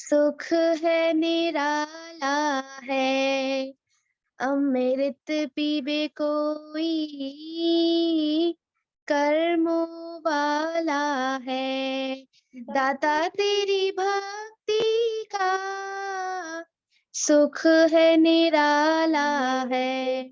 सुख है निराला है। अमृत पीबे कोई, कर्मों वाला है। दाता तेरी भक्ति का, सुख है निराला है।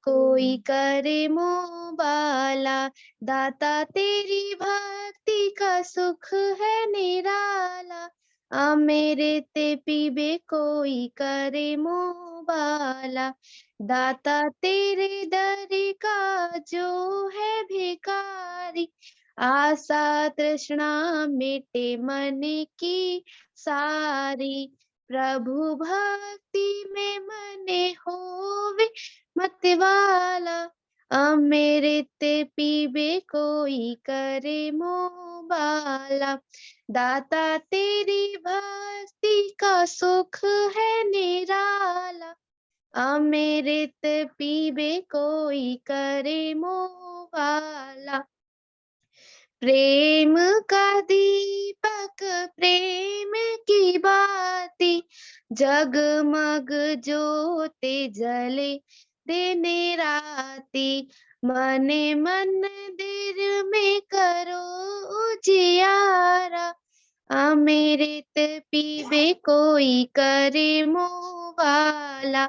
कोई करे मोह बाला, दाता तेरी भक्ति का, सुख है निराला। अमृत पीबे कोई, करे मोह बाला। दाता तेरे दर का, जो है भिखारी। आशा तृष्णा मिटे मन की सारी। प्रभु भक्ति में मने होवे मतवाला। अमृत पीबे कोई, करे मोह बाला। दाता तेरी भक्ति का, सुख है निराला। अमृत पीबे कोई, करे मोह बाला। प्रेम का दीपक प्रेम की बाती, जगमग ज्योति जले दिन राती। मने मंदिर में करो उजियारा। अमृत पीबे कोई, करे मोह बाला।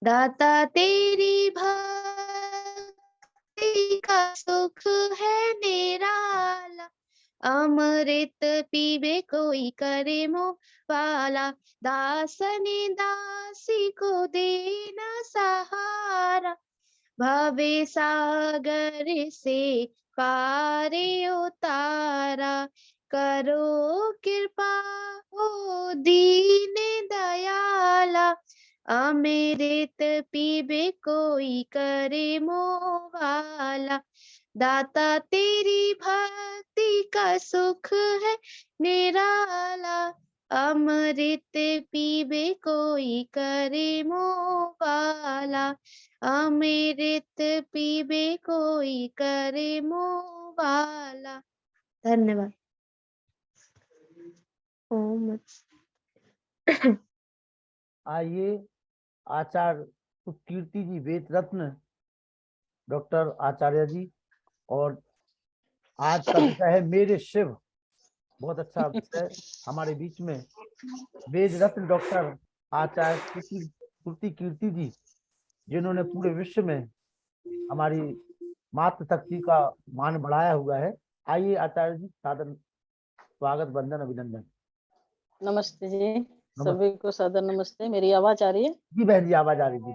दाता तेरी भक्ति का, सुख है निराला। अमृत पीबे कोई, करे मोह बाला। दासनी दासी को देना सहारा। भवे सागर से पारे उतारा। करो कृपा ओ दीन दयाला। अमृत पीबे कोई, करे मोह बाला। दाता तेरी भक्ति का, सुख है निराला। अमृत पीबे कोई, करे मोह बाला। अमृत पीबे कोई, करे मोह बाला। धन्यवाद। ओम। आइए आचार्य कीर्ति जी वेद रत्न डॉक्टर आचार्य जी, और आज का विषय है मेरे शिव। बहुत अच्छा विषय हमारे बीच में वेद रत्न डॉक्टर आचार्य कीर्ति जी, जिन्होंने पूरे विश्व में हमारी मातृशक्ति का मान बढ़ाया हुआ है। आइए आचार्य जी, सादर स्वागत, वंदन, अभिनंदन। नमस्ते जी, नमस्ते। सभी को सादर नमस्ते। मेरी आवाज आ रही है? जी बहन जी, आवाज आ रही थी।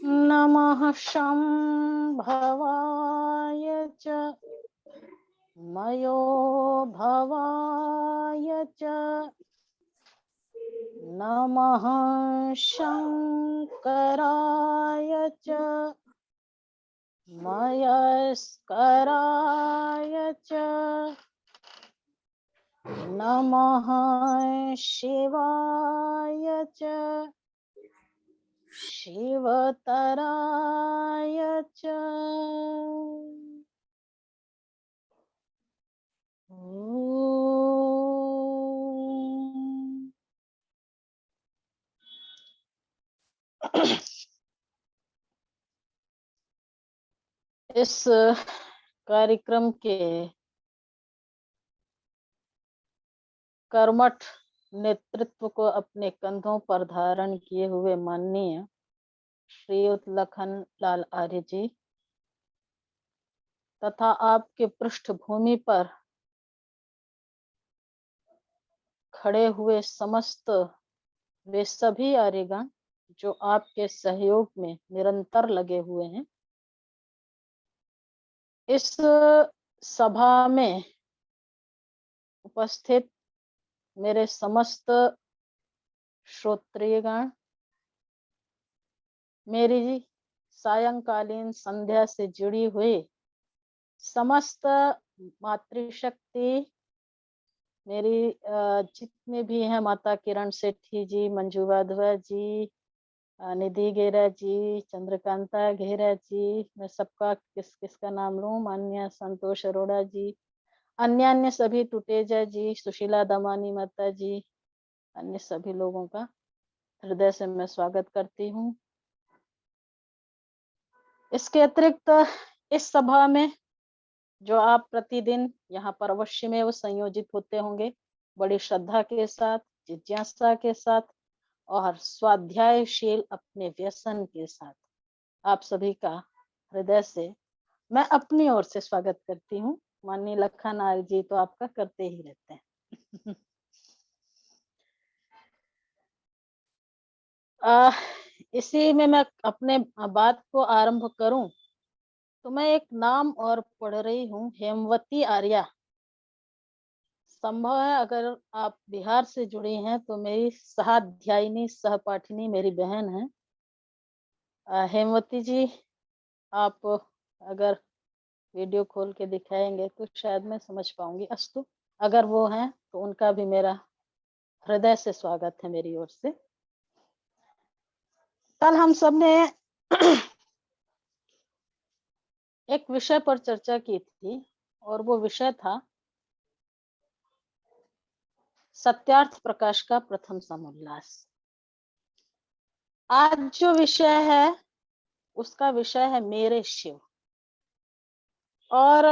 नमः शंभवाय च मयो भवाय च, नमः शंकराय च मयस्कराय च, नमः शिवाय च शिवतराय च। इस कार्यक्रम के कर्मठ नेतृत्व को अपने कंधों पर धारण किए हुए माननीय श्रीयुत लखन लाल आर्य जी तथा आपके पृष्ठभूमि पर खड़े हुए समस्त वे सभी आर्यगण जो आपके सहयोग में निरंतर लगे हुए हैं। इस सभा में उपस्थित मेरे समस्त श्रोत्रियगण, मेरी सायंकालीन संध्या से जुड़ी हुई समस्त मातृशक्ति मेरी जितने भी हैं, माता किरण सेठी जी, मंजू वाधवा जी, निधि घेरा जी, चंद्रकांता घेरा जी, मैं सबका किस किसका नाम लूं, माननीय संतोष अरोड़ा जी, अन्य सभी, टुटेजा जी, सुशीला दमानी माता जी, अन्य सभी लोगों का हृदय से मैं स्वागत करती हूँ। इसके अतिरिक्त इस सभा में जो आप प्रतिदिन यहाँ पर अवश्य में वो संयोजित होते होंगे, बड़ी श्रद्धा के साथ, जिज्ञासा के साथ और स्वाध्यायशील अपने व्यसन के साथ, आप सभी का हृदय से मैं अपनी ओर से स्वागत करती हूँ। माननीय लखन आर्य जी तो आपका करते ही रहते हैं। इसी में मैं अपने बात को आरंभ करूं तो मैं एक नाम और पढ़ रही हूँ, हेमवती आर्या। संभव है अगर आप बिहार से जुड़ी हैं तो मेरी सहाध्यायिनी सहपाठिनी मेरी बहन है। हेमवती जी, आप अगर वीडियो खोल के दिखाएंगे तो शायद मैं समझ पाऊंगी। अस्तु, अगर वो हैं तो उनका भी मेरा हृदय से स्वागत है मेरी ओर से। कल हम सब ने एक विषय पर चर्चा की थी और वो विषय था सत्यार्थ प्रकाश का प्रथम समुल्लास। आज जो विषय है उसका विषय है मेरे शिव। और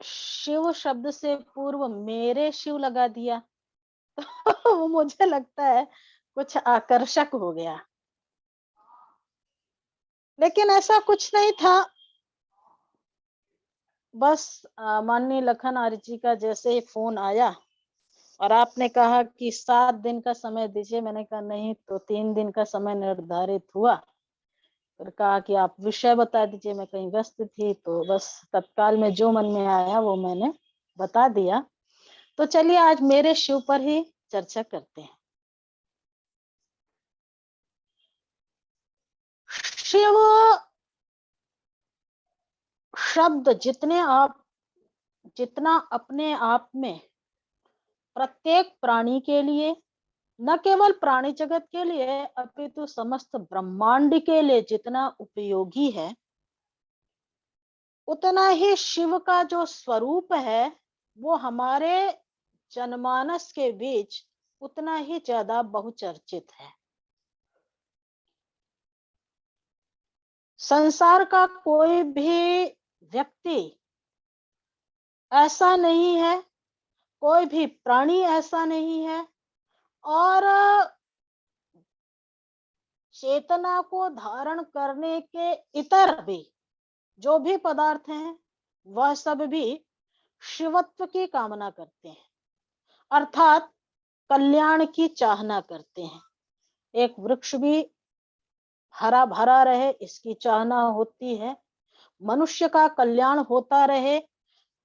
शिव शब्द से पूर्व मेरे शिव लगा दिया तो वो मुझे लगता है कुछ आकर्षक हो गया, लेकिन ऐसा कुछ नहीं था। बस माननीय लखन आर्य जी का जैसे ही फोन आया और आपने कहा कि 7 दिन का समय दीजिए, मैंने कहा नहीं तो 3 दिन का समय निर्धारित हुआ। फिर कहा कि आप विषय बता दीजिए, मैं कहीं व्यस्त थी तो बस तत्काल में जो मन में आया वो मैंने बता दिया। तो चलिए आज मेरे शिव पर ही चर्चा करते हैं। शिव शब्द जितना अपने आप में प्रत्येक प्राणी के लिए, न केवल प्राणी जगत के लिए अपितु समस्त ब्रह्मांड के लिए जितना उपयोगी है, उतना ही शिव का जो स्वरूप है वो हमारे जनमानस के बीच उतना ही ज्यादा बहुचर्चित है। संसार का कोई भी व्यक्ति ऐसा नहीं है, कोई भी प्राणी ऐसा नहीं है, और चेतना को धारण करने के इतर भी जो भी पदार्थ हैं वह सब भी शिवत्व की कामना करते हैं, अर्थात कल्याण की चाहना करते हैं। एक वृक्ष भी हरा भरा रहे इसकी चाहना होती है, मनुष्य का कल्याण होता रहे,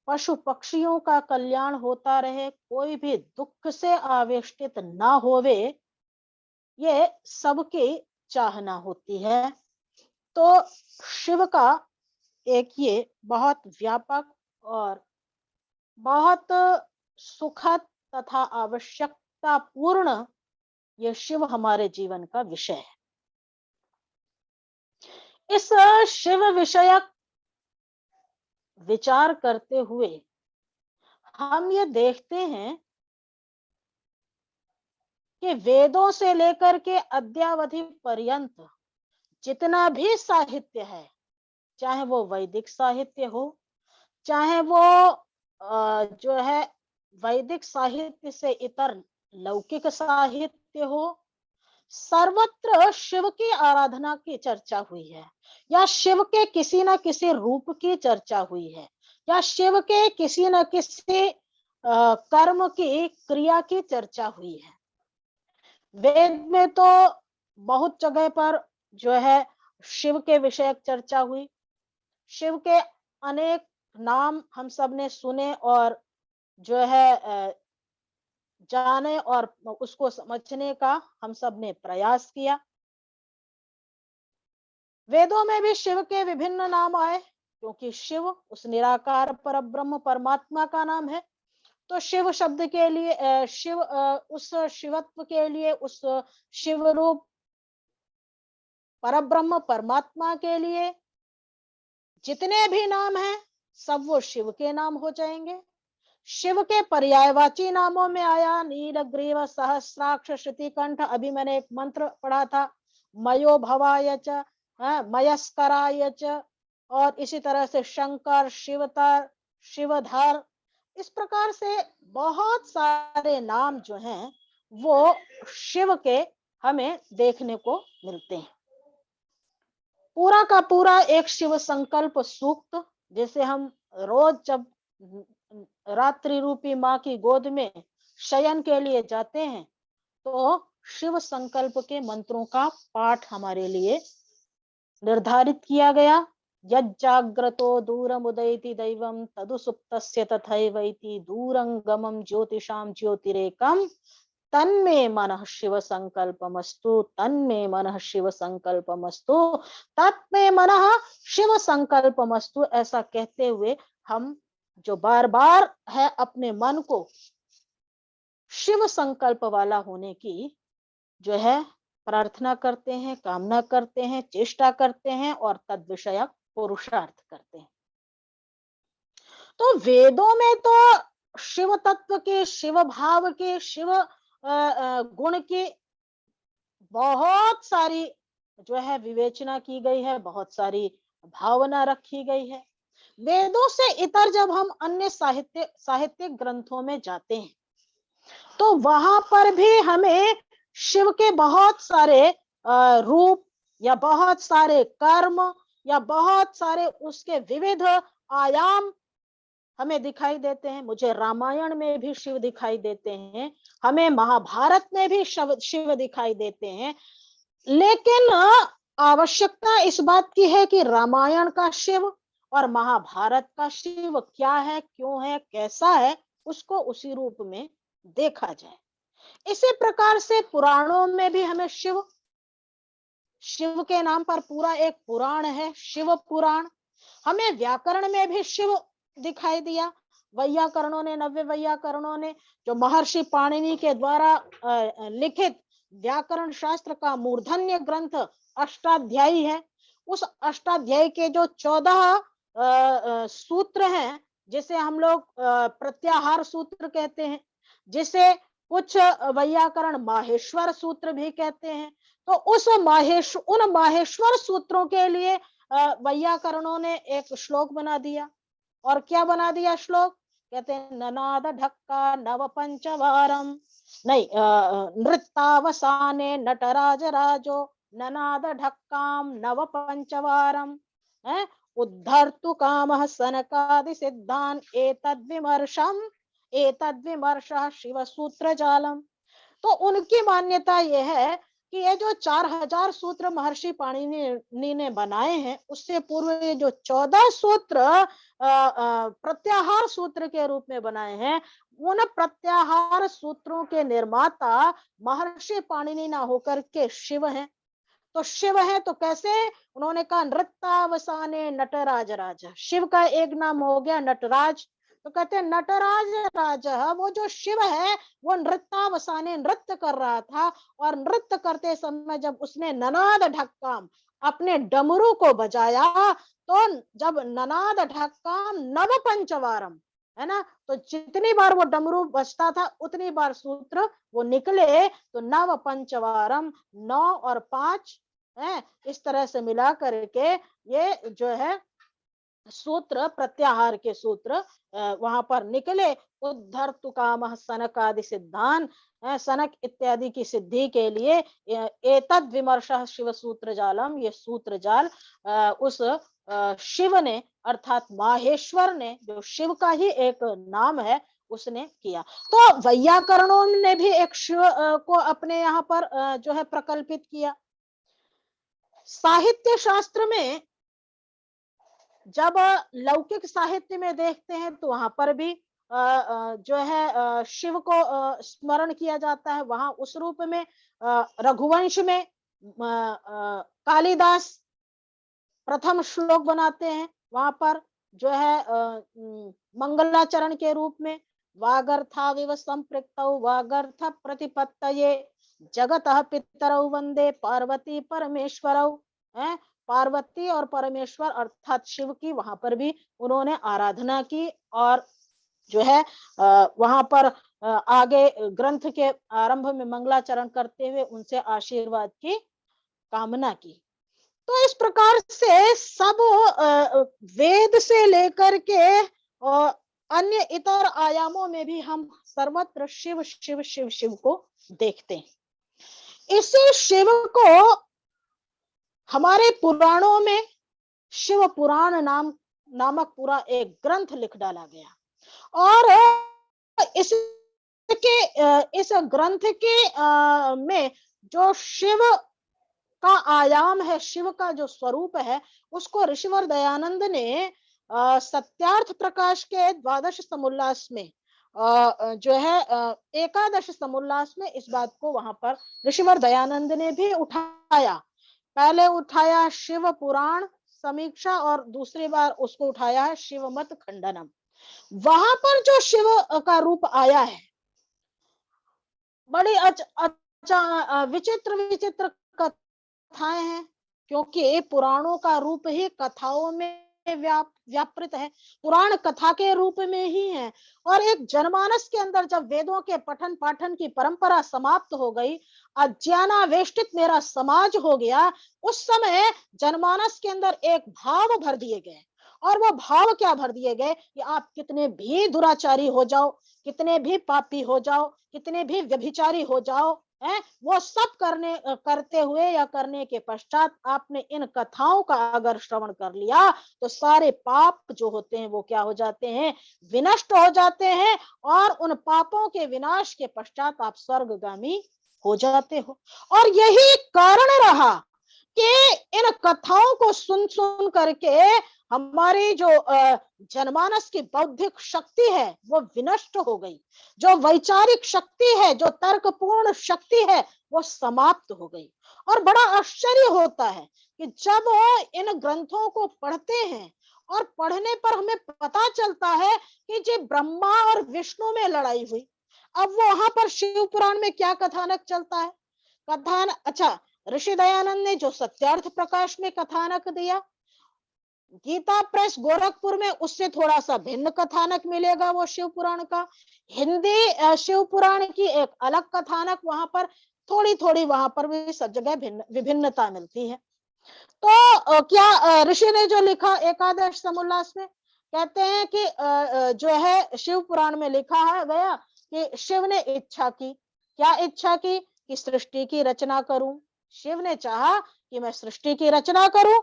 पशु पक्षियों का कल्याण होता रहे, कोई भी दुख से आवेष्टित ना होवे, ये सबकी चाहना होती है। तो शिव का एक ये बहुत व्यापक और बहुत सुखद तथा आवश्यकता पूर्ण ये शिव हमारे जीवन का विषय है। इस शिव विषयक विचार करते हुए हम ये देखते हैं कि वेदों से लेकर के अद्यावधि पर्यंत जितना भी साहित्य है, चाहे वो वैदिक साहित्य हो, चाहे वो जो है वैदिक साहित्य से इतर लौकिक साहित्य हो, सर्वत्र शिव की आराधना की चर्चा हुई है, या शिव के किसी न किसी रूप की चर्चा हुई है, या शिव के किसी न किसी कर्म की क्रिया की चर्चा हुई है। वेद में तो बहुत जगह पर जो है शिव के विषयक चर्चा हुई, शिव के अनेक नाम हम सब ने सुने और जो है जाने और उसको समझने का हम सब ने प्रयास किया। वेदों में भी शिव के विभिन्न नाम आए, क्योंकि शिव उस निराकार परब्रह्म परमात्मा का नाम है। तो शिव शब्द के लिए शिव, उस शिवत्व के लिए, उस शिव रूप परब्रह्म परमात्मा के लिए जितने भी नाम हैं सब वो शिव के नाम हो जाएंगे। शिव के पर्यायवाची नामों में आया नीलग्रीव सहस्राक्ष श्रुतिकंठ, अभी मैंने एक मंत्र पढ़ा था, मयो भवाय च, मयस्कराय च, और इसी तरह से शंकर, शिवतर, शिवधर, इस प्रकार से बहुत सारे नाम जो हैं वो शिव के हमें देखने को मिलते हैं। पूरा का पूरा एक शिव संकल्प सूक्त, जैसे हम रोज जब रात्रि रूपी माँ की गोद में शयन के लिए जाते हैं तो शिव संकल्प के मंत्रों का पाठ हमारे लिए निर्धारित किया गया। यज्जाग्रतो दूरमुदयति दैवं तदुसुप्तस्य तथैवैति दूरंगमं ज्योतिषां ज्योतिरेकं तन्मे मनः शिव संकल्पमस्तु, तन्मे मनः शिव संकल्पमस्तु, तत्मे मनः शिव संकल्पमस्तु। ऐसा कहते हुए हम जो बार बार है अपने मन को शिव संकल्प वाला होने की जो है प्रार्थना करते हैं, कामना करते हैं, चेष्टा करते हैं और तद विषयक पुरुषार्थ करते हैं। तो वेदों में तो शिव तत्व के, शिव भाव के, शिव गुण की बहुत सारी जो है विवेचना की गई है, बहुत सारी भावना रखी गई है। वेदों से इतर जब हम अन्य साहित्यिक ग्रंथों में जाते हैं तो वहां पर भी हमें शिव के बहुत सारे रूप या बहुत सारे कर्म या बहुत सारे उसके विविध आयाम हमें दिखाई देते हैं। मुझे रामायण में भी शिव दिखाई देते हैं, हमें महाभारत में भी शिव दिखाई देते हैं। लेकिन आवश्यकता इस बात की है कि रामायण का शिव और महाभारत का शिव क्या है, क्यों है, कैसा है, उसको उसी रूप में देखा जाए। इसी प्रकार से पुराणों में भी हमें शिव के नाम पर पूरा एक पुराण है, शिव पुराण। हमें व्याकरण में भी शिव दिखाई दिया। वैयाकरणों ने, नव्य वैयाकरणों ने, जो महर्षि पाणिनि के द्वारा लिखित व्याकरण शास्त्र का मूर्धन्य ग्रंथ अष्टाध्यायी है, उस अष्टाध्यायी के जो 14 सूत्र हैं, जिसे हम लोग प्रत्याहार सूत्र कहते हैं, जिसे कुछ वैयाकरण माहेश्वर सूत्र भी कहते हैं, तो उन माहेश्वर सूत्रों के लिए वैयाकरणों ने एक श्लोक बना दिया। और क्या बना दिया श्लोक? कहते हैं ननाद ढक्का नव पंचवारम, नहीं, नृत्तावसाने नटराज राजो ननाद ढक्काम नव पंचवारम, है उद्धर्तु कामः सनकादि सिद्धान एतद्विमर्शः शिव सूत्र जालम। तो उनकी मान्यता यह है कि ये जो 4000 सूत्र महर्षि पाणिनि ने बनाए हैं, उससे पूर्व ये जो 14 सूत्र प्रत्याहार सूत्र के रूप में बनाए हैं, उन प्रत्याहार सूत्रों के निर्माता महर्षि पाणिनि ना होकर के शिव हैं। तो शिव है तो कैसे? उन्होंने कहा नृत्तावसाने नटराज राजा, शिव का एक नाम हो गया नटराज। तो कहते हैं नटराज राजा, वो जो शिव है वो नृत्तावसाने नृत्य कर रहा था, और नृत्य करते समय जब उसने ननाद ढक्काम अपने डमरू को बजाया, तो जब ननाद ढक्काम नव पंचवारम, है ना, तो जितनी बार वो डमरू बजता था उतनी बार सूत्र वो निकले, तो नव पंचवारम, 9 और 5 है, इस तरह से मिला करके ये जो है सूत्र, प्रत्याहार के सूत्र वहां पर निकले। उद्धर्तु कामः सनकादि सिद्धान, सनक इत्यादि की सिद्धि के लिए एतद् विमर्शः शिव सूत्र जालम, ये सूत्र जाल उस शिव ने, अर्थात माहेश्वर ने, जो शिव का ही एक नाम है, उसने किया। तो वैयाकरणों ने भी एक शिव को अपने यहाँ पर जो है प्रकल्पित किया। साहित्य शास्त्र में जब लौकिक साहित्य में देखते हैं तो वहां पर भी जो है शिव को स्मरण किया जाता है। वहां उस रूप में रघुवंश में कालिदास प्रथम श्लोक बनाते हैं, वहां पर जो है मंगलाचरण के रूप में वागर्थाविव संपृक्तौ वागर्थ प्रतिपत्तये जगतः पितरौ वंदे पार्वती परमेश्वरौ। हैं, पार्वती और परमेश्वर अर्थात शिव की वहां पर भी उन्होंने आराधना की और जो है वहां पर आगे ग्रंथ के आरंभ में मंगलाचरण करते हुए उनसे आशीर्वाद की कामना की। तो इस प्रकार से सब वेद से लेकर के अन्य इतर आयामों में भी हम सर्वत्र शिव शिव शिव शिव को देखते हैं। इसी शिव को हमारे पुराणों में शिव पुराण नामक पूरा एक ग्रंथ लिख डाला गया और इस ग्रंथ के में जो शिव का आयाम है, शिव का जो स्वरूप है, उसको ऋषिवर दयानंद ने सत्यार्थ प्रकाश के द्वादश समुल्लास में जो है एकादश समुल्लास में इस बात को वहां पर ऋषिवर दयानंद ने भी उठाया। पहले उठाया शिव पुराण समीक्षा और दूसरी बार उसको उठाया है शिवमत खंडनम। वहां पर जो शिव का रूप आया है, बड़ी विचित्र विचित्र कथाएं हैं, क्योंकि पुराणों का रूप ही कथाओं में व्यापृत है, पुराण कथा के रूप में ही है। और एक जनमानस के अंदर जब वेदों के पठन पाठन की परंपरा समाप्त हो गई, अज्ञानावेष्टित मेरा समाज हो गया, उस समय जनमानस के अंदर एक भाव भर दिए गए। और वो भाव क्या भर दिए गए कि आप कितने भी दुराचारी हो जाओ, कितने भी पापी हो जाओ, कितने भी व्यभिचारी हो जाओ, वो सब करते हुए या करने के पश्चात आपने इन कथाओं का अगर श्रवण कर लिया तो सारे पाप जो होते हैं वो क्या हो जाते हैं, विनष्ट हो जाते हैं। और उन पापों के विनाश के पश्चात आप स्वर्गगामी हो जाते हो। और यही कारण रहा कि इन कथाओं को सुन सुन करके हमारी जो जनमानस की बौद्धिक शक्ति है वो विनष्ट हो गई, जो वैचारिक शक्ति है, जो तर्कपूर्ण शक्ति है वो समाप्त हो गई। और बड़ा आश्चर्य होता है कि जब इन ग्रंथों को पढ़ते हैं और पढ़ने पर हमें पता चलता है कि जी ब्रह्मा और विष्णु में लड़ाई हुई। अब वो वहां पर शिव पुराण में क्या कथानक चलता है, अच्छा ऋषि दयानंद ने जो सत्यार्थ प्रकाश में कथानक दिया, गीता प्रेस गोरखपुर में उससे थोड़ा सा भिन्न कथानक मिलेगा वो शिव पुराण का। हिंदी शिव पुराण की एक अलग कथानक, वहां पर थोड़ी थोड़ी वहां पर भी सब जगह विभिन्नता मिलती है। तो क्या ऋषि ने जो लिखा एकादश समुल्लास में, कहते हैं कि जो है शिव पुराण में लिखा है गया कि शिव ने इच्छा की, क्या इच्छा की कि सृष्टि की रचना करूं। शिव ने चाहा कि मैं सृष्टि की रचना करूं।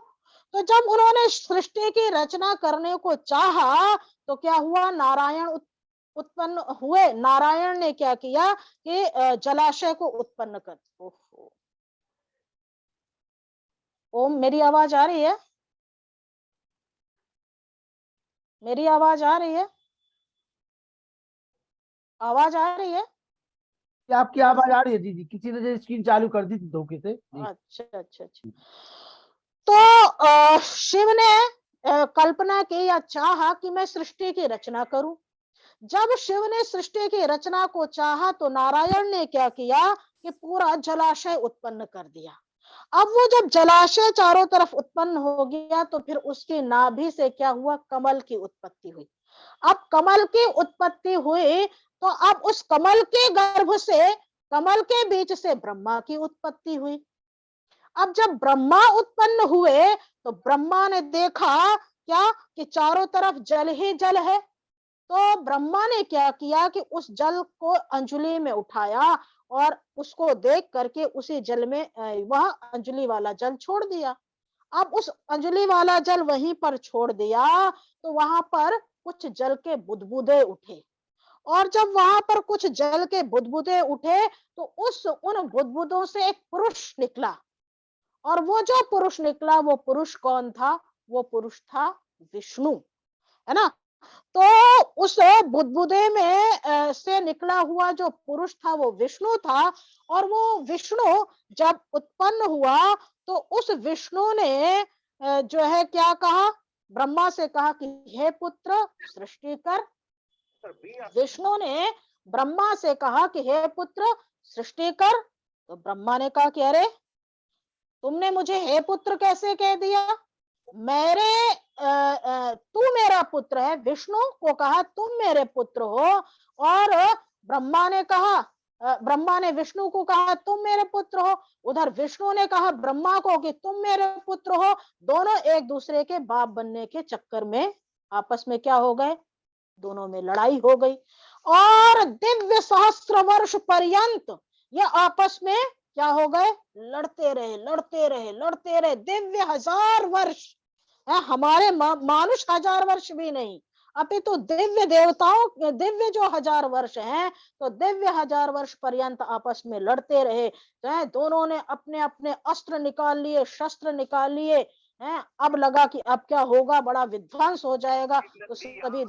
तो जब उन्होंने सृष्टि की रचना करने को चाहा तो क्या हुआ, नारायण उत्पन्न हुए। नारायण ने क्या किया कि जलाशय को उत्पन्न कर। ओम, मेरी आवाज आ रही है? मेरी आवाज आ रही है? आवाज आ रही है? आपकी आवाज आ रही है दीदी, किसी ने जो स्क्रीन चालू कर दी थी धोखे से। अच्छा अच्छा अच्छा। तो शिव ने कल्पना की या चाहा कि मैं सृष्टि की रचना करूं। जब शिव ने सृष्टि की रचना को चाहा तो नारायण ने क्या किया कि पूरा जलाशय उत्पन्न कर दिया। अब वो जब जलाशय चारों तरफ उत्पन्न हो गया तो फिर उसकी नाभि से क्या हुआ, कमल की उत्पत्ति हुई। अब कमल की उत्पत्ति हुई तो अब उस कमल के गर्भ से, कमल के बीच से ब्रह्मा की उत्पत्ति हुई। अब जब ब्रह्मा उत्पन्न हुए तो ब्रह्मा ने देखा क्या कि चारों तरफ जल ही जल है। तो ब्रह्मा ने क्या किया कि उस जल को अंजलि में उठाया और उसको देख करके उसी जल में वह अंजलि वाला जल छोड़ दिया। अब उस अंजलि वाला जल वहीं पर छोड़ दिया तो वहां पर कुछ जल के बुदबुदे उठे। और जब वहां पर कुछ जल के बुदबुदे उठे तो उन बुदबुदों से एक पुरुष निकला। और वो जो पुरुष निकला वो पुरुष कौन था, वो पुरुष था विष्णु, है ना। तो उस बुदबुदे में से निकला हुआ जो पुरुष था वो विष्णु था। और वो विष्णु जब उत्पन्न हुआ तो उस विष्णु ने जो है क्या कहा, ब्रह्मा से कहा कि हे पुत्र सृष्टि कर। विष्णु ने ब्रह्मा से कहा कि हे पुत्र सृष्टि कर। तो ब्रह्मा ने कहा कि अरे तुमने मुझे हे पुत्र कैसे कह दिया, तू मेरा पुत्र है। विष्णु को कहा तुम मेरे पुत्र हो, और ब्रह्मा ने विष्णु को कहा तुम मेरे पुत्र हो। उधर विष्णु ने कहा ब्रह्मा को कि तुम मेरे पुत्र हो। दोनों एक दूसरे के बाप बनने के चक्कर में आपस में क्या हो गए, दोनों में लड़ाई हो गई, और दिव्य सहस्त्र वर्ष पर्यंत ये आपस में क्या हो गए, लड़ते रहे लड़ते रहे लड़ते रहे। दिव्य 1000 वर्ष, हमारे मानुष 1000 वर्ष भी नहीं, अपितु दिव्य देवताओं दिव्य जो 1000 वर्ष हैं, तो दिव्य 1000 वर्ष पर्यंत आपस में लड़ते रहे। दोनों ने अपने अपने अस्त्र निकाल लिए, शस्त्र निकाल लिए हैं। अब लगा कि अब क्या होगा, बड़ा विध्वंस हो जाएगा। तो सभी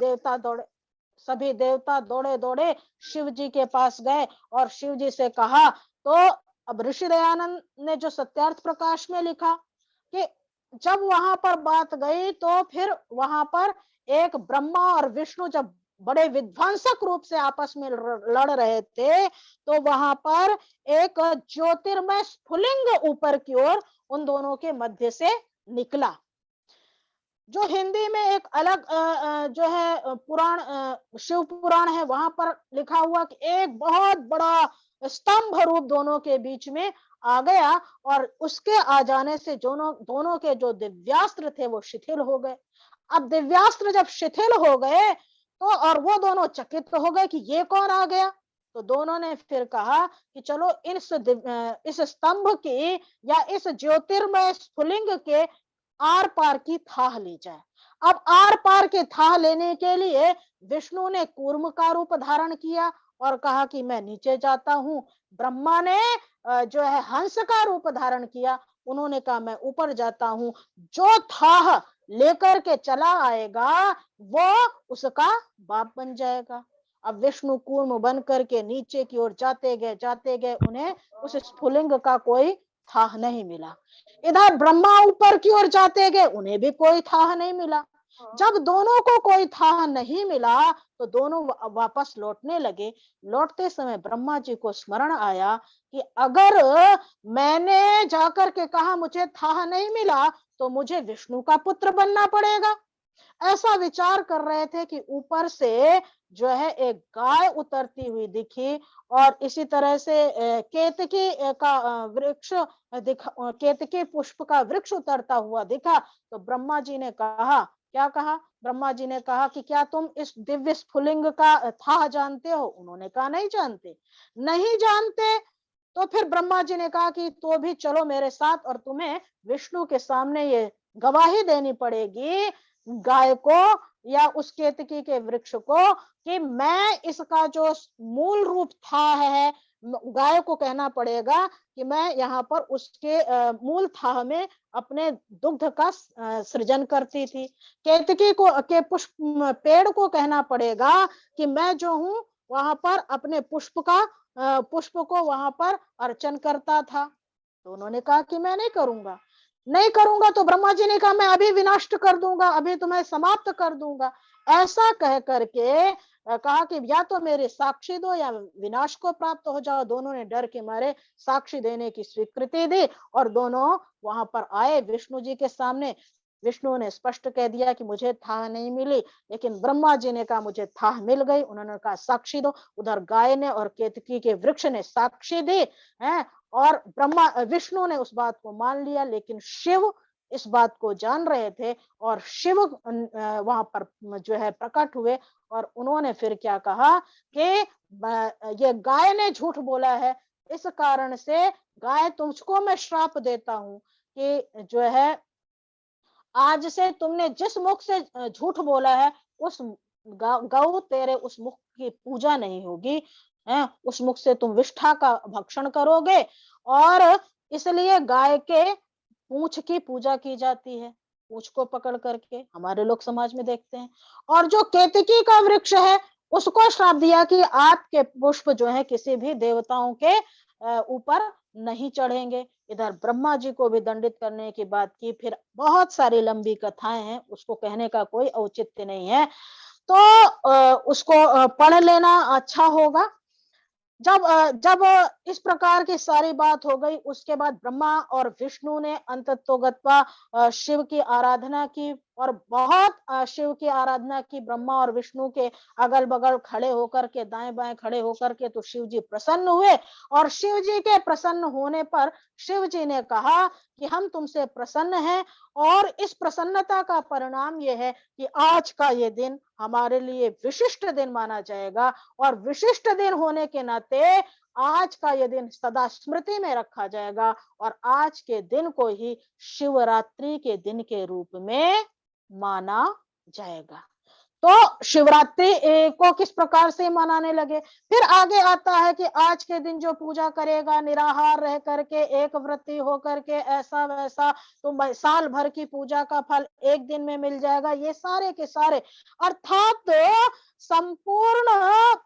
देवता दौड़े दौड़े शिव जी के पास गए और शिव जी से कहा। तो अब ऋषि दयानंद ने जो सत्यार्थ प्रकाश में लिखा कि जब वहां पर बात गई, तो फिर वहां पर एक ब्रह्मा और विष्णु जब बड़े विध्वंसक रूप से आपस में लड़ रहे थे, तो वहां पर एक ज्योतिर्मय स्फुलिंग ऊपर की ओर उन दोनों के मध्य से निकला। जो हिंदी में एक अलग जो है पुराण, शिव पुराण है, वहां पर लिखा हुआ कि एक बहुत बड़ा स्तंभ रूप दोनों के बीच में आ गया, और उसके आ जाने से दोनों के जो दिव्यास्त्र थे वो शिथिल हो गए। अब दिव्यास्त्र जब शिथिल हो गए, तो और वो दोनों चकित हो गए कि ये कौन आ गया। तो दोनों ने फिर कहा कि चलो इस स्तंभ की या इस ज्योतिर्मय स्फुलिंग के आर पार की थाह ली जाए। अब आर पार की थाह लेने के लिए विष्णु ने कूर्म का रूप धारण किया और कहा कि मैं नीचे जाता हूं। ब्रह्मा ने जो है हंस का रूप धारण किया, उन्होंने कहा मैं ऊपर जाता हूं। जो थाह लेकर के चला आएगा वो उसका बाप बन जाएगा। अब विष्णु कूर्म बन करके नीचे की ओर जाते गए, उन्हें उस स्फुलिंग का कोई थाह नहीं मिला। इधर ब्रह्मा ऊपर की ओर जाते गए, उन्हें भी कोई थाह नहीं मिला। जब दोनों को कोई थाह नहीं मिला, तो दोनों वापस लौटने लगे। लौटते समय ब्रह्मा जी को स्मरण आया कि अगर मैंने जाकर के कहा मुझे थाह नहीं मिला, तो मुझे विष्णु का पुत्र बनना पड़ेगा। ऐसा विचार कर रहे थे कि ऊपर से जो है एक गाय उतरती हुई दिखी, और इसी तरह से केतकी का वृक्ष केतकी पुष्प का वृक्ष उतरता हुआ दिखा। तो ब्रह्मा जी ने कहा, क्या कहा, ब्रह्मा जी ने कहा कि क्या तुम इस दिव्य स्फुलिंग का था जानते हो। उन्होंने कहा नहीं जानते। नहीं जानते, तो फिर ब्रह्मा जी ने कहा कि तो भी चलो मेरे साथ, और तुम्हें विष्णु के सामने ये गवाही देनी पड़ेगी गाय को या उस केतकी के वृक्ष को कि मैं इसका जो मूल रूप था है, गाय को कहना पड़ेगा कि मैं यहाँ पर उसके मूल था में अपने दुग्ध का सृजन करती थी। केतकी को के पुष्प पेड़ को कहना पड़ेगा कि मैं जो हूँ वहां पर अपने पुष्प को वहां पर अर्चन करता था। तो उन्होंने कहा कि मैं नहीं करूंगा। तो ब्रह्मा जी ने कहा मैं अभी विनष्ट कर दूंगा, अभी तुम्हें समाप्त कर दूंगा। ऐसा कह करके कहा कि या तो मेरे साक्षी दो या विनाश को प्राप्त हो जाओ। दोनों ने डर के मारे साक्षी देने की स्वीकृति दी, और दोनों वहां पर आए विष्णु जी के सामने। विष्णु ने स्पष्ट कह दिया कि मुझे थाह नहीं मिली, लेकिन ब्रह्मा जी ने कहा मुझे थाह मिल गई। उन्होंने कहा साक्षी दो। उधर गाय ने और केतकी के वृक्ष ने साक्षी दी है, और विष्णु ने उस बात को मान लिया, लेकिन शिव इस बात को जान रहे थे, और शिव वहां पर जो है प्रकट हुए, और उन्होंने फिर क्या कहा कि ये गाय ने झूठ बोला है, इस कारण से गाय तुझको मैं श्राप देता हूं कि जो है आज से तुमने जिस मुख से झूठ बोला है, उस गौ तेरे उस मुख की पूजा नहीं होगी, है उस मुख से तुम विष्ठा का भक्षण करोगे, और इसलिए गाय के पूंछ की पूजा की जाती है। पूंछ को पकड़ करके हमारे लोग समाज में देखते हैं। और जो केतकी का वृक्ष है, उसको श्राप दिया कि आपके पुष्प जो है किसी भी देवताओं के ऊपर नहीं चढ़ेंगे। इधर ब्रह्मा जी को भी दंडित करने की बात की। फिर बहुत सारी लंबी कथाएं हैं, उसको कहने का कोई औचित्य नहीं है। तो उसको पढ़ लेना अच्छा होगा। जब इस प्रकार की सारी बात हो गई, उसके बाद ब्रह्मा और विष्णु ने अंततोगत्वा शिव की आराधना की, और बहुत शिव की आराधना की। ब्रह्मा और विष्णु के अगल बगल खड़े होकर के, दाएं बाएं खड़े होकर के, तो शिव जी प्रसन्न हुए। और शिव जी के प्रसन्न होने पर शिव जी ने कहा कि हम तुमसे प्रसन्न हैं, और इस प्रसन्नता का परिणाम यह है कि आज का ये दिन हमारे लिए विशिष्ट दिन माना जाएगा। और विशिष्ट दिन होने के नाते आज का यह दिन सदा स्मृति में रखा जाएगा, और आज के दिन को ही शिवरात्रि के दिन के रूप में माना जाएगा। तो शिवरात्रि को किस प्रकार से मनाने लगे। फिर आगे आता है कि आज के दिन जो पूजा करेगा निराहार रह करके, एक व्रती होकर के, ऐसा वैसा, तो साल भर की पूजा का फल एक दिन में मिल जाएगा। ये सारे के सारे, अर्थात संपूर्ण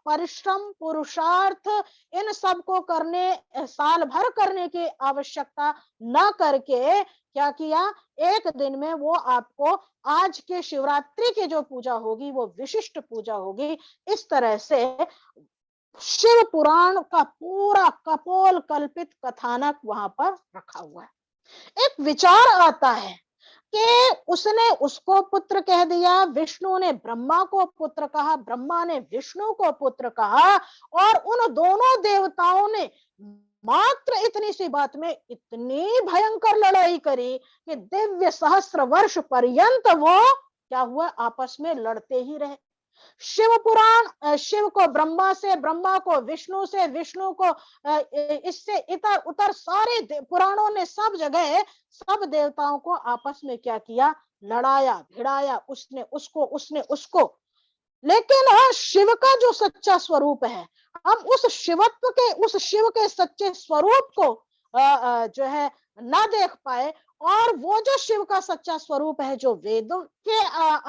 परिश्रम पुरुषार्थ इन सब को करने, साल भर करने की आवश्यकता न करके क्या किया, एक दिन में वो आपको आज के शिवरात्रि की जो पूजा होगी वो विशिष्ट पूजा होगी। इस तरह से शिव पुराण का पूरा कपोल कल्पित कथानक वहां पर रखा हुआ है। एक विचार आता है कि उसने उसको पुत्र कह दिया, विष्णु ने ब्रह्मा को पुत्र कहा, ब्रह्मा ने विष्णु को पुत्र कहा, और उन दोनों देवताओं ने मात्र इतनी सी बात में इतनी भयंकर लड़ाई करी कि दिव्य सहस्त्र वर्ष पर्यंत वो क्या हुआ, आपस में लड़ते ही रहे। शिव पुराण शिव को ब्रह्मा से, ब्रह्मा को विष्णु से, विष्णु को इससे इतर उतर सारे पुराणों ने सब जगह सब देवताओं को आपस में क्या किया, लड़ाया भिड़ाया, उसने उसको, उसने उसको। लेकिन शिव का जो सच्चा स्वरूप है, हम उस शिवत्व के, उस शिव के सच्चे स्वरूप को जो है ना देख पाए, और वो जो शिव का सच्चा स्वरूप है, जो वेदों के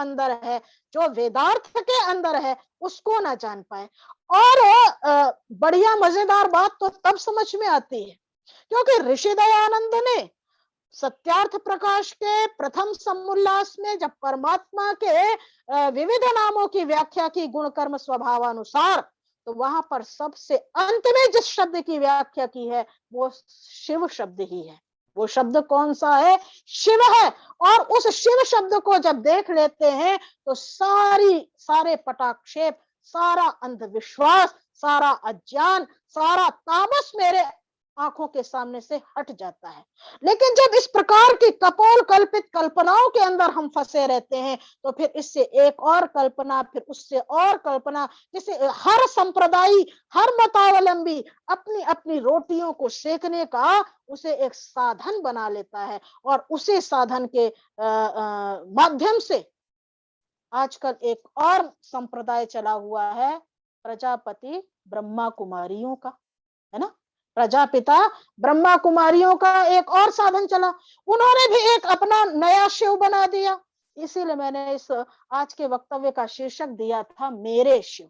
अंदर है, जो वेदार्थ के अंदर है, उसको ना जान पाए। और बढ़िया मजेदार बात तो तब समझ में आती है, क्योंकि ऋषि दयानंद ने सत्यार्थ प्रकाश के प्रथम समुल्लास में जब परमात्मा के विविध नामों की व्याख्या की गुण कर्म स्वभावानुसार, तो वहां पर सबसे अंत में जिस शब्द की व्याख्या की है वो शिव शब्द ही है। वो शब्द कौन सा है, शिव है। और उस शिव शब्द को जब देख लेते हैं तो सारे पटाक्षेप, सारा अंधविश्वास, सारा अज्ञान, सारा तामस मेरे आंखों के सामने से हट जाता है। लेकिन जब इस प्रकार की कपोल कल्पित कल्पनाओं के अंदर हम फंसे रहते हैं, तो फिर इससे एक और कल्पना, फिर उससे और कल्पना, जिसे हर संप्रदायी, हर मतावलंबी अपनी अपनी रोटियों को सेकने का उसे एक साधन बना लेता है। और उसी साधन के माध्यम से आजकल एक और संप्रदाय चला हुआ है, प्रजापति ब्रह्मा कुमारियों का, है ना। प्रजापिता ब्रह्मा कुमारियों का एक और साधन चला, उन्होंने भी एक अपना नया शिव बना दिया। इसीलिए मैंने इस आज के वक्तव्य का शीर्षक दिया था, मेरे शिव।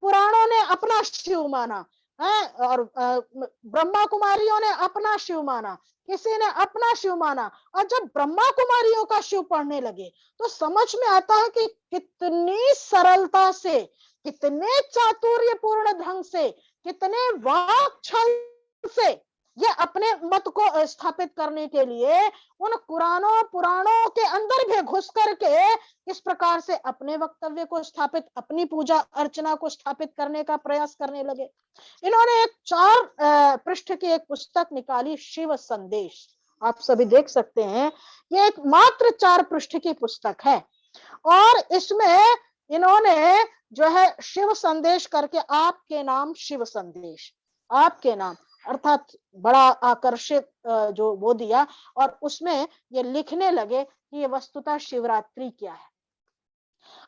पुराणों ने अपना शिव माना है, और ब्रह्मा कुमारियों ने अपना शिव माना, किसी ने अपना शिव माना। और जब ब्रह्मा कुमारियों का शिव पढ़ने लगे तो समझ में आता है कि कितनी सरलता से, कितने चातुर्यपूर्ण ढंग से, कितने वाक छल से ये अपने मत को स्थापित करने के लिए उन कुरानों पुराणों के अंदर भी घुस करके इस प्रकार से अपने वक्तव्य को स्थापित, अपनी पूजा अर्चना को स्थापित करने का प्रयास करने लगे। इन्होंने एक 4 पृष्ठ की एक पुस्तक निकाली, शिव संदेश। आप सभी देख सकते हैं, ये एक मात्र 4 पृष्ठ की पुस्तक है, और इसमें इन्होंने जो है शिव संदेश करके, आपके नाम शिव संदेश, आपके नाम, अर्थात बड़ा आकर्षित जो वो दिया, और उसमें ये लिखने लगे कि ये वस्तुतः शिवरात्रि क्या है।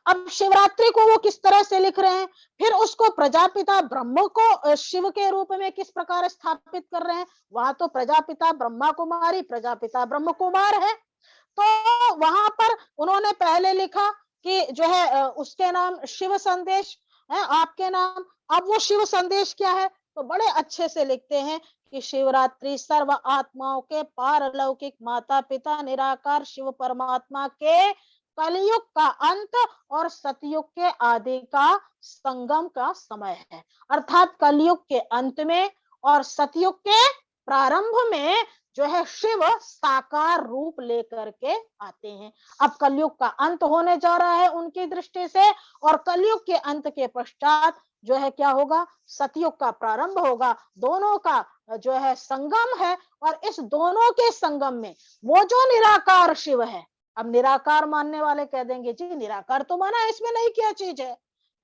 अब शिवरात्रि को वो किस तरह से लिख रहे हैं, फिर उसको प्रजापिता ब्रह्म को शिव के रूप में किस प्रकार स्थापित कर रहे हैं। वहां तो प्रजापिता ब्रह्मा कुमारी, प्रजापिता ब्रह्म कुमार है। तो वहां पर उन्होंने पहले लिखा कि जो है उसके नाम शिव संदेश है, आपके नाम। अब वो शिव संदेश क्या है, तो बड़े अच्छे से लिखते हैं कि शिवरात्रि सर्व आत्माओं के पारलौकिक माता पिता निराकार शिव परमात्मा के कलयुग का अंत और सतयुग के आदि का संगम का समय है। अर्थात कलयुग के अंत में और सतयुग के प्रारंभ में जो है शिव साकार रूप लेकर के आते हैं। अब कलयुग का अंत होने जा रहा है उनकी दृष्टि से, और कलयुग के अंत के पश्चात जो है क्या होगा, सतयुग का प्रारंभ होगा। दोनों का जो है संगम है, और इस दोनों के संगम में वो जो निराकार शिव है, अब निराकार मानने वाले कह देंगे जी निराकार तो माना, इसमें नहीं क्या चीज है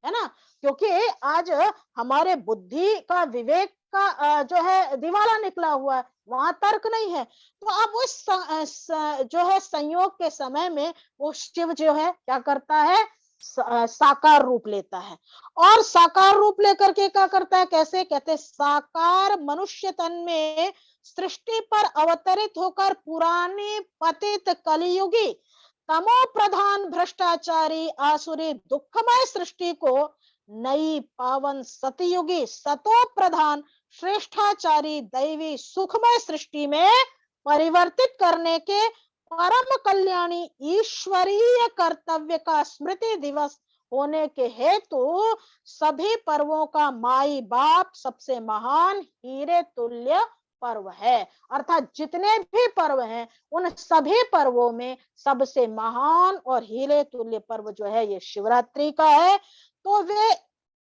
ना, क्योंकि आज हमारे बुद्धि का, विवेक का जो है दिवाला निकला हुआ है, वहां तर्क नहीं है। तो अब उस जो है संयोग के समय में वो शिव जो है क्या करता है, साकार रूप लेता है। और साकार रूप लेकर के क्या करता है, कैसे कहते हैं, साकार मनुष्य तन में सृष्टि पर अवतरित होकर पुरानी पतित कलियुगी तमो प्रधान भ्रष्टाचारी आसुरी दुखमय सृष्टि को नई पावन सतयुगी सतो प्रधान श्रेष्ठाचारी दैवी सुखमय सृष्टि में परिवर्तित करने के परम कल्याणी ईश्वरीय कर्तव्य का स्मृति दिवस होने के हेतु सभी पर्वों का माई बाप सबसे महान हीरे तुल्य पर्व है। अर्थात जितने भी पर्व हैं उन सभी पर्वों में सबसे महान और हीरे तुल्य पर्व जो है ये शिवरात्रि का है। तो वे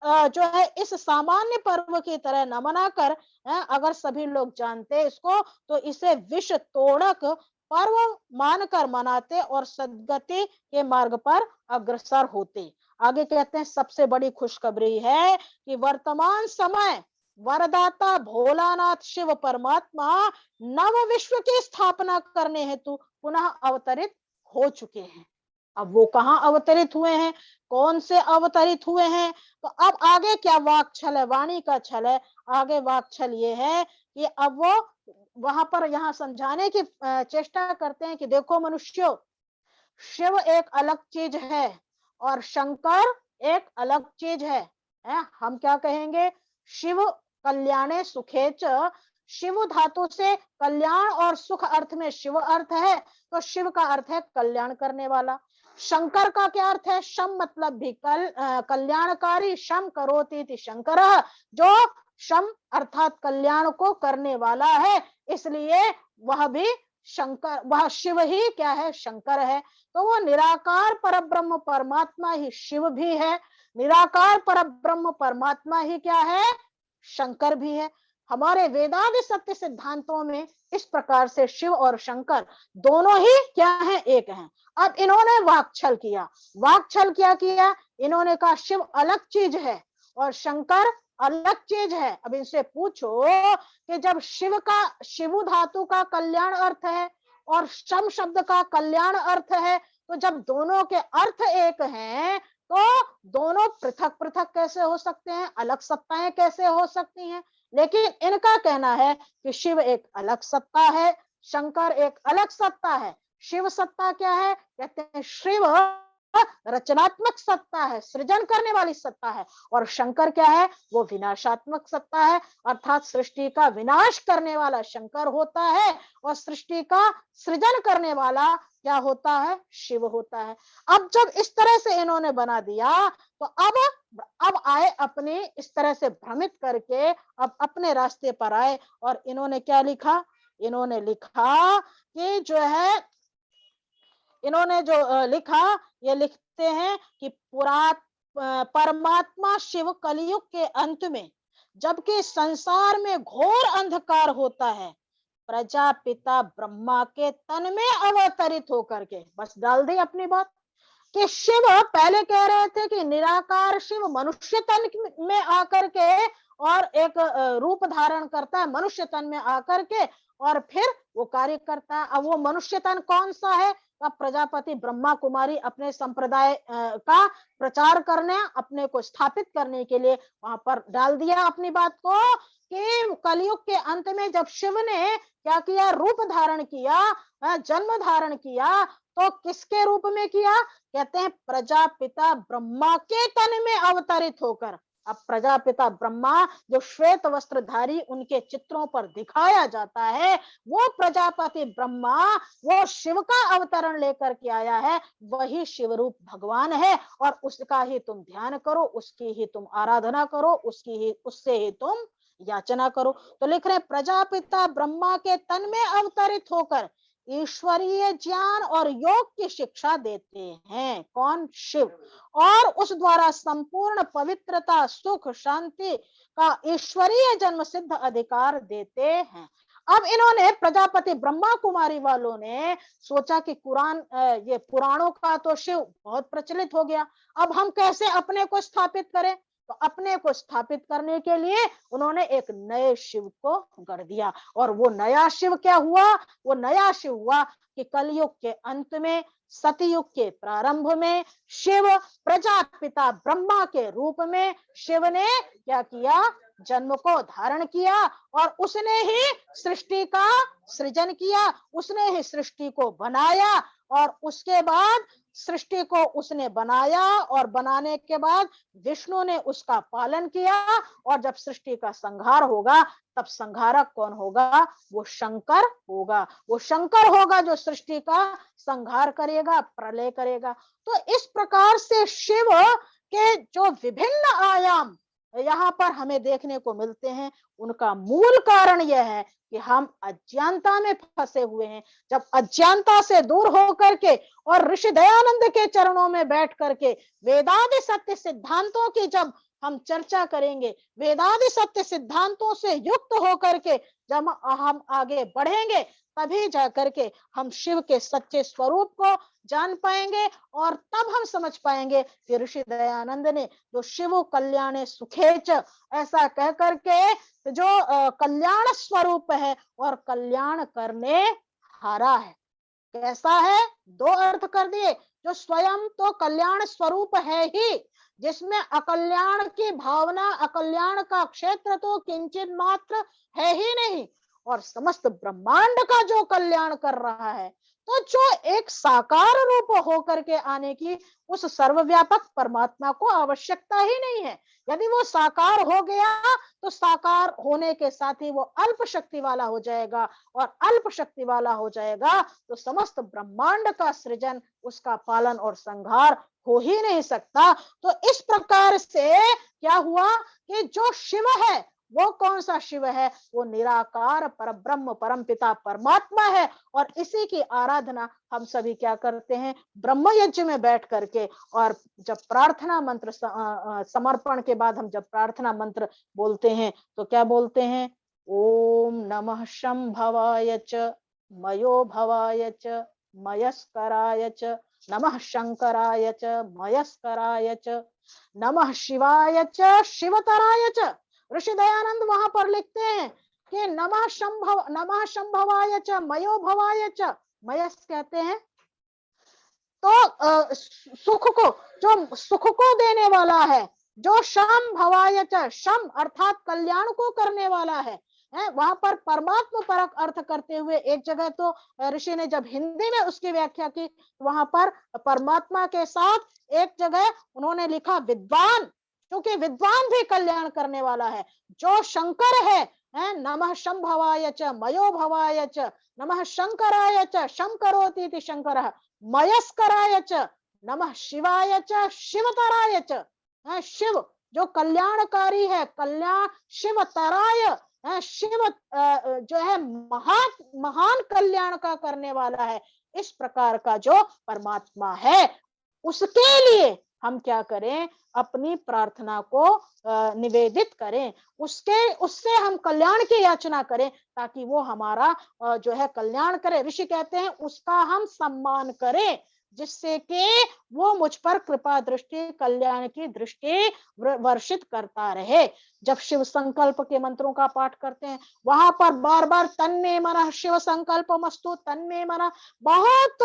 जो है इस सामान्य पर्व की तरह न मनाकर, अगर सभी लोग जानते इसको, तो इसे विष तोड़क पर्व मानकर मनाते और सद्गति के मार्ग पर अग्रसर होते। आगे कहते हैं सबसे बड़ी खुशखबरी है कि वर्तमान समय वरदाता भोलानाथ शिव परमात्मा नव विश्व की स्थापना करने हेतु पुनः अवतरित हो चुके हैं। अब वो कहाँ अवतरित हुए हैं, कौन से अवतरित हुए हैं, तो अब आगे क्या वाक छल है, वाणी का छल है। आगे वाक छल ये है कि अब वो वहां पर यहाँ समझाने की चेष्टा करते हैं कि देखो मनुष्यों, शिव एक अलग चीज है और शंकर एक अलग चीज है। हम क्या कहेंगे, शिव कल्याणे सुखे च, शिव धातु से कल्याण और सुख अर्थ में शिव अर्थ है, तो शिव का अर्थ है कल्याण करने वाला। शंकर का क्या अर्थ है, शम मतलब भी कल्याणकारी, शम करोति इति शंकरः, जो शम अर्थात कल्याण को करने वाला है, इसलिए वह भी शंकर, वह शिव ही क्या है, शंकर है। तो वो निराकार परब्रह्म परमात्मा ही शिव भी है, निराकार परब्रह्म परमात्मा ही क्या है, शंकर भी है। हमारे वेदांत सत्य सिद्धांतों में इस प्रकार से शिव और शंकर दोनों ही क्या है, एक हैं। अब इन्होंने वाकछल किया, वाकछल क्या किया, इन्होंने कहा शिव अलग चीज है और शंकर अलग चीज है। अब इनसे पूछो कि जब शिव का, शिव धातु का कल्याण अर्थ है और शम शब्द का कल्याण अर्थ है, तो जब दोनों के अर्थ एक हैं तो दोनों पृथक पृथक कैसे हो सकते हैं, अलग सत्ताएं कैसे हो सकती हैं। लेकिन इनका कहना है कि शिव एक अलग सत्ता है, शंकर एक अलग सत्ता है। शिव सत्ता क्या है, कहते हैं शिव रचनात्मक सत्ता है, सृजन करने वाली सत्ता है, और शंकर क्या है, वो विनाशात्मक सत्ता है, अर्थात सृष्टि का विनाश करने वाला शंकर होता है और सृष्टि का सृजन करने वाला क्या होता है, शिव होता है। अब जब इस तरह से इन्होंने बना दिया तो अब आए अपने इस तरह से भ्रमित करके, अब अपने रास्ते पर आए और इन्होंने क्या लिखा, इन्होंने लिखा कि जो है, इन्होंने जो लिखा, ये लिखते हैं कि परमात्मा शिव कलयुग के अंत में, जबकि संसार में घोर अंधकार होता है, प्रजापिता ब्रह्मा के तन में अवतरित होकर के, बस डाल दी अपनी बात कि शिव पहले कह रहे थे कि निराकार शिव मनुष्य तन में आकर के और एक रूप धारण करता है मनुष्य तन में आकर के, और फिर वो कार्य करता है। अब वो मनुष्य तन कौन सा है, अब प्रजापति ब्रह्मा कुमारी अपने संप्रदाय का प्रचार करने, अपने को स्थापित करने के लिए वहां पर डाल दिया अपनी बात को कि कलयुग के अंत में जब शिव ने क्या किया, रूप धारण किया, जन्म धारण किया, तो किसके रूप में किया, कहते हैं प्रजापिता ब्रह्मा के तन में अवतरित होकर। अब प्रजापिता ब्रह्मा जो श्वेत वस्त्रधारी उनके चित्रों पर दिखाया जाता है, वो प्रजापति ब्रह्मा वो शिव का अवतरण लेकर के आया है, वही शिव रूप भगवान है। और उसका ही तुम ध्यान करो, उसकी ही तुम आराधना करो, उससे ही तुम याचना करो। तो लिख रहे प्रजापिता ब्रह्मा के तन में अवतरित होकर ईश्वरीय ज्ञान और योग की शिक्षा देते हैं। कौन? शिव। और उस द्वारा संपूर्ण पवित्रता, सुख, शांति का ईश्वरीय जन्म सिद्ध अधिकार देते हैं। अब इन्होंने प्रजापति ब्रह्मा कुमारी वालों ने सोचा कि कुरान ये पुराणों का तो शिव बहुत प्रचलित हो गया, अब हम कैसे अपने को स्थापित करें। तो अपने को स्थापित करने के लिए उन्होंने एक नए शिव को गढ़ दिया। और वो नया शिव क्या हुआ? वो नया शिव हुआ कि कलयुग के अंत में, सतयुग के प्रारंभ में शिव प्रजापिता ब्रह्मा के रूप में शिव ने क्या किया? जन्म को धारण किया और उसने ही सृष्टि का सृजन किया, उसने ही सृष्टि को बनाया। और उसके बाद सृष्टि को उसने बनाया और बनाने के बाद विष्णु ने उसका पालन किया। और जब सृष्टि का संहार होगा तब संहारक कौन होगा? वो शंकर होगा। वो शंकर होगा जो सृष्टि का संहार करेगा, प्रलय करेगा। तो इस प्रकार से शिव के जो विभिन्न आयाम यहाँ पर हमें देखने को मिलते हैं, उनका मूल कारण यह है कि हम अज्ञानता में फंसे हुए हैं। जब अज्ञानता से दूर होकर के और ऋषि दयानंद के चरणों में बैठ करके वेदादि सत्य सिद्धांतों की जब हम चर्चा करेंगे, वेदादि सत्य सिद्धांतों से युक्त होकर के जब हम आगे बढ़ेंगे, तभी जाकर के हम शिव के सच्चे स्वरूप को जान पाएंगे। और तब हम समझ पाएंगे कि ऋषि दयानंद ने जो शिव कल्याणे सुखेच ऐसा कह करके जो कल्याण स्वरूप है और कल्याण करने हारा है। कैसा है? दो अर्थ कर दिए। जो स्वयं तो कल्याण स्वरूप है ही, जिसमें अकल्याण की भावना, अकल्याण का क्षेत्र तो किंचित मात्र है ही नहीं, और समस्त ब्रह्मांड का जो कल्याण कर रहा है। तो जो एक साकार रूप होकर के आने की उस सर्वव्यापक परमात्मा को आवश्यकता ही नहीं है। यदि वो साकार हो गया तो साकार होने के साथ ही वो अल्प शक्ति वाला हो जाएगा, और अल्प शक्ति वाला हो जाएगा तो समस्त ब्रह्मांड का सृजन, उसका पालन और संहार हो ही नहीं सकता। तो इस प्रकार से क्या हुआ कि जो शिव है वो कौन सा शिव है? वो निराकार परब्रह्म परमपिता परमात्मा है। और इसी की आराधना हम सभी क्या करते हैं? ब्रह्म यज्ञ में बैठ करके। और जब प्रार्थना मंत्र समर्पण के बाद हम जब प्रार्थना मंत्र बोलते हैं तो क्या बोलते हैं? ओम नमः शंभवाय च मयो भवाय च मयस्कराय च नमः शंकराय च मयस्कराय च नमः शिवाय च शिवतराय च। ऋषि दयानंद वहां पर लिखते हैं कि नमः शंभवाय च मयो भवाय च। मयस कहते हैं तो सुख को, जो सुख को देने वाला है। जो शम भवाय च, शम अर्थात कल्याण को करने वाला है। वहां पर परमात्मा परक अर्थ करते हुए एक जगह तो ऋषि ने जब हिंदी में उसकी व्याख्या की, वहां पर परमात्मा के साथ एक जगह उन्होंने लिखा विद्वान, क्योंकि विद्वान भी कल्याण करने वाला है। जो शंकर है, नमः शंभवाय च मयो भवाय च नमः शंकराय च शंकरोति शंकरः मयस्कराय च नमः शिवाय च शिवतराय च। शिव जो कल्याणकारी है, कल्याण शिवतराय, शिव जो है महान कल्याण का करने वाला है। इस प्रकार का जो परमात्मा है, उसके लिए हम क्या करें? अपनी प्रार्थना को निवेदित करें, उससे हम कल्याण की याचना करें, ताकि वो हमारा जो है कल्याण करे। ऋषि कहते हैं उसका हम सम्मान करें, जिससे कि वो मुझ पर कृपा दृष्टि, कल्याण की दृष्टि वर्षित करता रहे। जब शिव संकल्प के मंत्रों का पाठ करते हैं, वहां पर बार बार तन्मे मनः शिव संकल्प मस्तु, तन्मे मनः, बहुत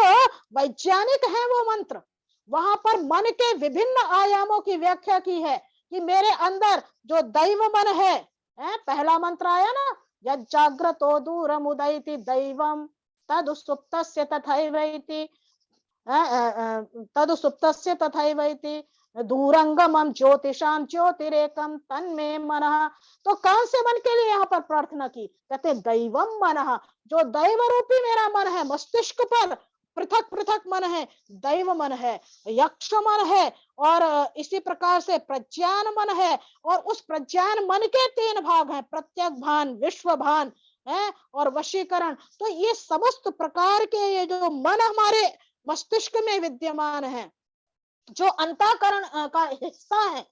वैज्ञानिक है वो मंत्र। वहां पर मन के विभिन्न आयामों की व्याख्या की है कि मेरे अंदर जो दैव मन है, पहला मंत्र आया ना, यद जाग्रतो दूरमुदैति दैवम तदुसुप्तस्य तथैवैति, तदुसुप्तस्य तथैवैति दूरंगमम ज्योतिषाम ज्योतिरेकम तन्मे मनः। तो कौन से मन के लिए यहाँ पर प्रार्थना की? कहते दैवम मनः, जो दैव रूपी मेरा मन है, मस्तिष्क पर पृथक पृथक मन है, दैव मन है, यक्ष मन है, और इसी प्रकार से प्रज्ञान मन है। और उस प्रज्ञान मन के 3 भाग हैं, प्रत्यक भान, विश्व भान है और वशीकरण। तो ये समस्त प्रकार के ये जो मन हमारे मस्तिष्क में विद्यमान है, जो अंतःकरण का हिस्सा है,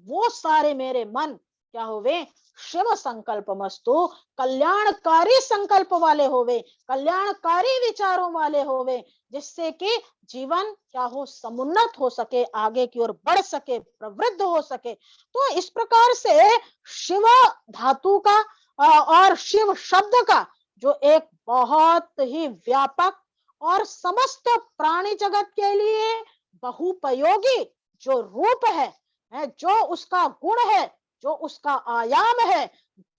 वो सारे मेरे मन क्या होवे? शिव संकल्प मस्तु, कल्याणकारी संकल्प वाले होवे, कल्याणकारी विचारों वाले होवे, जिससे कि जीवन क्या हो? समुन्नत हो सके, आगे की ओर बढ़ सके, प्रवृद्ध हो सके। तो इस प्रकार से शिव धातु का और शिव शब्द का जो एक बहुत ही व्यापक और समस्त प्राणी जगत के लिए बहुपयोगी जो रूप है, जो उसका गुण है, जो उसका आयाम है,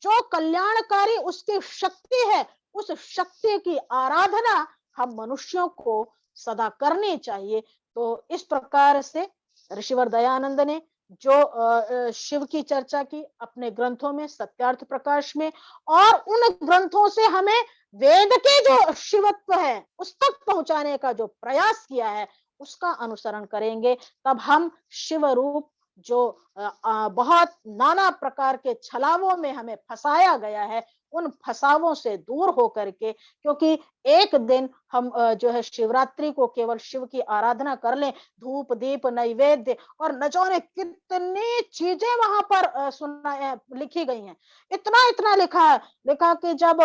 जो कल्याणकारी उसकी शक्ति है, उस शक्ति की आराधना हम मनुष्यों को सदा करनी चाहिए। तो इस प्रकार से ऋषिवर दयानंद ने जो शिव की चर्चा की अपने ग्रंथों में, सत्यार्थ प्रकाश में, और उन ग्रंथों से हमें वेद के जो शिवत्व है उस तक पहुंचाने का जो प्रयास किया है, उसका अनुसरण करेंगे, तब हम शिव रूप जो बहुत नाना प्रकार के छलावों में हमें फंसाया गया है, उन फसावों से दूर हो करके, क्योंकि एक दिन हम जो है शिवरात्रि को केवल शिव की आराधना कर लें, धूप दीप नैवेद्य और न जाने कितनी चीजें वहां पर सुना लिखी गई हैं। इतना इतना लिखा है, लिखा कि जब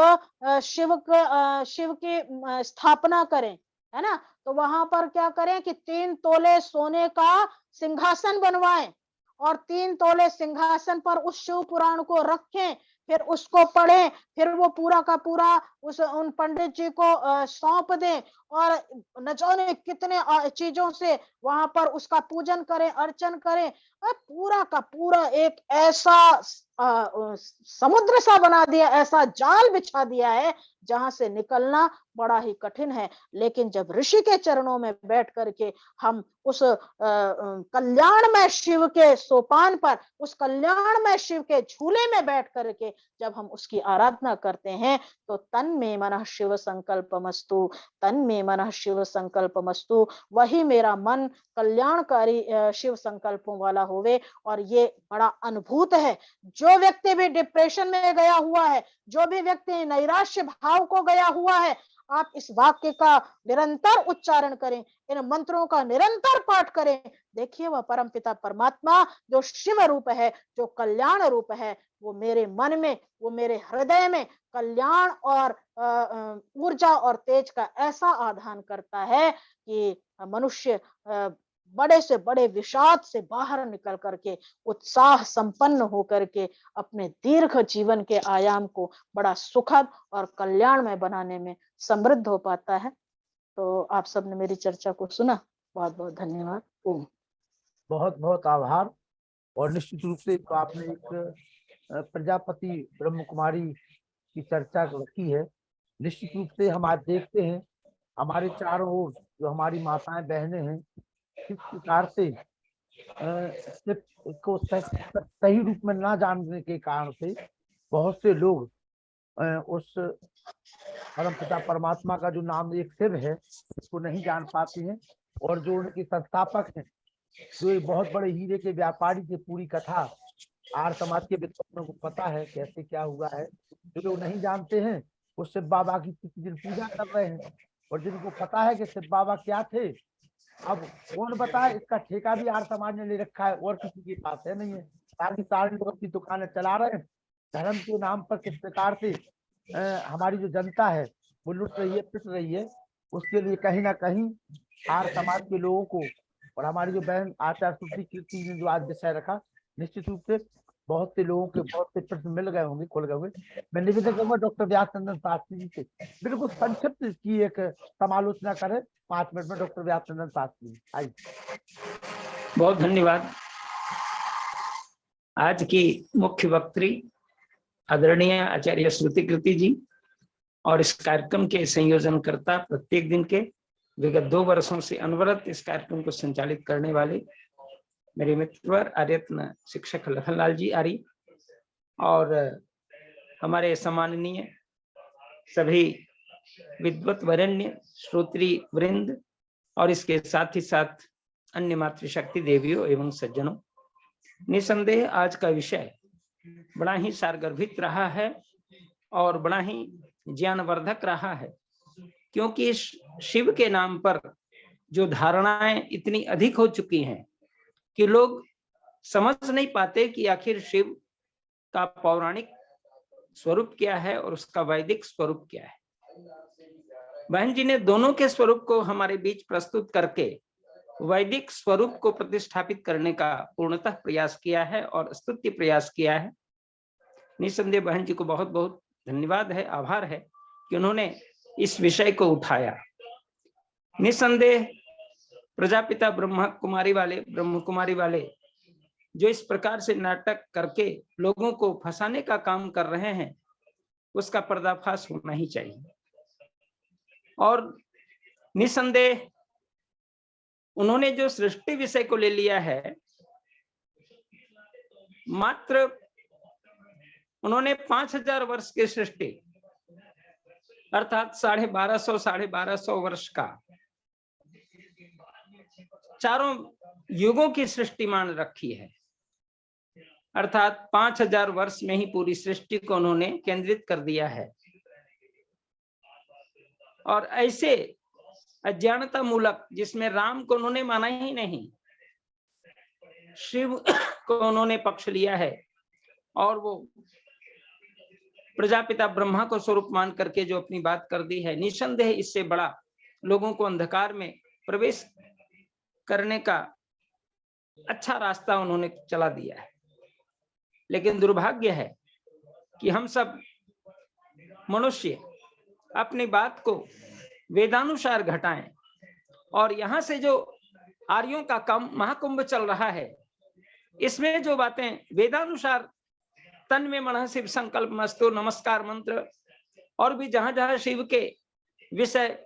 शिव की स्थापना करें, है ना, तो वहां पर क्या करें कि 3 तोले सोने का सिंहासन बनवाएं और 3 तोले सिंहासन पर उस शिव पुराण को रखें, फिर उसको पढ़ें, फिर वो पूरा का पूरा उन पंडित जी को सौंप दें, और न जाने कितने चीजों से वहां पर उसका पूजन करें, अर्चन करें, और पूरा का पूरा एक ऐसा समुद्र सा बना दिया, ऐसा जाल बिछा दिया है जहां से निकलना बड़ा ही कठिन है। लेकिन जब ऋषि के चरणों में बैठ करके हम उस कल्याणमय शिव के सोपान पर, उस कल्याणमय शिव के झूले में बैठ करके जब हम उसकी आराधना करते हैं, तो तन में मनः शिव संकल्पमस्तु, तन में मनः शिव संकल्पमस्तु, वही मेरा मन कल्याणकारी शिव संकल्पों वाला होवे। और ये बड़ा अनुभूत है। जो व्यक्ति भी डिप्रेशन में गया हुआ है, जो भी व्यक्ति नैराश्य भाव को गया हुआ है, आप इस वाक्य का निरंतर उच्चारण करें, इन मंत्रों का निरंतर पाठ करें। देखिए वह परमपिता परमात्मा जो शिव रूप है, जो कल्याण रूप है, वो मेरे मन में, वो मेरे हृदय में कल्याण और ऊर्जा और तेज का ऐसा आधान करता है कि मनुष्य बड़े से बड़े विषाद से बाहर निकल करके उत्साह संपन्न होकर के अपने दीर्घ जीवन के आयाम को बड़ा सुखद और कल्याणमय बनाने में समृद्ध हो पाता है। तो आप सबने मेरी चर्चा को सुना, बहुत बहुत धन्यवाद। ओम। बहुत बहुत आभार। और निश्चित रूप से आपने एक प्रजापति ब्रह्म कुमारी की चर्चा रखी है। निश्चित रूप से हम आज देखते हैं हमारे चारों ओर जो हमारी माताएं बहनें हैं, किस प्रकार से को सही रूप में ना जानने के कारण से बहुत से लोग उस परमपिता परमात्मा का जो नाम एक शिव है उसको नहीं जान पाते हैं। और जो उनके संस्थापक हैं, जो एक बहुत बड़े हीरे के व्यापारी की पूरी कथा आर्य समाज के विद्वानों को पता है कैसे क्या हुआ है। जो लोग नहीं जानते हैं वो शिव बाबा की प्रतिदिन पूजा कर रहे हैं, और जिनको पता है कि शिव बाबा क्या थे, अब कौन बताए, इसका ठेका भी आर्य समाज ने ले रखा है और किसी के पास है नहीं है। ताकि सारे लोग अपनी दुकानें चला रहे हैं। धर्म के नाम पर किस प्रकार से हमारी जो जनता है वो लुट रही है, पिट रही है, उसके लिए कहीं ना कहीं आर्य समाज के लोगों को और हमारी जो बहन आचार्य श्रुति कीर्ति ने जो आज विषय रखा, निश्चित रूप से बहुत से लोगों के बहुत से प्रश्न मिल गए होंगे, खुल गए होंगे। मैं निवेदन करूंगा डॉक्टर व्यासचंद्रन शास्त्री जी से बिल्कुल संक्षिप्त की एक समालोचना करें 5 मिनट में। डॉक्टर व्यासचंद्रन शास्त्री जी, आइए। बहुत धन्यवाद। आज की मुख्य वक्त्री आदरणीय आचार्य श्रुति कीर्ति जी और इस कार्यक्रम के संयोजनकर्ता, प्रत्येक दिन के विगत 2 वर्षों से अनवरत इस कार्यक्रम को संचालित करने वाले मेरे मित्रवर आर्यत्न शिक्षक लखनलाल जी आर्य और हमारे सम्माननीय सभी विद्वत वरेण्य श्रोत्री वृंद और इसके साथ ही साथ अन्य मातृशक्ति देवियों एवं सज्जनों, निसंदेह आज का विषय बड़ा ही सारगर्भित रहा है और बड़ा ही ज्ञानवर्धक रहा है, क्योंकि शिव के नाम पर जो धारणाएं इतनी अधिक हो चुकी हैं कि लोग समझ नहीं पाते कि आखिर शिव का पौराणिक स्वरूप क्या है और उसका वैदिक स्वरूप क्या है। बहन जी ने दोनों के स्वरूप को हमारे बीच प्रस्तुत करके वैदिक स्वरूप को प्रतिष्ठापित करने का पूर्णतः प्रयास किया है और स्तुत्य प्रयास किया है। निसंदेह बहन जी को बहुत बहुत धन्यवाद है, आभार है कि उन्होंने इस विषय को उठाया। निसंदेह प्रजापिता ब्रह्म कुमारी वाले जो इस प्रकार से नाटक करके लोगों को फंसाने का काम कर रहे हैं, उसका पर्दाफाश होना ही चाहिए। और निसंदेह उन्होंने जो सृष्टि विषय को ले लिया है, मात्र उन्होंने 5000 वर्ष की सृष्टि अर्थात 1250 वर्ष का चारों युगों की सृष्टि मान रखी है, अर्थात 5000 वर्ष में ही पूरी सृष्टि को उन्होंने केंद्रित कर दिया है। और ऐसे अज्ञानता मूलक जिसमें राम को उन्होंने माना ही नहीं, शिव को उन्होंने पक्ष लिया है और वो प्रजापिता ब्रह्मा को स्वरूप मान करके जो अपनी बात कर दी है, निसंदेह इससे बड़ा लोगों को अंधकार में प्रवेश करने का अच्छा रास्ता उन्होंने चला दिया है। लेकिन दुर्भाग्य है कि हम सब मनुष्य अपनी बात को वेदानुसार घटाएं और यहां से जो आर्यों का महाकुंभ चल रहा है, इसमें जो बातें वेदानुसार तन में मन शिव संकल्प मस्तु नमस्कार मंत्र और भी जहां जहां शिव के विषय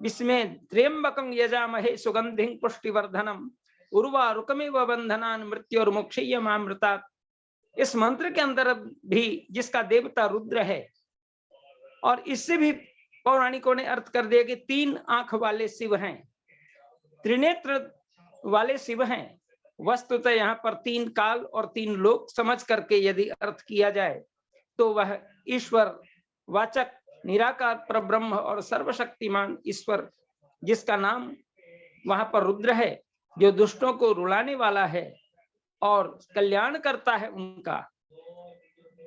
विस्में त्र्यंबकं यजामहे सुगंधिं पुष्टिवर्धनम उर्वारुकमिव बंधनान मृत्योर्मुक्षीयमामृतात्, इस मंत्र के अंदर भी जिसका देवता रुद्र है, और इससे भी पौराणिकों ने अर्थ कर दिया कि 3 आंख वाले शिव हैं, त्रिनेत्र वाले शिव हैं। वस्तुतः यहाँ पर 3 काल और 3 लोक समझ करके यदि अर्थ किया जाए तो वह ईश्वर वाचक निराकार परब्रह्म और सर्वशक्तिमान ईश्वर, जिसका नाम वहां पर रुद्र है, जो दुष्टों को रुलाने वाला है और कल्याण करता है, उनका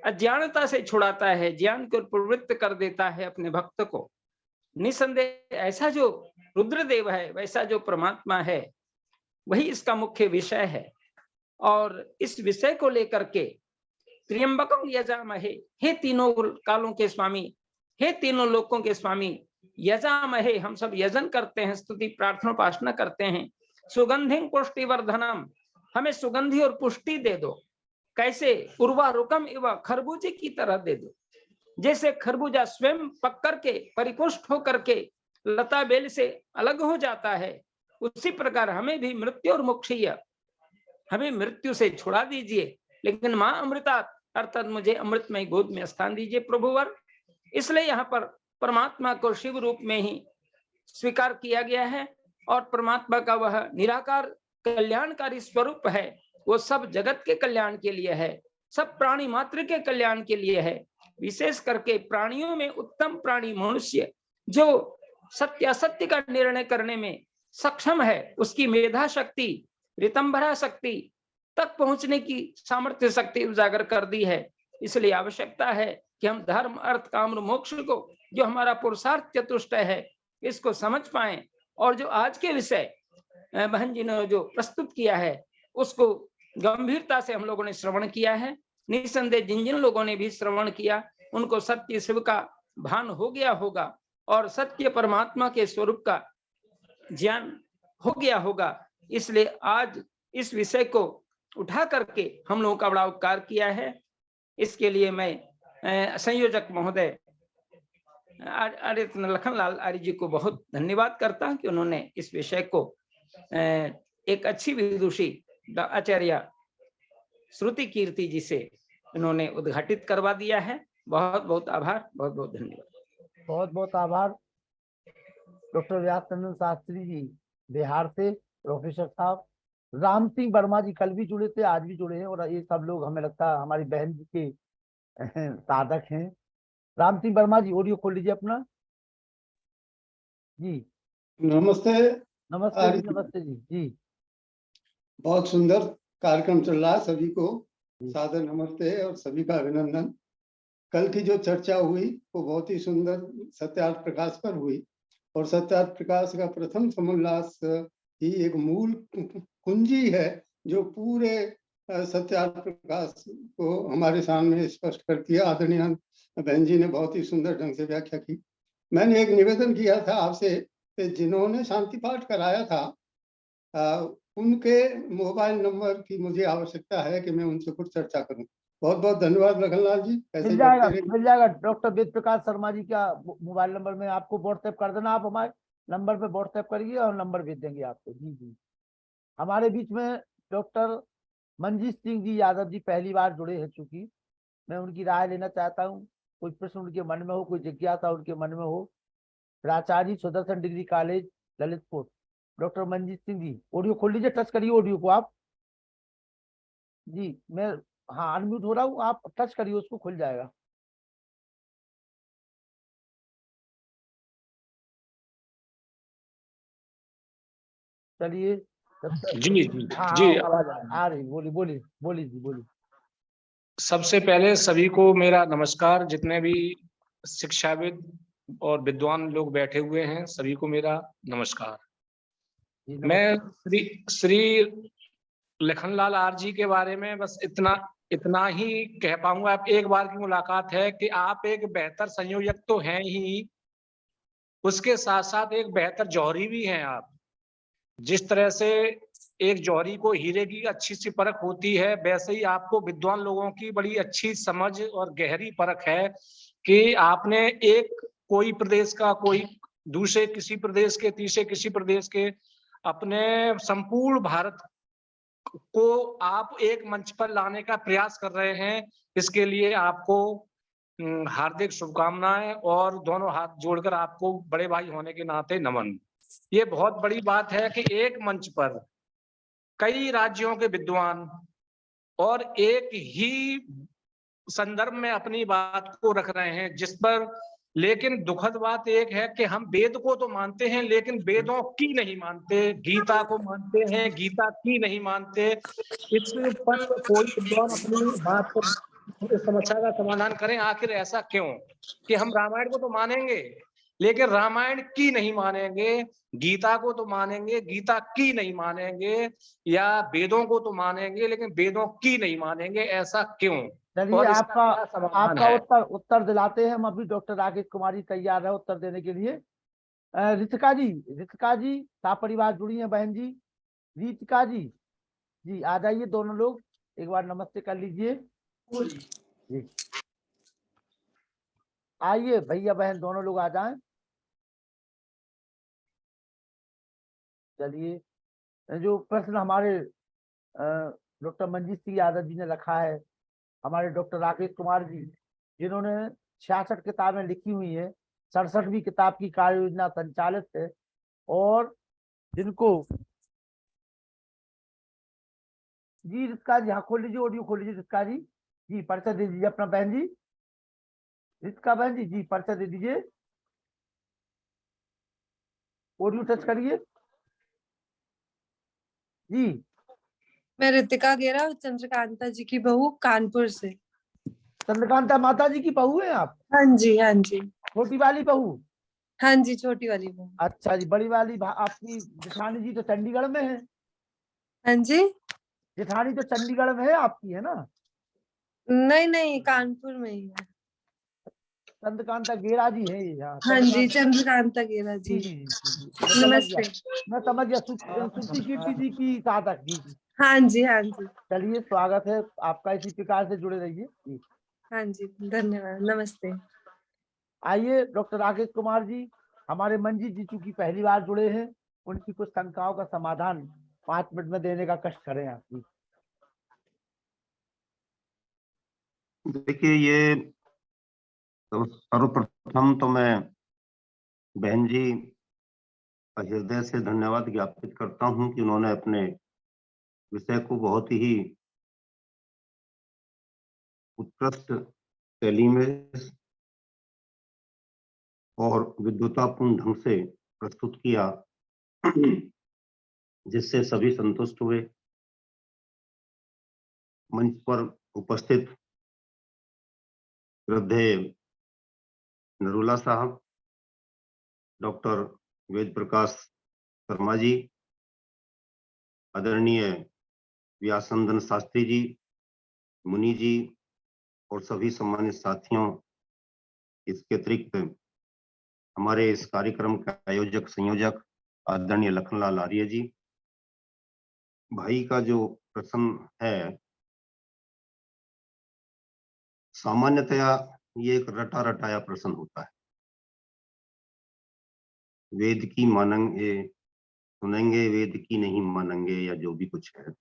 अज्ञानता से छुड़ाता है, ज्ञान को प्रवृत्त कर देता है अपने भक्त को। निसंदेह ऐसा जो रुद्रदेव है, वैसा जो परमात्मा है, वही इसका मुख्य विषय है। और इस विषय को लेकर के त्र्यंबकं यजामहे, हे तीनों कालों के स्वामी, हे तीनों लोकों के स्वामी, यजामहे हम सब यजन करते हैं, स्तुति प्रार्थना उपासना करते हैं। सुगंधिं पुष्टिवर्धनम, हमें सुगंधि और पुष्टि दे दो। कैसे? उर्वारुकम इव, खरबूजे की तरह दे दो। जैसे खरबूजा स्वयं पक करके परिपुष्ट होकर के लता बेल से अलग हो जाता है, उसी प्रकार हमें भी मृत्यु और मोक्षीय, हमें मृत्यु से छुड़ा दीजिए, लेकिन मां अमृतात्, अर्थात मुझे अमृतमय गोद में स्थान दीजिए प्रभुवर। इसलिए यहाँ पर परमात्मा को शिव रूप में ही स्वीकार किया गया है और परमात्मा का वह निराकार कल्याणकारी स्वरूप है, वो सब जगत के कल्याण के लिए है, सब प्राणी मात्र के कल्याण के लिए है। विशेष करके प्राणियों में उत्तम प्राणी मनुष्य जो सत्य असत्य का निर्णय करने में सक्षम है, उसकी मेधा शक्ति, ऋतंभरा शक्ति तक पहुंचने की सामर्थ्य शक्ति उजागर कर दी है। इसलिए आवश्यकता है कि हम धर्म अर्थ काम और मोक्ष को, जो हमारा पुरुषार्थ चतुष्टय है, इसको समझ पाएं। और जो आज के विषय बहन जी ने जो प्रस्तुत किया है, उसको गंभीरता से हम लोगों ने श्रवण किया है। निसंदेह जिन जिन लोगों ने भी श्रवण किया, उनको सत्य शिव का भान हो गया होगा और सत्य परमात्मा के स्वरूप का ज्ञान हो गया होगा। इसलिए आज इस विषय को उठा करके हम लोगों का बड़ा उपकार किया है। इसके लिए मैं संयोजक महोदय आर्यरत्न लखनलाल आर्य जी को बहुत धन्यवाद करता हूं कि उन्होंने इस विषय को एक अच्छी विदुषी आचार्य श्रुति कीर्ति जी से इन्होंने उद्घाटित करवा दिया है। बहुत बहुत आभार, बहुत बहुत धन्यवाद। बहुत बहुत आभार डॉक्टर व्यासचंद्र शास्त्री जी बिहार से, प्रोफेसर साहब। राम सिंह वर्मा जी कल भी जुड़े थे, आज भी जुड़े हैं, और ये सब लोग हमें लगता है हमारी बहन जी के साधक हैं। राम सिंह वर्मा जी ऑडियो खोल लीजिए अपना जी। नमस्ते। नमस्ते जी, नमस्ते जी। जी बहुत सुंदर कार्यक्रम चल रहा है, सभी को सादर नमस्ते और सभी का अभिनंदन। कल की जो चर्चा हुई वो बहुत ही सुंदर सत्यार्थ प्रकाश पर हुई, और सत्यार्थ प्रकाश का प्रथम समोल्लास ही एक मूल कुंजी है जो पूरे सत्यार्थ प्रकाश को हमारे सामने स्पष्ट करती है। आदरणीय बहन जी ने बहुत ही सुंदर ढंग से व्याख्या की। मैंने एक निवेदन किया था आपसे कि जिन्होंने शांति पाठ कराया था उनके मोबाइल नंबर की मुझे आवश्यकता है कि मैं उनसे कुछ चर्चा करूं। बहुत बहुत धन्यवाद लखनलाल जी। ऐसे मिल जाएगा, मिल जाएगा। डॉक्टर वेद प्रकाश शर्मा जी का मोबाइल नंबर में आपको व्हाट्सएप कर देना, आप हमारे नंबर पे व्हाट्सएप करिए और नंबर भेज देंगे आपको। जी जी। हमारे बीच में डॉक्टर मंजीत सिंह जी यादव जी पहली बार जुड़े हैं, चूंकि मैं उनकी राय लेना चाहता हूँ। कोई प्रश्न उनके मन में हो, कोई जिज्ञासा उनके मन में हो। प्राचार्य Sudarshan degree college Lalitpur, doctor Manjeet Singh ji. Audio खोल लीजिए, टच करिए ऑडियो को आप जी। मैं हाँ अनम्यूट हो रहा हूँ, आप टच करिए उसको, खुल जाएगा। चलिए जी जी हाँ जी। आवाज आ रही, बोलिए बोलिए बोलिए जी बोलिए। सबसे पहले सभी को मेरा नमस्कार। जितने भी शिक्षाविद और विद्वान लोग बैठे हुए हैं सभी को मेरा नमस्कार। जी मैं नमस्कार। श्री लखनलाल आर जी के बारे में बस इतना ही कह पाऊंगा। आप एक बार की मुलाकात है कि आप एक बेहतर संयोजक तो हैं ही, उसके साथ साथ एक बेहतर जौहरी भी हैं आप। जिस तरह से एक जौहरी को हीरे की अच्छी सी परख होती है, वैसे ही आपको विद्वान लोगों की बड़ी अच्छी समझ और गहरी परख है कि आपने एक कोई प्रदेश का, कोई दूसरे किसी प्रदेश के, तीसरे किसी प्रदेश के, अपने संपूर्ण भारत को आप एक मंच पर लाने का प्रयास कर रहे हैं। इसके लिए आपको हार्दिक शुभकामनाएं और दोनों हाथ जोड़कर आपको बड़े भाई होने के नाते नमन। ये बहुत बड़ी बात है कि एक मंच पर कई राज्यों के विद्वान और एक ही संदर्भ में अपनी बात को रख रहे हैं, जिस पर लेकिन दुखद बात एक है कि हम वेद को तो मानते हैं लेकिन वेदों की नहीं मानते, गीता को मानते हैं, गीता की नहीं मानते। इस पर कोई विद्वान अपनी बात को, इस समस्या का समाधान करें। आखिर ऐसा क्यों कि हम रामायण को तो मानेंगे लेकिन रामायण की नहीं मानेंगे, गीता को तो मानेंगे, गीता की नहीं मानेंगे, या वेदों को तो मानेंगे लेकिन वेदों की नहीं मानेंगे, ऐसा क्यों? चलिए और इसका आपका क्या समाधान आपका है? उत्तर दिलाते हैं हम। अभी डॉक्टर राकेश कुमारी तैयार है उत्तर देने के लिए। रितिका जी परिवार जुड़ी है बहन जी। रितिका जी आ जाइए, दोनों लोग एक बार नमस्ते कर लीजिए जी। आइए भैया बहन दोनों लोग आ जाएं। चलिए जो प्रश्न हमारे डॉक्टर मंजीत सिंह यादव जी ने रखा है, हमारे डॉक्टर राकेश कुमार जी जिन्होंने 66 किताबें लिखी हुई है, 67वीं किताब की कार्य योजना संचालित है, और जिनको जी रितिका जी हाँ खोल लीजिए ऑडियो खोल लीजिए। रितिका जी परिचय दे दीजिए अपना बहन जी। रितिका बहन जी परिचय दे दीजिए, ऑडियो टच करिए जी। मैं रितिका गेरा, चंद्रकांता जी की बहू, कानपुर से। चंद्रकांता माता जी की बहू है आप? हाँ जी हाँ जी। छोटी वाली बहू? हाँ जी छोटी वाली बहू। अच्छा जी। बड़ी वाली आपकी जेठानी जी तो चंडीगढ़ में है। हाँ जी। जेठानी तो चंडीगढ़ में है आपकी, है ना? नहीं नहीं, कानपुर में ही है। चंद्रकांता गेरा जी है ये। हाँ जी चंद्रकांता गेरा जी। जी नमस्ते। मैं समझ गया श्रुति कीर्ति जी की साधक जी। हाँ जी हाँ जी। चलिए स्वागत है आपका, इसी प्रकार से जुड़े रहिए जी। हाँ जी धन्यवाद, नमस्ते। आइए डॉक्टर राकेश कुमार जी, हमारे मंजीत जी चूंकि पहली बार जुड़े हैं, उनकी कुछ शंकाओं का समाधान 5 मिनट में देने का कष्ट करें आप भी। देखिए, ये तो सर्वप्रथम तो मैं बहन जी का हृदय से धन्यवाद ज्ञापित करता हूं कि उन्होंने अपने विषय को बहुत ही उत्कृष्ट शैली में और विद्वतापूर्ण ढंग से प्रस्तुत किया, जिससे सभी संतुष्ट हुए। मंच पर उपस्थित श्रद्धेय नरूला साहब, डॉक्टर वेद प्रकाश शर्मा जी, आदरणीय व्यासनंदन शास्त्री जी, मुनि जी और सभी सम्मानित साथियों, इसके अतिरिक्त हमारे इस कार्यक्रम के आयोजक संयोजक आदरणीय लखनलाल आर्य जी। भाई का जो प्रश्न है, सामान्यतया ये एक रटा रटाया प्रश्न होता है। वेद की मानेंगे सुनेंगे, वेद की नहीं मानेंगे, या जो भी कुछ है।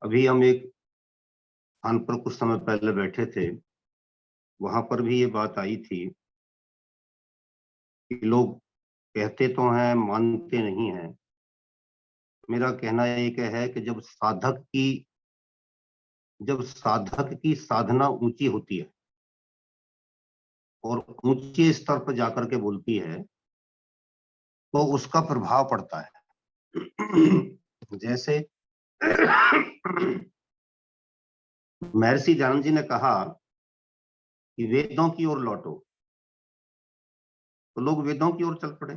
अभी हम एक स्थान पर कुछ समय पहले बैठे थे, वहां पर भी ये बात आई थी कि लोग कहते तो हैं, मानते नहीं हैं। मेरा कहना एक है कि जब साधक की साधना ऊंची होती है और ऊंचे स्तर पर जाकर के बोलती है, तो उसका प्रभाव पड़ता है। जैसे महर्षि जानक जी ने कहा कि वेदों की ओर लौटो, तो लोग वेदों की ओर चल पड़े।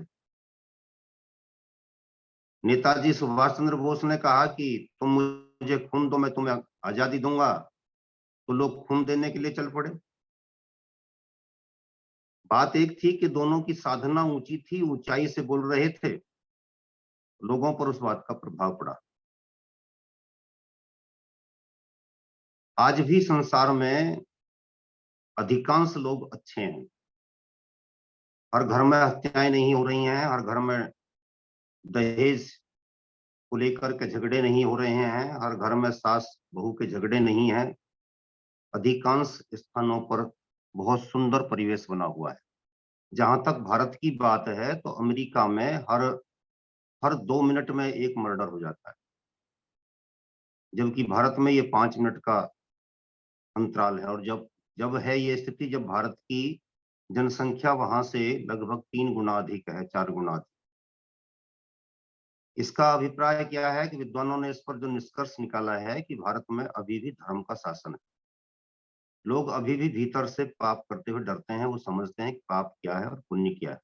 नेताजी सुभाष चंद्र बोस ने कहा कि तुम मुझे खून दो, मैं तुम्हें आजादी दूंगा, तो लोग खून देने के लिए चल पड़े। बात एक थी कि दोनों की साधना ऊंची थी, ऊंचाई से बोल रहे थे, लोगों पर उस बात का प्रभाव पड़ा। आज भी संसार में अधिकांश लोग अच्छे हैं। हर घर में हत्याएं नहीं हो रही हैं, हर घर में दहेज को लेकर के झगड़े नहीं हो रहे हैं, हर घर में सास बहू के झगड़े नहीं हैं। अधिकांश स्थानों पर बहुत सुंदर परिवेश बना हुआ है। जहां तक भारत की बात है, तो अमेरिका में हर 2 मिनट में एक मर्डर हो जाता है, जबकि भारत में ये 5 मिनट का अंतराल है। और जब है ये स्थिति, जब भारत की जनसंख्या वहां से लगभग 3 गुना अधिक है, 4 गुना अधिक। इसका अभिप्राय क्या है कि विद्वानों ने इस पर जो निष्कर्ष निकाला है कि भारत में अभी भी धर्म का शासन है। लोग अभी भी भीतर से पाप करते हुए डरते हैं। वो समझते हैं कि पाप क्या है और पुण्य क्या है,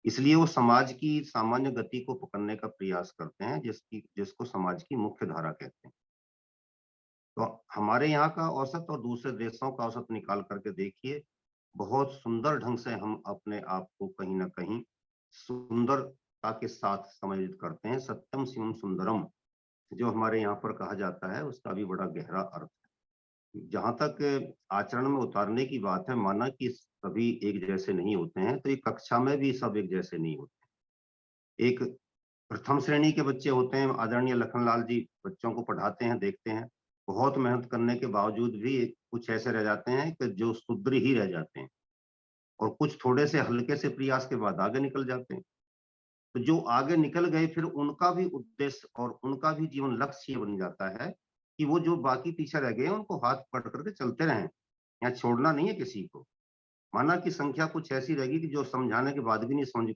इसलिए वो समाज की सामान्य गति को पकड़ने का प्रयास करते हैं, जिसको समाज की मुख्य धारा कहते हैं। तो हमारे यहाँ का औसत और दूसरे देशों का औसत निकाल करके देखिए, बहुत सुंदर ढंग से हम अपने आप को कहीं ना कहीं सुंदरता के साथ समायोजित करते हैं। सत्यम शिवम सुंदरम जो हमारे यहाँ पर कहा जाता है, उसका भी बड़ा गहरा अर्थ है। जहां तक आचरण में उतारने की बात है, माना कि सभी एक जैसे नहीं होते हैं, तो एक कक्षा में भी सब एक जैसे नहीं होते। एक प्रथम श्रेणी के बच्चे होते हैं, आदरणीय लखनलाल जी बच्चों को पढ़ाते हैं, देखते हैं, बहुत मेहनत करने के बावजूद भी कुछ ऐसे रह जाते हैं कि जो शूद्र ही रह जाते हैं, और कुछ थोड़े से हल्के से प्रयास के बाद आगे निकल जाते हैं। तो जो आगे निकल गए, फिर उनका भी उद्देश्य और उनका भी जीवन लक्ष्य ये बन जाता है कि वो जो बाकी पीछे रह गए हैं, उनको हाथ पकड़ करके चलते रहें, यहाँ छोड़ना नहीं है किसी को। माना कि संख्या कुछ ऐसी रहेगी कि जो समझाने के बाद भी नहीं समझ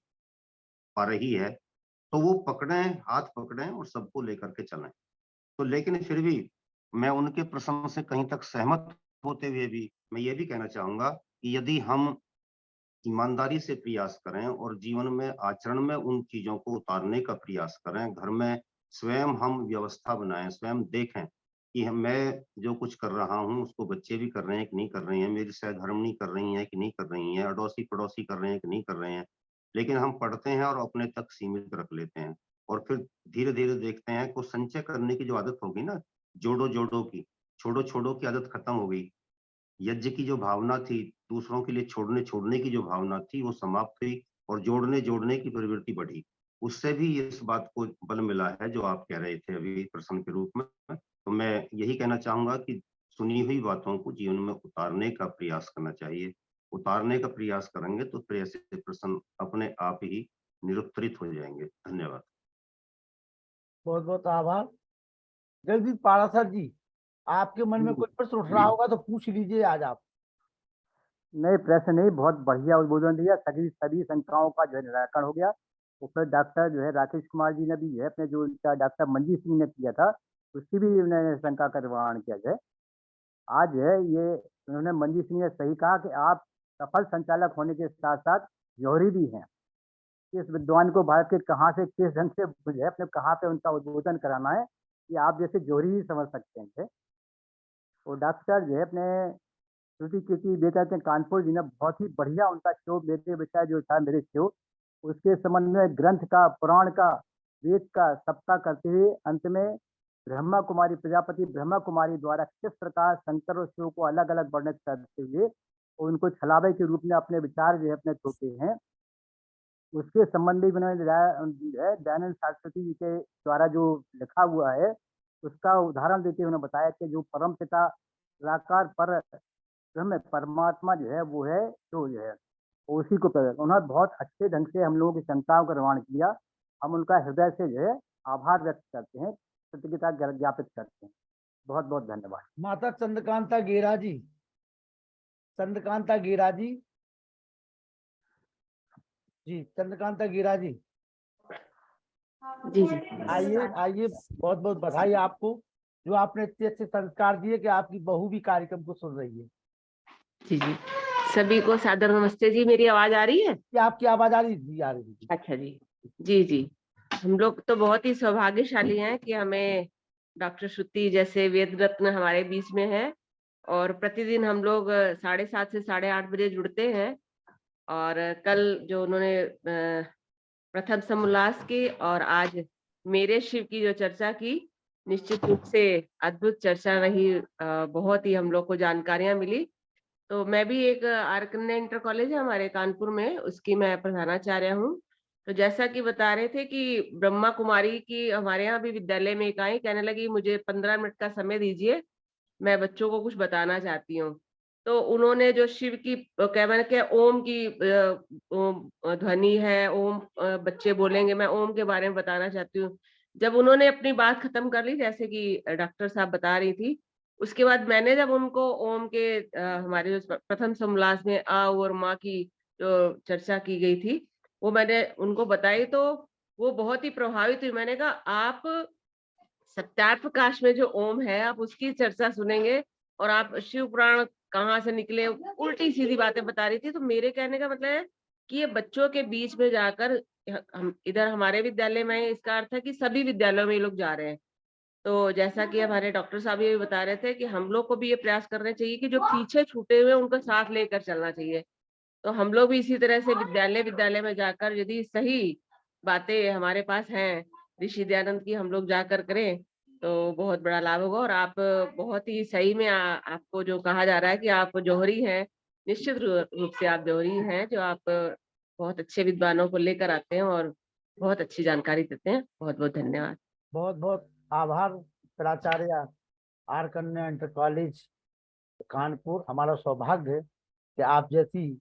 पा रही है, तो वो पकड़ें, हाथ पकड़ें और सबको लेकर के चलें। तो लेकिन फिर भी मैं उनके प्रश्न से कहीं तक सहमत होते हुए भी मैं ये भी कहना चाहूंगा कि यदि हम ईमानदारी से प्रयास करें और जीवन में आचरण में उन चीजों को उतारने का प्रयास करें, घर में स्वयं हम व्यवस्था बनाएं, स्वयं देखें कि मैं जो कुछ कर रहा हूँ उसको बच्चे भी कर रहे हैं कि नहीं कर रहे हैं, मेरी सहधर्मिणी कर रही हैं कि नहीं कर रही हैं, अड़ोसी पड़ोसी कर रहे हैं कि नहीं कर रहे हैं। लेकिन हम पढ़ते हैं और अपने तक सीमित रख लेते हैं, और फिर धीरे धीरे देखते हैं कि संचय करने की जो आदत होगी ना, जोड़ो जोड़ो की, छोड़ो छोड़ो की आदत खत्म हो गई। यज्ञ की जो भावना थी, दूसरों के लिए छोड़ने छोड़ने की जो भावना थी, वो समाप्त हुई और जोड़ने जोड़ने की प्रवृत्ति बढ़ी। उससे भी इस बात को बल मिला है जो आप कह रहे थे अभी प्रश्न के रूप में। तो मैं यही कहना चाहूंगा कि सुनी हुई बातों को जीवन में उतारने का प्रयास करना चाहिए। उतारने का प्रयास करेंगे तो फिर ऐसे प्रश्न अपने आप ही निरुत्तरित हो जाएंगे। धन्यवाद। बहुत बहुत आभार। जगदीप पारासर जी, आपके मन में कोई प्रश्न उठ रहा होगा तो पूछ लीजिए आज आप। नहीं, प्रश्न नहीं, बहुत बढ़िया उद्बोधन दिया। सभी सभी शंकाओं का जो है निराकरण हो गया। उसमें डॉक्टर जो है राकेश कुमार जी ने भी जो है अपने जो उनका डॉक्टर मंजीत सिंह ने किया था उसकी भी उन्होंने शंका का निवारण किया है। आज जो है ये उन्होंने मंजीत सिंह ने सही कहा कि आप सफल संचालक होने के साथ साथ जौहरी भी हैं। इस विद्वान को भारत के कहाँ से किस ढंग से जो है अपने कहाँ पे उनका उद्बोधन कराना है कि आप जैसे जौहरी ही समझ सकते हैं। और डॉक्टर जो है अपने श्रुति कीर्ति बेटा कानपुर जी ने बहुत ही बढ़िया उनका शो मेरे विषय जो था मेरे शो उसके संबंध में ग्रंथ का, पुराण का, वेद का सबका करते हुए अंत में ब्रह्मा कुमारी प्रजापति ब्रह्मा कुमारी द्वारा किस प्रकार शंकर और शिव को अलग अलग वर्णित करते हुए उनको छलावे के रूप में अपने विचार जो है अपने थोपे हैं, उसके संबंधी उन्होंने दयानंद सरस्वती जी के द्वारा जो लिखा हुआ है उसका उदाहरण देते हुए उन्होंने बताया कि जो परम पिता निराकार पर ब्रह्म परमात्मा जो है वो है जो है उसी को उन्होंने बहुत अच्छे ढंग से हम लोगों की शंकाओं का निर्माण किया। हम उनका हृदय से जो है आभार व्यक्त करते हैं, कृतज्ञता ज्ञापित करते हैं। बहुत बहुत धन्यवाद। माता चंद्रकांता गेरा जी, चंद्रकांता गेरा जी, जी चंद्रकांता गेरा जी, जी आइए आइए। बहुत बहुत बधाई आपको जो आपने इतने अच्छे संस्कार दिए कि आपकी बहू भी कार्यक्रम को सुन रही है। जी जी, सभी को सादर नमस्ते जी। मेरी आवाज आ रही है? क्या आपकी आवाज आ रही जी? आ रही है। अच्छा जी, जी जी। हम लोग तो बहुत ही सौभाग्यशाली हैं कि हमें डॉक्टर श्रुति जैसे वेद रत्न हमारे बीच में है और प्रतिदिन हम लोग 7:30 से 8:30 बजे जुड़ते हैं। और कल जो उन्होंने प्रथम समोल्लास की और आज मेरे शिव की जो चर्चा की, निश्चित रूप से अद्भुत चर्चा रही। बहुत ही हम लोग को जानकारियां मिली। तो मैं भी एक आर कन्या इंटर कॉलेज है हमारे कानपुर में, उसकी मैं प्रधानाचार्य हूँ। तो जैसा कि बता रहे थे कि ब्रह्मा कुमारी की हमारे यहाँ भी विद्यालय में एक आई, कहने लगी मुझे 15 मिनट का समय दीजिए, मैं बच्चों को कुछ बताना चाहती हूँ। तो उन्होंने जो शिव की मैंने क्या ओम की ओम ध्वनि है, ओम बच्चे बोलेंगे, मैं ओम के बारे में बताना चाहती हूँ। जब उन्होंने अपनी बात खत्म कर ली, जैसे कि डॉक्टर साहब बता रही थी, उसके बाद मैंने जब उनको ओम के हमारे जो प्रथम समोल्लास में आ और माँ की जो चर्चा की गई थी वो मैंने उनको बताई, तो वो बहुत ही प्रभावित हुई। मैंने कहा आप सत्यार्थ प्रकाश में जो ओम है आप उसकी चर्चा सुनेंगे और आप शिव पुराण कहाँ से निकले, उल्टी सीधी बातें बता रही थी। तो मेरे कहने का मतलब है कि ये बच्चों के बीच में जाकर, हम इधर हमारे विद्यालय में है, इसका अर्थ है कि सभी विद्यालयों में ये लोग जा रहे हैं। तो जैसा कि हमारे डॉक्टर साहब ये भी बता रहे थे कि हम लोग को भी ये प्रयास करने चाहिए कि जो पीछे छूटे हुए उनको साथ लेकर चलना चाहिए। तो हम लोग भी इसी तरह से विद्यालय विद्यालय में जाकर यदि सही बातें हमारे पास हैं ऋषि दयानंद की, हम लोग जाकर करें तो बहुत बड़ा लाभ होगा। और आप बहुत ही सही में आपको जो कहा जा रहा है कि आप जौहरी हैं, निश्चित रूप से आप जौहरी हैं, जो आप बहुत अच्छे विद्वानों को लेकर आते हैं और बहुत अच्छी जानकारी देते हैं। बहुत बहुत धन्यवाद। बहुत बहुत आभार प्राचार्य आर कन्या इंटर कॉलेज कानपुर। हमारा सौभाग्य है कि आप जैसी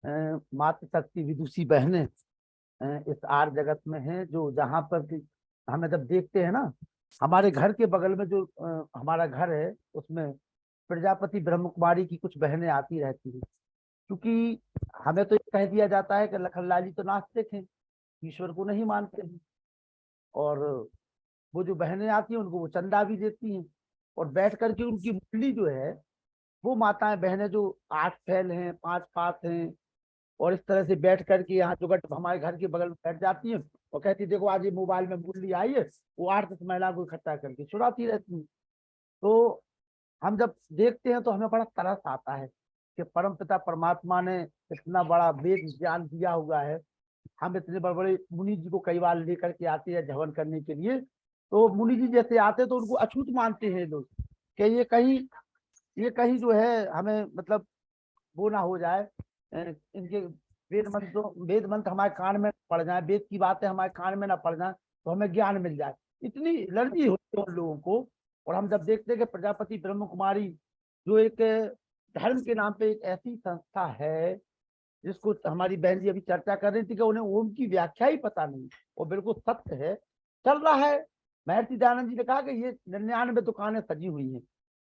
मातृशक्ति विदुषी बहनें इस आर जगत में हैं, जो जहाँ पर हमें जब देखते हैं ना, हमारे घर के बगल में जो हमारा घर है उसमें प्रजापति ब्रह्म कुमारी की कुछ बहनें आती रहती है। क्योंकि हमें तो ये कह दिया जाता है कि लखनलाल जी तो नास्तिक हैं, ईश्वर को नहीं मानते हैं, और वो जो बहनें आती हैं उनको वो चंदा भी देती हैं और बैठ करके उनकी मुरली जो है वो माताएं बहनें जो 8 फैल हैं, 5 पात हैं, और इस तरह से बैठ करके यहाँ जो हमारे घर के बगल में बैठ जाती हैं और कहती देखो आज ये मोबाइल में मुरली आई है, वो 8-10 महिला को इकट्ठा करके सुनाती रहती हैं। तो हम जब देखते हैं तो हमें बड़ा तरस आता है कि परमपिता परमात्मा ने इतना बड़ा वेद ज्ञान दिया हुआ है। हम इतने बड़े बड़े मुनि जी को कई बार लेकर के आते हैं जवन करने के लिए, तो मुनि जी जैसे आते तो उनको अछूत मानते हैं लोग कि ये कहीं जो है हमें मतलब वो ना हो जाए, इनके वेद मंत्र हमारे कान में पड़ जाए, वेद की बातें हमारे कान में ना पड़ जाए तो हमें ज्ञान मिल जाए, इतनी एलर्जी होती है उन लोगों को। और हम जब देखते हैं कि प्रजापति ब्रह्म कुमारी जो एक धर्म के नाम पे एक ऐसी संस्था है जिसको हमारी बहन जी अभी चर्चा कर रही थी कि उन्हें उनकी व्याख्या ही पता नहीं, वो बिल्कुल सत्य है, चल रहा है। महर्षि दयानंद जी ने कहा कि ये 99 दुकानें सजी हुई हैं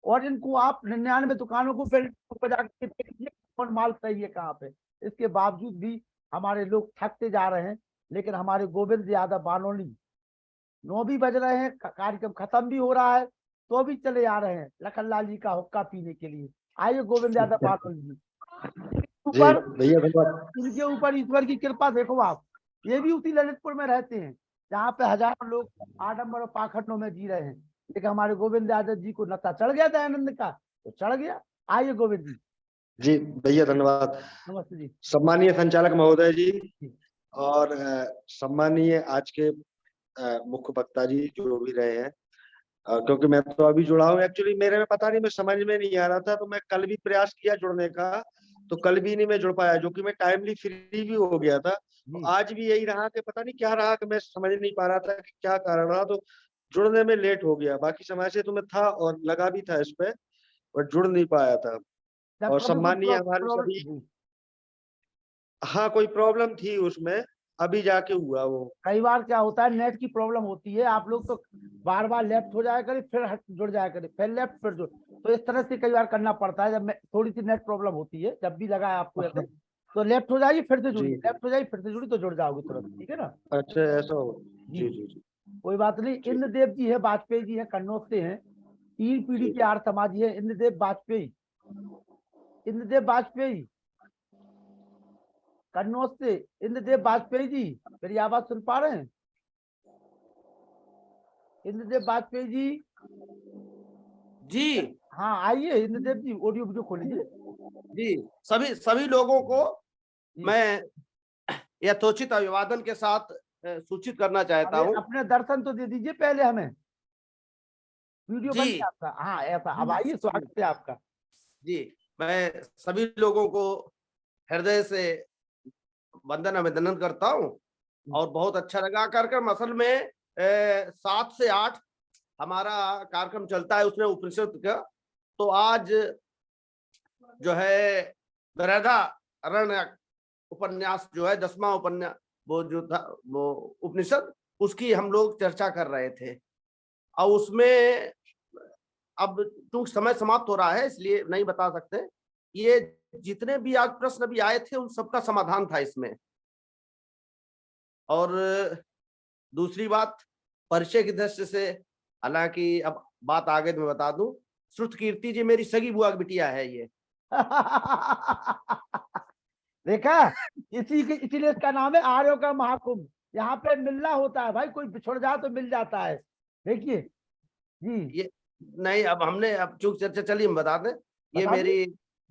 और इनको आप 99 दुकानों को फिर जाकर देखिए कौन माल सही है कहाँ पे। इसके बावजूद भी हमारे लोग थकते जा रहे हैं, लेकिन हमारे गोविंद यादव बानोली 9 भी बज रहे हैं, कार्यक्रम खत्म भी हो रहा है तो भी चले आ रहे हैं लखन लाल जी का हुक्का पीने के लिए। आइए गोविंद यादव बानोली जी ऊपर, इनके ऊपर ईश्वर की कृपा देखो आप, ये भी उसी ललितपुर में रहते हैं जहाँ पे हजारों लोग आडम्बर और पाखंडों में जी रहे हैं, लेकिन हमारे गोविंद यादव जी को नशा चढ़ गया दयानंद का तो चढ़ गया। आइए गोविंद जी। जी भैया धन्यवाद। नमस्ते जी। सम्मानीय संचालक महोदय जी और सम्मानीय आज के मुख्य वक्ता जी जो भी रहे हैं, क्योंकि मैं तो अभी जुड़ा हूँ, एक्चुअली मेरे में पता नहीं, मैं समझ में नहीं आ रहा था, तो मैं कल भी प्रयास किया जुड़ने का, तो कल भी नहीं मैं जुड़ पाया, जो कि मैं टाइमली फ्री भी हो गया था। तो आज भी यही रहा कि पता नहीं क्या रहा कि मैं समझ नहीं पा रहा था कि क्या कारण रहा, तो जुड़ने में लेट हो गया। बाकी समय से तो मैं था और लगा भी था इस पे, पर जुड़ नहीं पाया था। और सम्मानीय हमारे सभी, हाँ कोई प्रॉब्लम थी उसमें, अभी जाके हुआ वो। कई बार क्या होता है नेट की प्रॉब्लम होती है, आप लोग तो बार बार लेफ्ट हो जाया करे फिर जुड़ जाया करे, फिर लेफ्ट फिर जुड़, तो इस तरह से कई बार करना पड़ता है। जब थोड़ी सी नेट प्रॉब्लम होती है, जब भी लगा आपको ऐसे तो लेफ्ट हो जाइए फिर से जुड़िए, लेफ्ट हो जाइए फिर से जुड़ी तो जुड़ जाओगे तुरंत, ठीक है ना। अच्छा ऐसा हो, जी जी जी कोई बात नहीं। इंद्रदेव जी है, वाजपेयी जी है, कन्नौज से हैं, 3 पीढ़ी के आर्य समाजी है। इंद्रदेव वाजपेयी, इंद्रदेव वाजपेयी कन्नौज से, इंद्रदेव वाजपेयी जी मेरी आवाज सुन पा रहे हैं? इंद्रदेव वाजपेयी जी जी हाँ आइए इंद्रदेव जी, ऑडियो वीडियो खोलिए जी। सभी लोगों को मैं यथोचित अभिवादन के साथ सूचित करना चाहता हूँ। अपने दर्शन तो दे दीजिए पहले हमें, वीडियो बन जी गया आपका। हाँ ऐसा, अब आइए, स्वागत है आपका। जी, मैं सभी लोगों को हृदय से वंदन अभिनंदन करता हूँ और बहुत अच्छा लगा कार्यक्रम। असल में 7 से 8 हमारा कार्यक्रम चलता है उसमें उपनिषद का, तो आज जो है बृहदारण्यक उपन्यास जो है 10वां उपन्यास, वो जो था वो उपनिषद, उसकी हम लोग चर्चा कर रहे थे। और उसमें अब चूंकि समय समाप्त हो रहा है इसलिए नहीं बता सकते, ये जितने भी आज प्रश्न भी आए थे उन सबका समाधान था इसमें। और दूसरी बात परिचय की दृष्टि से, हालांकि अब बात आगे मैं बता दूं, श्रुत कीर्ति जी मेरी सगी बुआ की बिटिया है ये। देखा, इसीलिए इसका नाम है आर्यों का महाकुंभ। यहाँ पे मिलना होता है भाई, कोई बिछुड़ जाए तो मिल जाता है। देखिए जी, ये नहीं, अब हमने अब चूक चर्चा चलिए हम बता दें, ये मेरी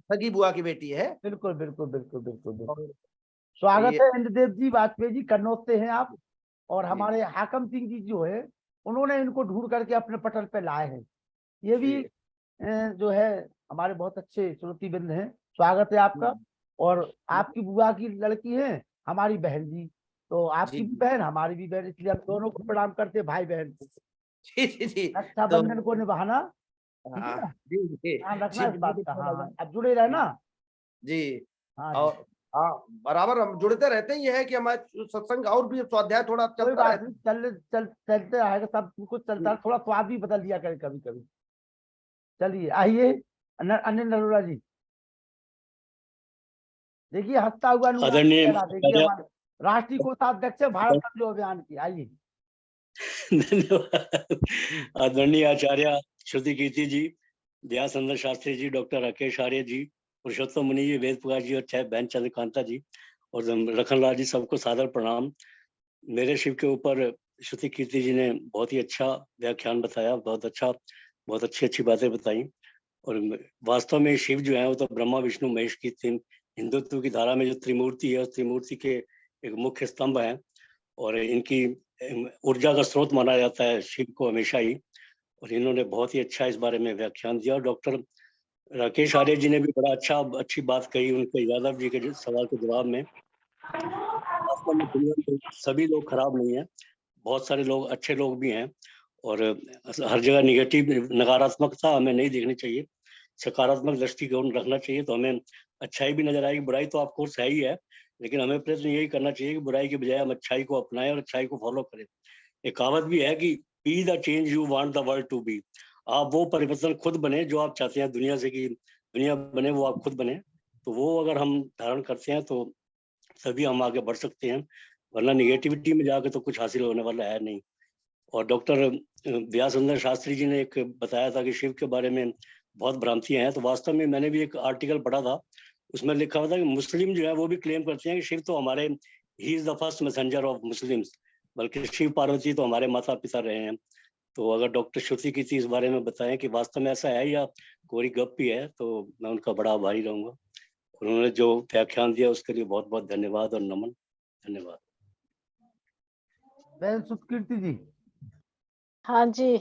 सगी बुआ की बेटी है। बिल्कुल बिल्कुल बिल्कुल बिल्कुल बिल्कुल। स्वागत है इंद्रदेव जी वाजपेयी जी, कन्नौज से हैं आप। और हमारे हाकम सिंह जी जो है उन्होंने इनको ढूंढ करके अपने पटल पे लाए हैं। ये भी जो है हमारे बहुत अच्छे श्रोतिबिंद हैं। स्वागत है आपका। और आपकी बुआ की लड़की है हमारी बहन जी, तो आपकी भी बहन हमारी भी बहन, इसलिए हम दोनों को प्रणाम करते हैं भाई बहन को। जी रक्षाबंधन को निभाना, ध्यान रखना इस बात का। हाँ अब जुड़े रहना जी। हाँ और हाँ बराबर हम जुड़ते रहते हैं। ये है कि हमारे सत्संग और भी स्वाध्याय थोड़ा चलता है, चलते रहेगा, सब कुछ चलता है, थोड़ा स्वाद भी बदल दिया करे कभी कभी। चलिए आइए अनिल अरोड़ा जी, देखिए हंसता हुआ देखिए हमारे राष्ट्रीय कोषाध्यक्ष भारत बंधु अभियान की। आइए। धन्यवाद आदरणीय आचार्य श्रुति कीर्ति जी, दयासंदर शास्त्री जी, डॉक्टर राकेश आर्य जी, पुरुषोत्तम मुनि जी, वेद प्रकाश जी और बहन चंद्रकांता जी और लखनलाल जी, सबको सादर प्रणाम। मेरे शिव के ऊपर श्रुति कीर्ति जी ने बहुत ही अच्छा व्याख्यान बताया, बहुत अच्छी बातें बताई। और वास्तव में शिव जो है वो तो ब्रह्मा विष्णु महेश की हिंदुत्व की धारा में जो त्रिमूर्ति है, उस त्रिमूर्ति के एक मुख्य स्तंभ है और इनकी ऊर्जा का स्रोत माना जाता है शिव को हमेशा ही। और इन्होंने बहुत ही अच्छा इस बारे में व्याख्यान दिया। और डॉक्टर राकेश आर्य जी ने भी बड़ा अच्छी बात कही उनके यादव जी के सवाल के जवाब में, वास्तव में दुनिया में सभी लोग खराब नहीं है, बहुत सारे लोग अच्छे लोग भी हैं और हर जगह निगेटिव नकारात्मकता हमें नहीं देखनी चाहिए, सकारात्मक दृष्टिकोण रखना चाहिए। तो हमें अच्छाई भी नजर आएगी, बुराई तो ऑफकोर्स है ही है, लेकिन हमें प्रयत्न यही करना चाहिए कि बुराई के बजाय हम अच्छाई को अपनाएं और अच्छाई को फॉलो करें। एक कहावत भी है कि be the change you want the world to be. आप वो परिवर्तन खुद बने जो आप चाहते हैं दुनिया से कि दुनिया बने, वो आप खुद बने। तो वो अगर हम धारण करते हैं तो तभी हम आगे बढ़ सकते हैं, वरना निगेटिविटी में जाके तो कुछ हासिल होने वाला है नहीं। और डॉक्टर व्यासचंद्र शास्त्री जी ने एक बताया था कि शिव के बारे में बहुत भ्रांतियां हैं। तो वास्तव में मैंने भी एक आर्टिकल पढ़ा था, उसमें लिखा हुआ था कि मुस्लिम जो है वो भी क्लेम करते हैं कि शिव तो हमारे he is the first messenger of Muslims, बल्कि शिव पार्वती तो हमारे माता पिता रहे हैं। तो अगर डॉक्टर श्रुति कीर्ति इस बारे में बताएं कि वास्तव में ऐसा है या कोई गप भी है, तो मैं उनका बड़ा आभारी रहूंगा। उन्होंने जो व्याख्यान दिया उसके लिए बहुत बहुत धन्यवाद और नमन। धन्यवाद। बहन सुतकीर्ति जी। हाँ जी,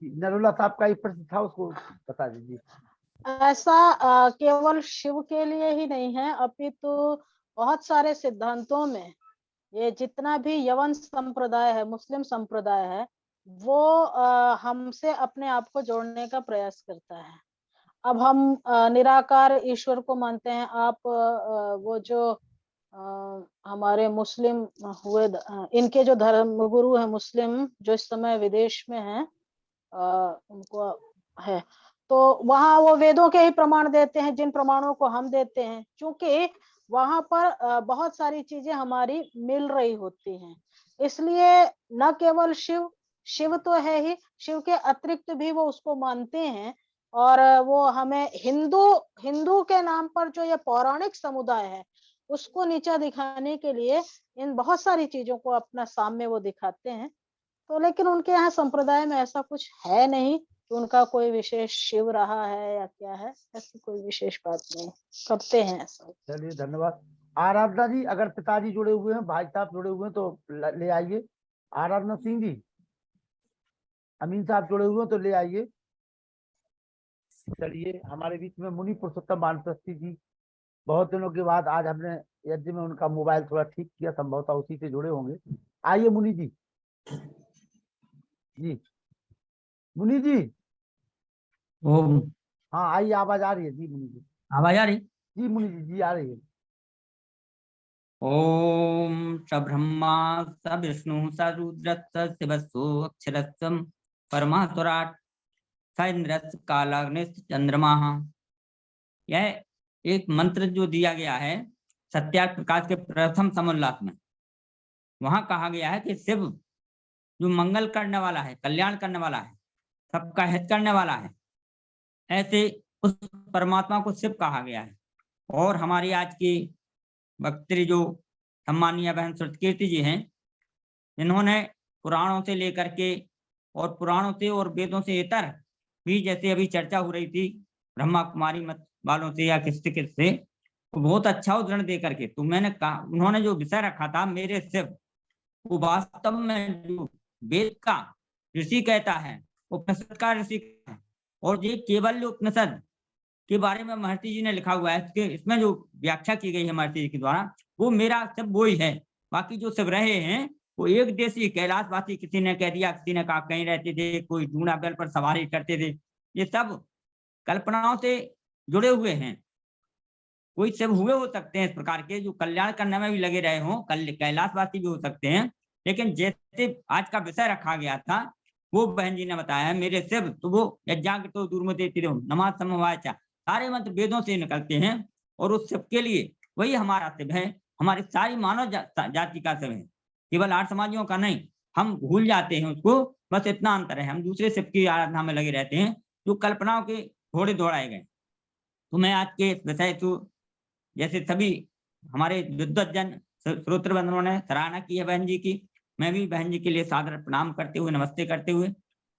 नरुला साहब का एक प्रश्न था, उसको बता दीजिए। ऐसा केवल शिव के लिए ही नहीं है, अपितु बहुत सारे सिद्धांतों में ये जितना भी यवन संप्रदाय है, मुस्लिम संप्रदाय है, वो हमसे अपने आप को जोड़ने का प्रयास करता है। अब हम निराकार ईश्वर को मानते हैं, आप वो जो हमारे मुस्लिम हुए, इनके जो धर्म गुरु है मुस्लिम, जो इस समय विदेश में है, उनको है, तो वहाँ वो वेदों के ही प्रमाण देते हैं, जिन प्रमाणों को हम देते हैं, क्योंकि वहां पर बहुत सारी चीजें हमारी मिल रही होती हैं। इसलिए न केवल शिव तो है ही, शिव के अतिरिक्त भी वो उसको मानते हैं। और वो हमें हिंदू के नाम पर जो ये पौराणिक समुदाय है उसको नीचा दिखाने के लिए इन बहुत सारी चीजों को अपना सामने वो दिखाते हैं। तो लेकिन उनके यहाँ संप्रदाय में ऐसा कुछ है नहीं कि उनका कोई विशेष शिव रहा है या क्या है, ऐसी कोई विशेष बात नहीं करते हैं ऐसा। चलिए धन्यवाद। आराधना जी, अगर पिताजी जुड़े हुए हैं, भाई साहब जुड़े हुए हैं तो ले आइए। आराधना सिंह जी, अमीन साहब जुड़े हुए हैं तो ले आइए। चलिए, हमारे बीच में मुनि पुरुषोत्तम वानप्रस्थी जी, बहुत दिनों के बाद आज हमने यज्ञ में उनका मोबाइल थोड़ा ठीक किया, संभवतः उसी से जुड़े होंगे। आइए मुनि जी। जी मुनि जी। ओम। हाँ आइए, आवाज आ रही है जी मुनि जी। आवाज आ रही? जी मुनि जी, जी आ रही है। ओम स ब्रह्मा स विष्णु स रुद्र स शिवस्सु अक्षरस्सम परमात्मराट स इंद्रस् कालाग्निस् चंद्रमा। यह एक मंत्र जो दिया गया है सत्यार्थ प्रकाश के प्रथम समोल्लास में, वहां कहा गया है कि शिव जो मंगल करने वाला है, कल्याण करने वाला है, सबका हित करने वाला है, ऐसे उस परमात्मा को शिव कहा गया है। और हमारी आज की वक्त्री जो सम्मानीय बहन सुतकीर्ति जी हैं, इन्होंने पुराणों से लेकर के और पुराणों से और वेदों से इतर भी, जैसे अभी चर्चा हो रही थी ब्रह्मा कुमारी मत वालों से या किससे किससे, तो बहुत अच्छा उदाहरण दे करके, तो मैंने कहा, उन्होंने जो विषय रखा था मेरे शिव, वो वास्तव में जो वेद का ऋषि कहता है, उपनिषद का ऋषि है, और ये केवल उपनिषद के बारे में महर्षि जी ने लिखा हुआ है, इसमें जो व्याख्या की गई है महर्षि जी के द्वारा, वो मेरा सब वो ही है। बाकी जो सब रहे हैं वो एक देशी कैलाशवासी, किसी ने कह दिया, किसी ने कहा कहीं रहते थे, कोई ढूंढा बैल पर सवारी करते थे, ये सब कल्पनाओं से जुड़े हुए हैं। कोई सब हुए हो सकते हैं इस प्रकार के जो कल्याण करने में भी लगे रहे हों, कैलाशवासी भी हो सकते हैं, लेकिन जैसे आज का विषय रखा गया था वो बहन जी ने बताया है मेरे शिव, तो वो यज्ञांग तो दूरमते नमाज समवाचा, सारे मंत्र वेदों से निकलते हैं, और उस शिव के लिए वही हमारा शिव है, हमारी सारी मानव जाति का शिव है, केवल आर्य समाजियों का नहीं। हम भूल जाते हैं उसको, बस इतना अंतर है, हम दूसरे शिव की आराधना में लगे रहते हैं जो कल्पनाओं के घोड़े दौड़ाए गए। तो मैं आज के विषय तो जैसे सभी हमारे विद्वतजन श्रोत्र बंधुओं ने सराहना की है बहन जी की, मैं भी बहन जी के लिए सादर प्रणाम करते हुए, नमस्ते करते हुए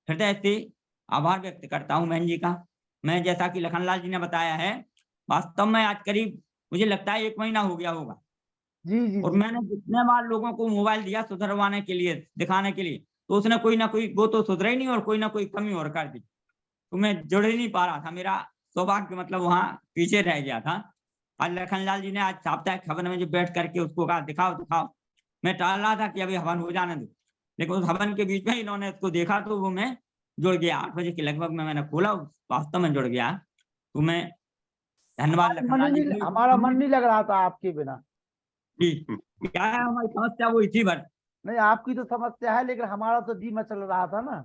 हृदय से आभार व्यक्त करता हूँ बहन जी का। मैं जैसा कि लखनलाल जी ने बताया है, वास्तव में आज करीब मुझे लगता है 1 महीना हो गया होगा जी, और मैंने जितने बार लोगों को मोबाइल दिया सुधरवाने के लिए, दिखाने के लिए, तो उसने कोई ना कोई, वो तो सुधरा ही नहीं और कोई ना कोई कमी और कर दी, तो मैं जुड़ ही नहीं पा रहा था, मेरा सौभाग्य मतलब वहां पीछे रह गया था। आज लखनलाल जी ने आज साप्ताहिक हवन में जो बैठ करके उसको कहा दिखाओ दिखाओ, मैं टाल रहा था कि अभी हवन हो जाने दो, लेकिन उस हवन के बीच में इन्होंने इसको देखा तो वो मैं जुड़ गया। 8 बजे के लगभग में मैंने खोला, वास्तव में जुड़ गया। तो मैं धन्यवाद लखनलाल जी को। हमारा मन नहीं लग रहा था आपके बिना। जी, क्या है हमारी समस्या वो इसी भर। नहीं, आपकी तो समस्या है, लेकिन हमारा तो जी मचल रहा था ना।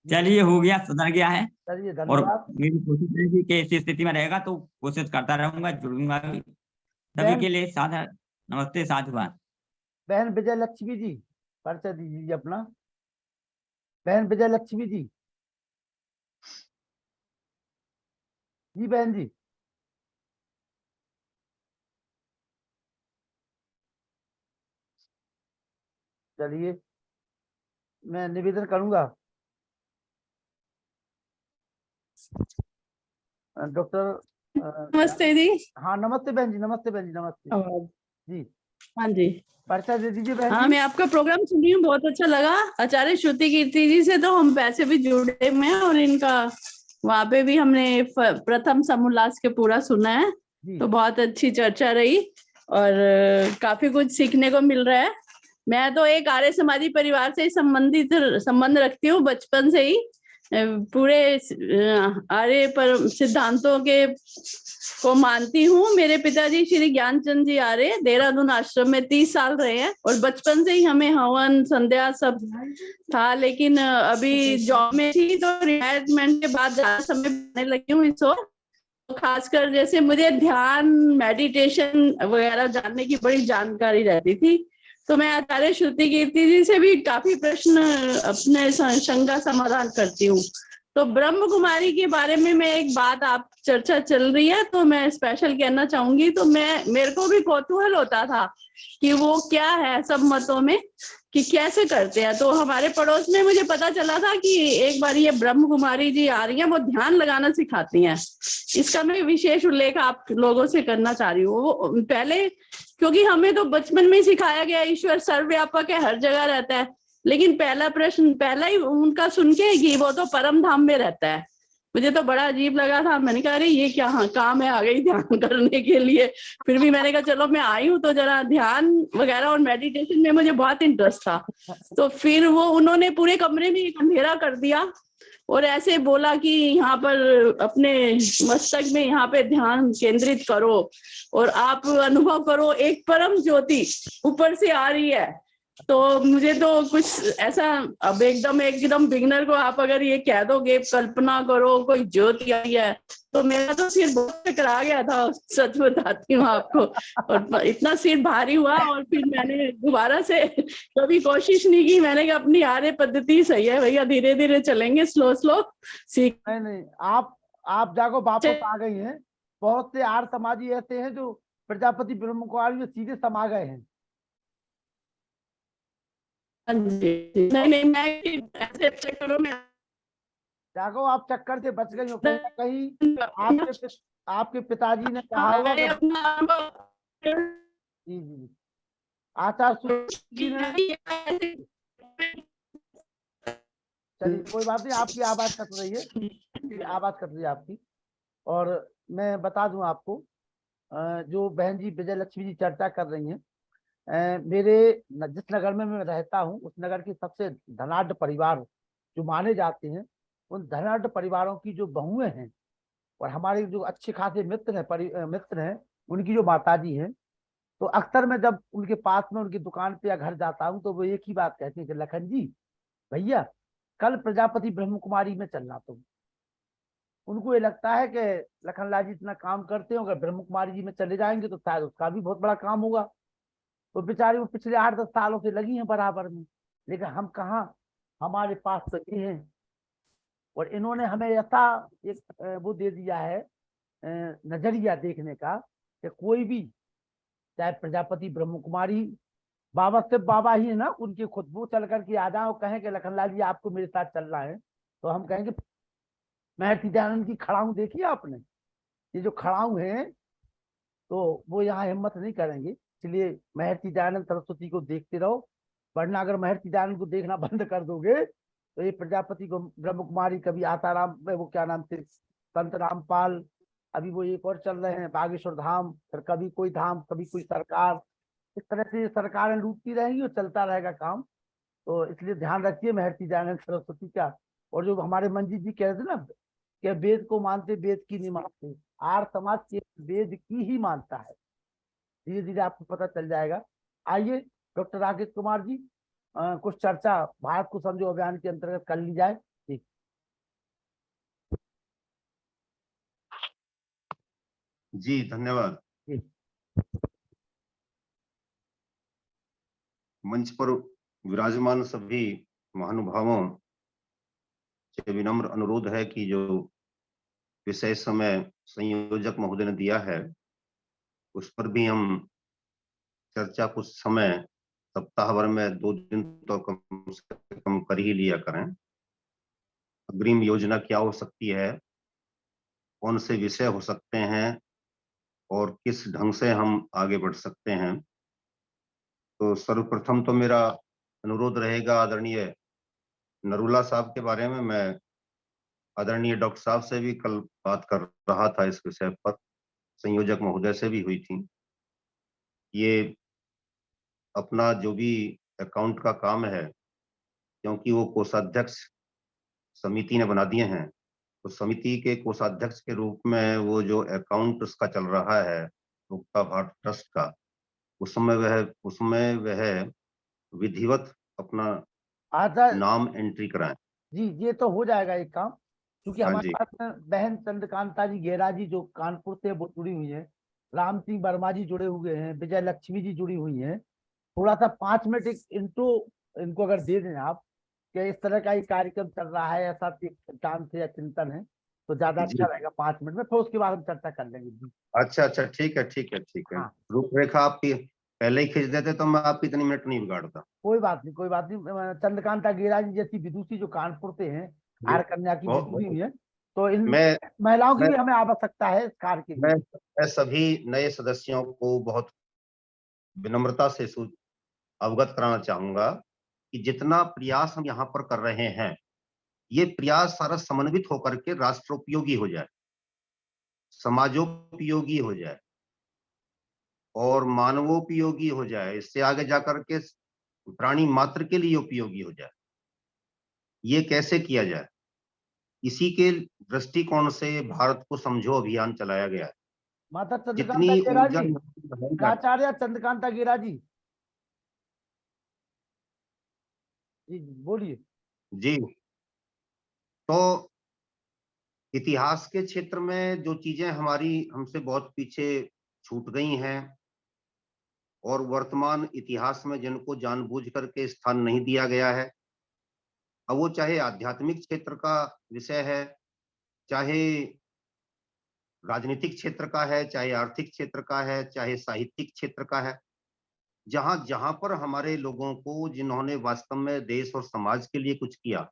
चलिए, हो गया, सुधर गया है। चलिए, और धन्यवाद। मेरी कोशिश रहेगी कि ऐसी स्थिति में रहेगा तो कोशिश करता रहूंगा, जुड़ूंगा भी। सभी के लिए साधा नमस्ते, साधुवाद। बहन विजय लक्ष्मी जी, परिचय दीजिए अपना। बहन विजय लक्ष्मी जी। जी बहन जी। चलिए, मैं निवेदन करूंगा। डॉक्टर नमस्ते जी। हाँ, नमस्ते बहन जी, नमस्ते बहन जी, नमस्ते जी। हाँ जी, परिचय दे दीजिए बहन हाँ जी। मैं आपका प्रोग्राम सुनी हूँ, बहुत अच्छा लगा। आचार्य श्रुति कीर्ति जी से तो हम पैसे भी जुड़े हुए हैं और इनका वहाँ पे भी हमने प्रथम समोल्लास के पूरा सुना है, तो बहुत अच्छी चर्चा रही और काफी कुछ सीखने को मिल रहा है। मैं तो एक आर्य समाजी परिवार से संबंध रखती हूँ बचपन से ही। पूरे आर्य पर सिद्धांतों के को मानती हूँ। मेरे पिताजी श्री ज्ञानचंद जी आर्य देहरादून आश्रम में 30 साल रहे हैं और बचपन से ही हमें हवन संध्या सब था, लेकिन अभी जॉब में थी तो रिटायरमेंट के बाद ज्यादा समय देने लगी हूँ इसको। खासकर जैसे मुझे ध्यान मेडिटेशन वगैरह जानने की बड़ी जानकारी रहती थी, तो मैं आचार्य श्रुति कीर्ति जी से भी काफी प्रश्न अपने शंका समाधान करती हूँ। तो ब्रह्म कुमारी के बारे में मैं एक बात, आप चर्चा चल रही है तो मैं स्पेशल कहना चाहूंगी। तो मेरे को भी कौतूहल होता था कि वो क्या है सब मतों में कि कैसे करते हैं। तो हमारे पड़ोस में मुझे पता चला था कि एक बार ये ब्रह्म कुमारी जी आ रही हैं, वो ध्यान लगाना सिखाती हैं। इसका मैं विशेष उल्लेख आप लोगों से करना चाह रही हूँ। वो पहले, क्योंकि हमें तो बचपन में सिखाया गया ईश्वर सर्वव्यापक है, हर जगह रहता है, लेकिन पहला प्रश्न पहला ही उनका सुन के कि वो तो परम धाम में रहता है, मुझे तो बड़ा अजीब लगा था। मैंने कहा अरे ये क्या काम है, आ गई ध्यान करने के लिए। फिर भी मैंने कहा चलो मैं आई हूँ तो जरा ध्यान वगैरह और मेडिटेशन में मुझे बहुत इंटरेस्ट था। तो फिर वो उन्होंने पूरे कमरे में अंधेरा कर दिया और ऐसे बोला कि यहाँ पर अपने मस्तक में यहाँ पे ध्यान केंद्रित करो और आप अनुभव करो एक परम ज्योति ऊपर से आ रही है। तो मुझे तो कुछ ऐसा, अब एकदम बिगिनर को आप अगर ये कह दोगे कल्पना करो कोई ज्योति आई है, तो मेरा तो सिर बहुत टकरा गया था, सच बताती हूँ आपको। और इतना सिर भारी हुआ और फिर मैंने दोबारा से कभी कोशिश नहीं की। मैंने कहा अपनी आर्य पद्धति सही है भैया, धीरे धीरे चलेंगे, स्लो सीख। नहीं, आप जागो वापस आ गई हैं। बहुत से आर्य समाजी ऐसे हैं जो प्रजापति ब्रह्म कुमारी में सीधे समा गए हैं। नहीं, मैं ऐसे चक्करों में जागो, आप चक्कर से बच गई हो। कहीं ना कहीं आपके पिताजी ने कहा होगा जी आचार्य जी ने। चलिए, कोई बात नहीं, आपकी आवाज कट रही है, आवाज कट रही है आपकी। और मैं बता दूं आपको, जो बहन जी विजय लक्ष्मी जी चर्चा कर रही हैं, मेरे जिस नगर में मैं रहता हूं उस नगर की सबसे धनाढ़ परिवार जो माने जाते हैं, उन धनाढ़ परिवारों की जो बहुएं हैं और हमारे जो अच्छे खासे मित्र हैं उनकी जो माताजी हैं, तो अक्सर मैं जब उनके पास में उनकी दुकान पे या घर जाता हूं तो वो एक ही बात कहती है कि लखन जी भैया कल प्रजापति ब्रह्म कुमारी में चलना तुम। उनको ये लगता है कि लखनलाल जी इतना काम करते हो, अगर ब्रह्म कुमारी जी में चले जाएंगे तो शायद उसका भी बहुत बड़ा काम होगा। तो बेचारी वो पिछले 8-10 सालों से लगी हैं बराबर में, लेकिन हम कहाँ, हमारे पास तो ये हैं। और इन्होंने हमें ऐसा एक वो दे दिया है नजरिया देखने का कि कोई भी, चाहे प्रजापति ब्रह्म कुमारी बाबा सिर्फ बाबा ही है ना, उनके खुद वो चल करके आ जाओ, कहें कि लखनलाल जी आपको मेरे साथ चलना है, तो हम कहेंगे महर्षि दयानंद की खड़ाऊ देखी आपने, ये जो खड़ाऊ है तो वो यहाँ हिम्मत नहीं करेंगे। इसलिए महर्षि दयानंद सरस्वती को देखते रहो, वरना अगर महर्षि दयानंद को देखना बंद कर दोगे तो ये प्रजापति को ब्रह्म कुमारी कभी आसाराम, वो क्या नाम थे, संत रामपाल, अभी वो एक और चल रहे हैं, बागेश्वर धाम, फिर कभी कोई धाम, कभी कोई सरकार। इस तरह से सरकारें लूटती रहेंगी और चलता रहेगा काम। तो इसलिए ध्यान रखिए महर्षि दयानंद सरस्वती का। और जो हमारे मंजीत जी कह रहे थे ना कि वेद को मानते वेद की नहीं मानते, आर्य समाज के वेद की ही मानता है। धीरे धीरे आपको पता चल जाएगा। आइए डॉक्टर राकेश कुमार जी, कुछ चर्चा भारत को समझो अभियान के अंतर्गत कर ली जाए। ठीक। जी धन्यवाद। मंच पर विराजमान सभी महानुभावों से विनम्र अनुरोध है कि जो विषय समय संयोजक महोदय ने दिया है उस पर भी हम चर्चा कुछ समय सप्ताह भर में 2 दिन तो कम से कम कर ही लिया करें। अग्रिम योजना क्या हो सकती है, कौन से विषय हो सकते हैं और किस ढंग से हम आगे बढ़ सकते हैं। तो सर्वप्रथम तो मेरा अनुरोध रहेगा आदरणीय नरूला साहब के बारे में। मैं आदरणीय डॉक्टर साहब से भी कल बात कर रहा था इस विषय पर, संयोजक महोदय से भी हुई थी। ये अपना जो भी अकाउंट का काम है, क्योंकि वो कोषाध्यक्ष समिति ने बना दिए हैं, तो समिति के कोषाध्यक्ष के रूप में वो जो अकाउंट उसका चल रहा है मुक्ता भारत ट्रस्ट का, उसमें वह विधिवत अपना नाम एंट्री कराएं। जी ये तो हो जाएगा एक काम, क्योंकि हाँ हमारे जी। पास में बहन चंद्रकांता जी गेरा जी जो कानपुर से वो जुड़ी हुई है, राम सिंह वर्मा जी जुड़े हुए हैं, विजय लक्ष्मी जी जुड़ी हुई हैं। थोड़ा सा 5 मिनट एक इंट्रो इनको अगर दे दें आप कि इस तरह का एक कार्यक्रम चल रहा है, ऐसा सिद्धांत है या चिंतन है, तो ज्यादा जी। अच्छा रहेगा 5 मिनट में, फिर उसके बाद हम चर्चा कर लेंगे। जी अच्छा अच्छा, ठीक है ठीक है ठीक है। हाँ। रूपरेखा आपकी पहले ही खींच देते तो मैं आपकी इतनी मिनट नहीं बिगाड़ता। कोई बात नहीं, कोई बात नहीं। चंद्रकांता गेरा जी जैसी विदुषी जो कानपुर से हैं, जी। आर्य कन्या की विदुषी हुई है, तो इन मैं महिलाओं की मैं भी हमें आवश्यकता है इस कार्य के लिए। मैं सभी नए सदस्यों को बहुत विनम्रता से अवगत कराना चाहूंगा कि जितना प्रयास हम यहाँ पर कर रहे हैं, ये प्रयास सारा समन्वित होकर के राष्ट्रोपयोगी हो जाए, समाजोपयोगी हो जाए और मानवोपयोगी हो जाए, इससे आगे जाकर के प्राणी मात्र के लिए उपयोगी हो जाए। ये कैसे किया जाए, इसी के दृष्टिकोण से भारत को समझो अभियान चलाया गया है। माता चंद्रकांता जितनी गेरा ऊर्जा जी, प्राचार्य चंद्रकांता गेरा जी, जी बोलिए। जी, तो इतिहास के क्षेत्र में जो चीजें हमारी हमसे बहुत पीछे छूट गई हैं और वर्तमान इतिहास में जिनको जानबूझ करके स्थान नहीं दिया गया है, अब वो चाहे आध्यात्मिक क्षेत्र का विषय है, चाहे राजनीतिक क्षेत्र का है, चाहे आर्थिक क्षेत्र का है, चाहे साहित्यिक क्षेत्र का है, जहां जहां पर हमारे लोगों को, जिन्होंने वास्तव में देश और समाज के लिए कुछ किया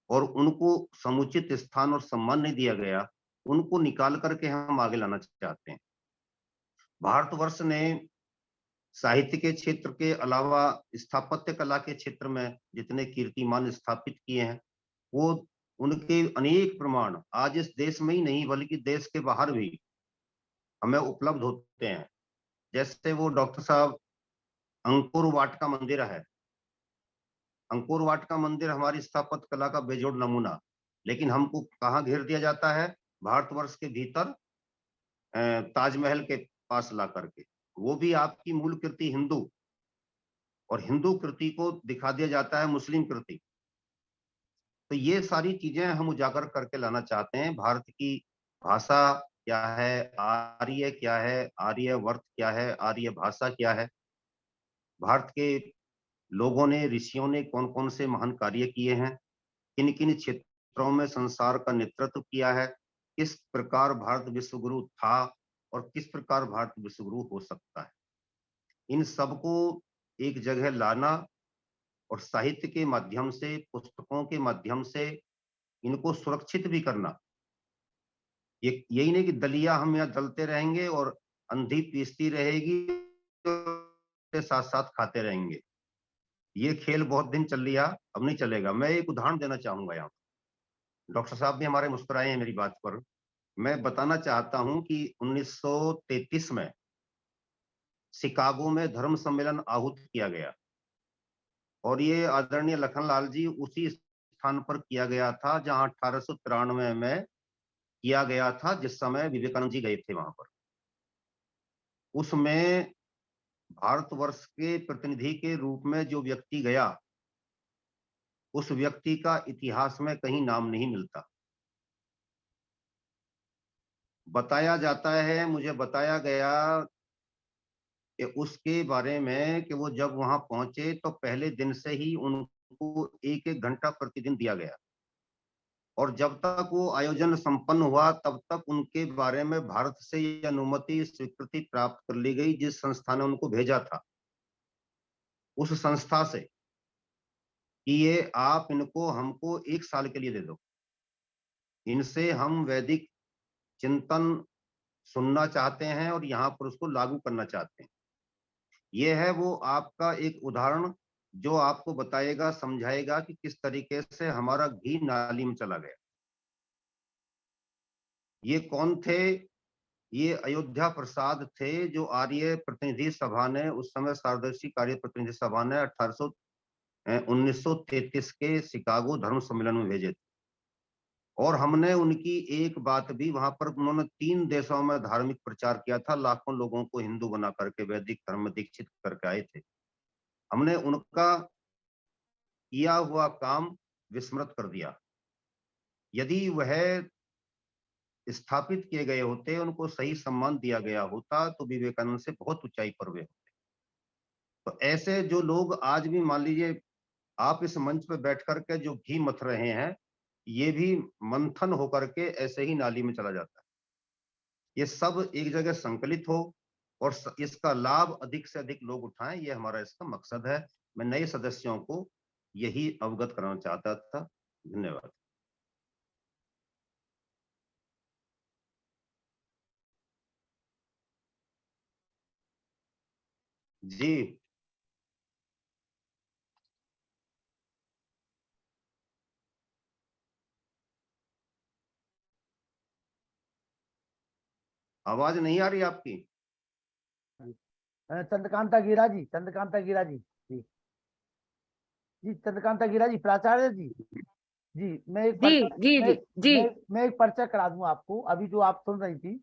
और उनको समुचित स्थान और सम्मान नहीं दिया गया, उनको निकाल करके हम आगे लाना चाहते हैं। भारतवर्ष ने साहित्य के क्षेत्र के अलावा स्थापत्य कला के क्षेत्र में जितने कीर्तिमान स्थापित किए हैं, वो उनके अनेक प्रमाण आज इस देश में ही नहीं बल्कि देश के बाहर भी हमें उपलब्ध होते हैं। जैसे वो डॉक्टर साहब अंकुर वाटिका मंदिर है, अंकुर वाटिका मंदिर हमारी स्थापत्य कला का बेजोड़ नमूना, लेकिन हमको कहाँ घेर दिया जाता है, भारतवर्ष के भीतर ताजमहल के पास ला करके, वो भी आपकी मूल कृति हिंदू, और हिंदू कृति को दिखा दिया जाता है मुस्लिम कृति। तो ये सारी चीजें हम उजागर करके लाना चाहते हैं। भारत की भाषा क्या है, आर्य क्या है, आर्य वर्त क्या है, आर्य भाषा क्या है, भारत के लोगों ने, ऋषियों ने कौन कौन से महान कार्य किए हैं, किन किन क्षेत्रों में संसार का नेतृत्व किया है, किस प्रकार भारत विश्वगुरु था और किस प्रकार भारत विश्वगुरु हो सकता है, इन सबको एक जगह लाना और साहित्य के माध्यम से, पुस्तकों के माध्यम से इनको सुरक्षित भी करना। ये यही नहीं कि दलिया हम यहाँ दलते रहेंगे और अंधी पीसती रहेगी के साथ साथ खाते रहेंगे। ये खेल बहुत दिन चल लिया, अब नहीं चलेगा। मैं एक उदाहरण देना चाहूंगा यहाँ। डॉक्टर साहब भी हमारे मुस्कुराए हैं मेरी बात पर। मैं बताना चाहता हूं कि 1933 में शिकागो में धर्म सम्मेलन आहूत किया गया और ये आदरणीय लखनलाल जी उसी स्थान पर किया गया था जहां 1893 में किया गया था, जिस समय विवेकानंद जी गए थे वहां पर। उसमें भारतवर्ष के प्रतिनिधि के रूप में जो व्यक्ति गया, उस व्यक्ति का इतिहास में कहीं नाम नहीं मिलता। बताया जाता है, मुझे बताया गया कि उसके बारे में कि वो जब वहां पहुंचे तो पहले दिन से ही उनको 1-1 घंटा प्रतिदिन दिया गया और जब तक वो आयोजन संपन्न हुआ तब तक उनके बारे में भारत से ये अनुमति स्वीकृति प्राप्त कर ली गई जिस संस्था ने उनको भेजा था, उस संस्था से, कि ये आप इनको हमको 1 साल के लिए दे दो, इनसे हम वैदिक चिंतन सुनना चाहते हैं और यहाँ पर उसको लागू करना चाहते हैं। ये है वो आपका एक उदाहरण जो आपको बताएगा, समझाएगा कि किस तरीके से हमारा घी नाली में चला गया। ये कौन थे? ये अयोध्या प्रसाद थे, जो आर्य प्रतिनिधि सभा ने उस समय सारदर्शी कार्य प्रतिनिधि सभा ने 1933 के शिकागो धर्म सम्मेलन में भेजे थे और हमने उनकी एक बात भी वहां पर, उन्होंने 3 देशों में धार्मिक प्रचार किया था, लाखों लोगों को हिंदू बना करके वैदिक धर्म में दीक्षित करके आए थे। हमने उनका किया हुआ काम विस्मृत कर दिया। यदि वह स्थापित किए गए होते, उनको सही सम्मान दिया गया होता, तो विवेकानंद से बहुत ऊंचाई पर वे होते। तो ऐसे जो लोग आज भी, मान लीजिए आप इस मंच पर बैठ करके जो घी मथ रहे हैं, ये भी मंथन होकर के ऐसे ही नाली में चला जाता है। ये सब एक जगह संकलित हो और इसका लाभ अधिक से अधिक लोग उठाएं, ये हमारा इसका मकसद है। मैं नए सदस्यों को यही अवगत कराना चाहता था। धन्यवाद। जी, आवाज नहीं आ रही आपकी। चंद्रकांता गिरा जी, चंद्रकांता गिरा जी, जी जी, चंद्रकांता गिरा जी, प्राचार्य जी, जी मैं एक जी जी जी जी। मैं एक पर्चा करा दूं आपको। अभी जो आप सुन रही थी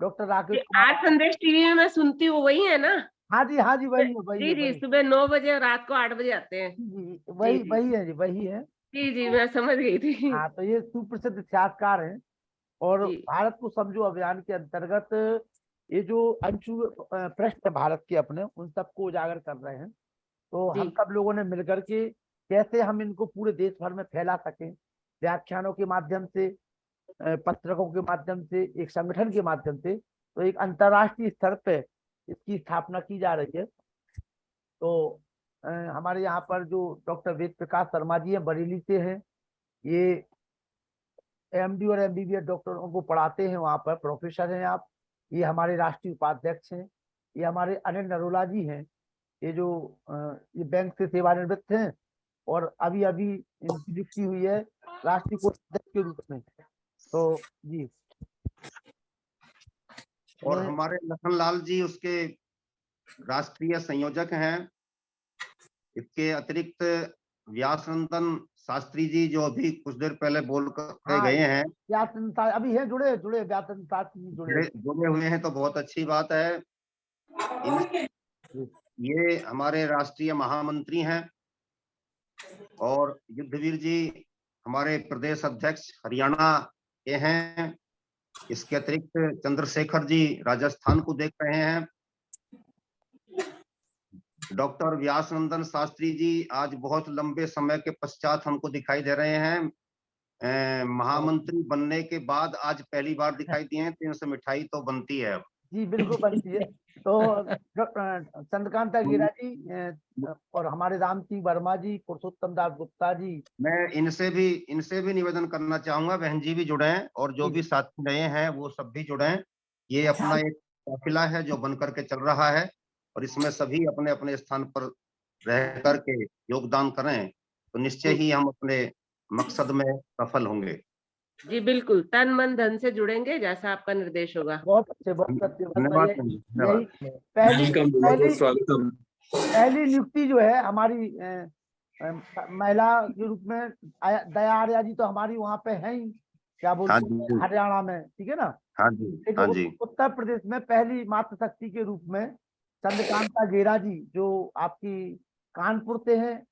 डॉक्टर राकेश कुमार, आज संदेश टीवी में मैं सुनती हूँ, वही है ना? हाँ जी, हाँ जी, वही है, वही जी है, जी, वही सुबह 9 बजे और रात को 8 बजे आते हैं। जी, जी वही जी वही है जी, वही है। जी जी, मैं समझ गई थी। हाँ, तो ये सुप्रसिद्ध इतिहासकार हैं और जी भारत को समझो अभियान के अंतर्गत ये जो अनछुए प्रश्न है भारत के अपने, उन सबको उजागर कर रहे हैं। तो हम जी सब लोगों ने मिलकर के कैसे हम इनको पूरे देश भर में फैला सकें, व्याख्यानों के माध्यम से, पत्रकों के माध्यम से, एक संगठन के माध्यम से, तो एक अंतर्राष्ट्रीय स्तर पे इसकी स्थापना की जा रही है। तो हमारे यहाँ पर जो डॉक्टर वेद प्रकाश शर्मा जी हैं, बरेली से हैं, ये एमडी और एमबीबीएस डॉक्टरों को पढ़ाते हैं, वहाँ पर प्रोफेसर हैं आप। ये हमारे राष्ट्रीय उपाध्यक्ष हैं। ये हमारे अनिल नरोला जी हैं, ये जो ये बैंक से सेवानिवृत्त हैं और अभी अभी इनकी नियुक्ति हुई है राष्ट्रीय कोषाध्यक्ष के रूप में। तो जी, और हमारे लखनलाल जी उसके राष्ट्रीय संयोजक हैं। इसके अतिरिक्त व्यासनंदन शास्त्री जी, जो अभी कुछ देर पहले बोल कर गए हैं, अभी है जुड़े व्यासन शास्त्री जी जुड़े हुए हैं, तो बहुत अच्छी बात है। ये हमारे राष्ट्रीय महामंत्री हैं और युद्धवीर जी हमारे प्रदेश अध्यक्ष हरियाणा के हैं। इसके अतिरिक्त चंद्रशेखर जी राजस्थान को देख रहे हैं। डॉक्टर व्यासनंदन शास्त्री जी आज बहुत लंबे समय के पश्चात हमको दिखाई दे रहे हैं। महामंत्री बनने के बाद आज पहली बार दिखाई दिए हैं, तो इनसे मिठाई तो बनती है अब। जी, बिल्कुल बनती है। तो चंद्रकांता गिरा जी और हमारे राम सिंह वर्मा जी, पुरुषोत्तम दास गुप्ता जी, मैं इनसे भी निवेदन करना चाहूंगा, बहन जी भी जुड़े हैं और जो भी साथी नए हैं वो सब भी जुड़े हैं। ये अपना एक काफिला है जो बन करके चल रहा है और इसमें सभी अपने अपने स्थान पर रह करके योगदान करें तो निश्चय ही हम अपने मकसद में सफल होंगे। जी बिल्कुल, तन मन धन से जुड़ेंगे जैसा आपका निर्देश होगा। बहुत अच्छे, बहुत अच्छे। बस धन्यवाद ये- बहन जी, धन्यवाद। यही पहली पहली स्वागतम। पहली नियुक्ति जो है हमारी महिला के रूप में दया आर्या जी तो हमारी वहाँ पे है ही, क्या हाँ बोलते जी, हैं, हरियाणा में, ठीक है ना। हाँ जी, लेकिन हाँ जी। उत्तर प्रदेश में पहली मातृशक्ति के रूप में चंद्रकांता गेरा जी जो आपकी कानपुर से हैं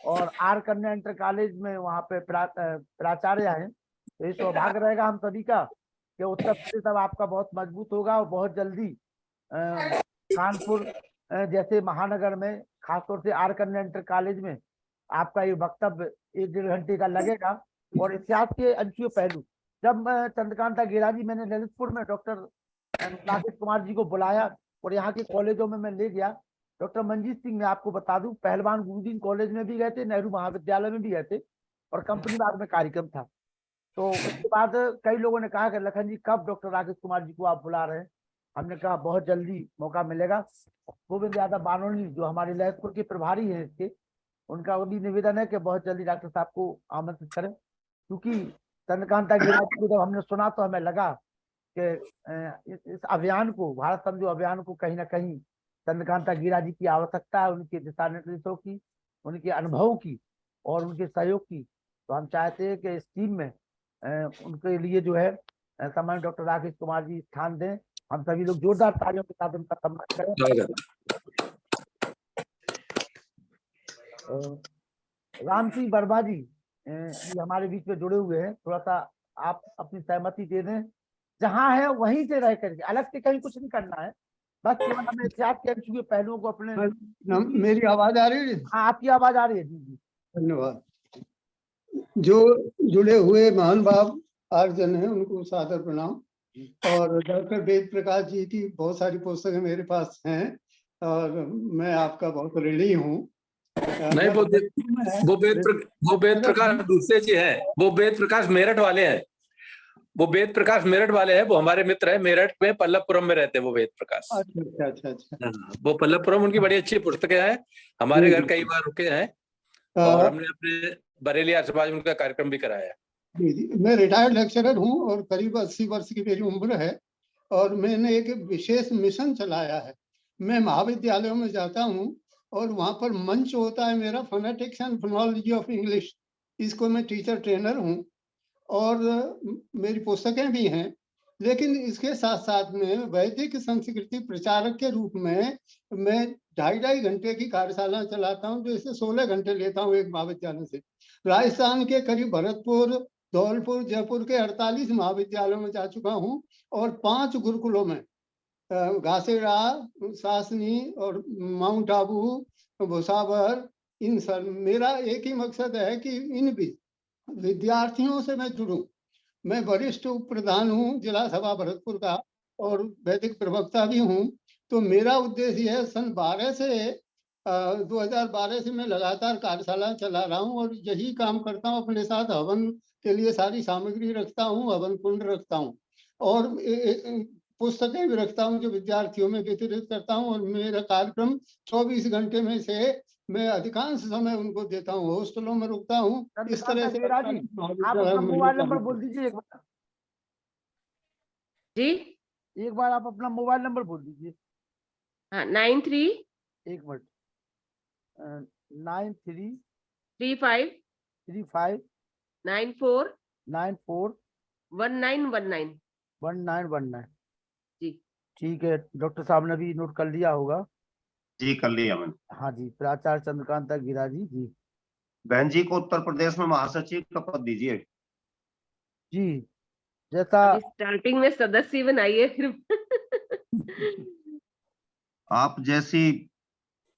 और आर कन्या इंटर कॉलेज में वहाँ पे प्राचार्य हैं। तो ये सौभाग्य रहेगा हम सभी का कि उत्तर प्रदेश अब आपका बहुत मजबूत होगा और बहुत जल्दी कानपुर जैसे महानगर में खासतौर से आर कन्या इंटर कॉलेज में आपका ये वक्तव्य 1-1.5 घंटे का लगेगा। और इतिहास के अंशुय पहलू, जब चंद्रकांता गेरा जी मैंने ललितपुर में डॉक्टर राकेश कुमार जी को बुलाया और यहाँ के कॉलेजों में मैं ले गया। डॉक्टर मंजीत सिंह, मैं आपको बता दूं, पहलवान गुरुदीन कॉलेज में भी गए थे, नेहरू महाविद्यालय में भी गए थे और कंपनी बाग में कार्यक्रम था। तो उसके बाद कई लोगों ने कहा कि लखन जी कब डॉक्टर राकेश कुमार जी को आप बुला रहे हैं। हमने कहा बहुत जल्दी मौका मिलेगा। गोविंद यादव बानोली जो हमारे ललितपुर के प्रभारी हैं इसके, उनका भी निवेदन है कि बहुत जल्दी डॉक्टर साहब को आमंत्रित करें, क्योंकि चंद्रकांता गेरा जी को जब हमने सुना तो हमें लगा कि इस अभियान को, भारत समझो अभियान को कहीं ना कहीं चंद्रकांता गेरा जी की आवश्यकता है, उनके दिशा निर्देशों की, उनके अनुभवों की और उनके सहयोग की। तो हम चाहते हैं कि इस टीम में उनके लिए जो है सम्मानित डॉक्टर राकेश कुमार जी स्थान दें। हम सभी लोग जोरदार तालियों के साथ उनका सम्मान करें। राम सिंह वर्मा जी ये हमारे बीच में जुड़े हुए हैं, थोड़ा सा आप अपनी सहमति दे दें। जहाँ है वहीं से रह करके, अलग से कहीं कुछ नहीं करना है, बस केवल हमें इतिहास के अंशुए पहलुओं को अपने। मेरी आवाज आ रही है? हाँ, आपकी आवाज आ रही है। जी जी, धन्यवाद। जो जुड़े हुए महान भाव आर्जन है उनको सादर प्रणाम। और डॉक्टर वेद प्रकाश जी की बहुत सारी पुस्तकें मेरे पास हैं और मैं आपका बहुत ऋणी हूँ। नहीं, वो वेद प्रकाश दूसरे जी हैं, वो वेद प्रकाश मेरठ वाले हैं। वो वेद प्रकाश मेरठ वाले हैं, वो हमारे मित्र हैं, मेरठ में पल्लवपुरम में रहते हैं वो वेद प्रकाश। अच्छा अच्छा अच्छा। वो पल्लवपुरम, उनकी बड़ी अच्छी पुस्तकें हैं, हमारे घर कई बार रुके हैं और हमने अपने बरेली आर्य समाज में उनका कार्यक्रम भी कराया। मैं रिटायर्ड लेक्चरर हूँ और करीब 80 वर्ष की मेरी उम्र है और मैंने एक विशेष मिशन चलाया है। मैं महाविद्यालयों में जाता हूँ और वहाँ पर मंच होता है मेरा, phonetics and phonology of English. इसको मैं टीचर ट्रेनर हूँ और मेरी पुस्तकें भी हैं। लेकिन इसके साथ साथ में वैदिक संस्कृति प्रचारक के रूप में मैं 2.5 घंटे की कार्यशाला चलाता हूँ, जो इसे 16 घंटे लेता हूँ एक महाविद्यालय से। राजस्थान के करीब भरतपुर, धौलपुर, जयपुर के 48 महाविद्यालयों में जा चुका हूँ और 5 गुरुकुलों में, घासेड़ा, सासनी और माउंट आबू, भुसावर, इन सब। मेरा एक ही मकसद है कि इन भी विद्यार्थियों से मैं जुड़ूं। मैं वरिष्ठ उप प्रधान हूँ जिला सभा भरतपुर का और वैदिक प्रवक्ता भी हूँ। तो मेरा उद्देश्य है, सन 2012 से मैं लगातार कार्यशाला चला रहा हूँ और यही काम करता हूँ। अपने साथ हवन के लिए सारी सामग्री रखता हूँ, हवन कुंड रखता हूँ और पुस्तकें भी रखता हूँ जो विद्यार्थियों में वितरित करता हूँ। और मेरा कार्यक्रम 24 घंटे में से मैं अधिकांश समय उनको देता हूँ, हॉस्टलों में रुकता हूँ। इस तरह से आप अपना मोबाइल नंबर बोल दीजिए एक बार। जी, एक बार आप अपना मोबाइल नंबर बोल दीजिए। हाँ, 93 एक मिनट 93 35 35 94 94 1919 1919। जी ठीक है, डॉक्टर साहब ने भी नोट कर लिया होगा। जी, कर लिया मैंने। हाँ जी, प्राचार्य चंद्रकांता गेरा जी। जी बहन जी को उत्तर प्रदेश में महासचिव का पद दीजिए। जी, जैसा स्टार्टिंग में सदस्य बनाइए फिर। आप जैसी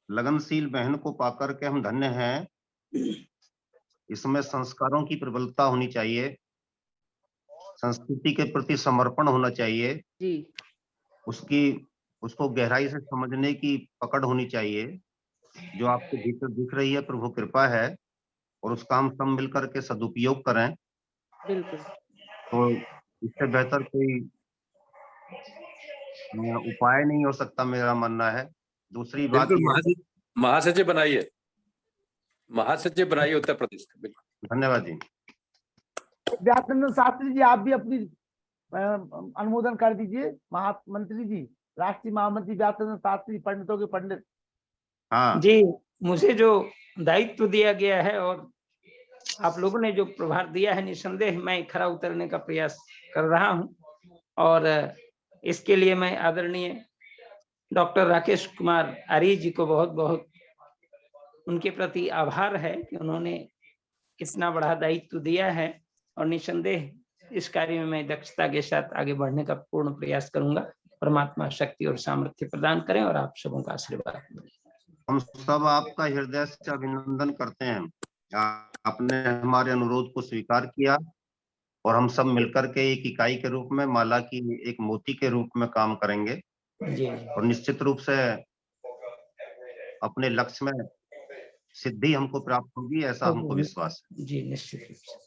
लगनशील बहन को पाकर के हम धन्य हैं। इसमें संस्कारों की प्रबलता होनी चाहिए, संस्कृति के प्रति समर्पण होना चाहिए जी, उसको गहराई से समझने की पकड़ होनी चाहिए, जो आपके भीतर दिख रही है। प्रभु कृपा है और उसका हम सब मिलकर के सदुपयोग करें। बिल्कुल। तो इससे बेहतर कोई उपाय नहीं हो सकता, मेरा मानना है। दूसरी बात, महासचिव बनाइए, महासचिव बनाइए उत्तर प्रदेश का। बिल्कुल, धन्यवाद जी। व्यासनंदन शास्त्री जी, आप भी अपनी अनुमोदन कर दीजिए। महामंत्री जी, राष्ट्रीय महामंत्री व्यासनंदन शास्त्री, पंडितों के पंडित। हाँ जी, मुझे जो दायित्व दिया गया है और आप लोगों ने जो प्रभार दिया है, निसंदेह मैं खरा उतरने का प्रयास कर रहा हूं और इसके लिए मैं आदरणीय डॉक्टर राकेश कुमार आर्य जी को बहुत बहुत उनके प्रति आभार है कि उन्होंने इतना बड़ा दायित्व दिया है और निसंदेह इस कार्य में मैं दक्षता के साथ आगे बढ़ने का पूर्ण प्रयास करूंगा। परमात्मा शक्ति और सामर्थ्य प्रदान करें और आप सबों का आशीर्वाद मिले। हम सब आपका हृदय से अभिनंदन करते हैं। आपने हमारे अनुरोध को स्वीकार किया और हम सब मिलकर के एक इकाई के रूप में, माला की एक मोती के रूप में काम करेंगे जी और निश्चित रूप से अपने लक्ष्य में सिद्धि हमको प्राप्त होगी, ऐसा हमको विश्वास है। जी निश्चित रूप से।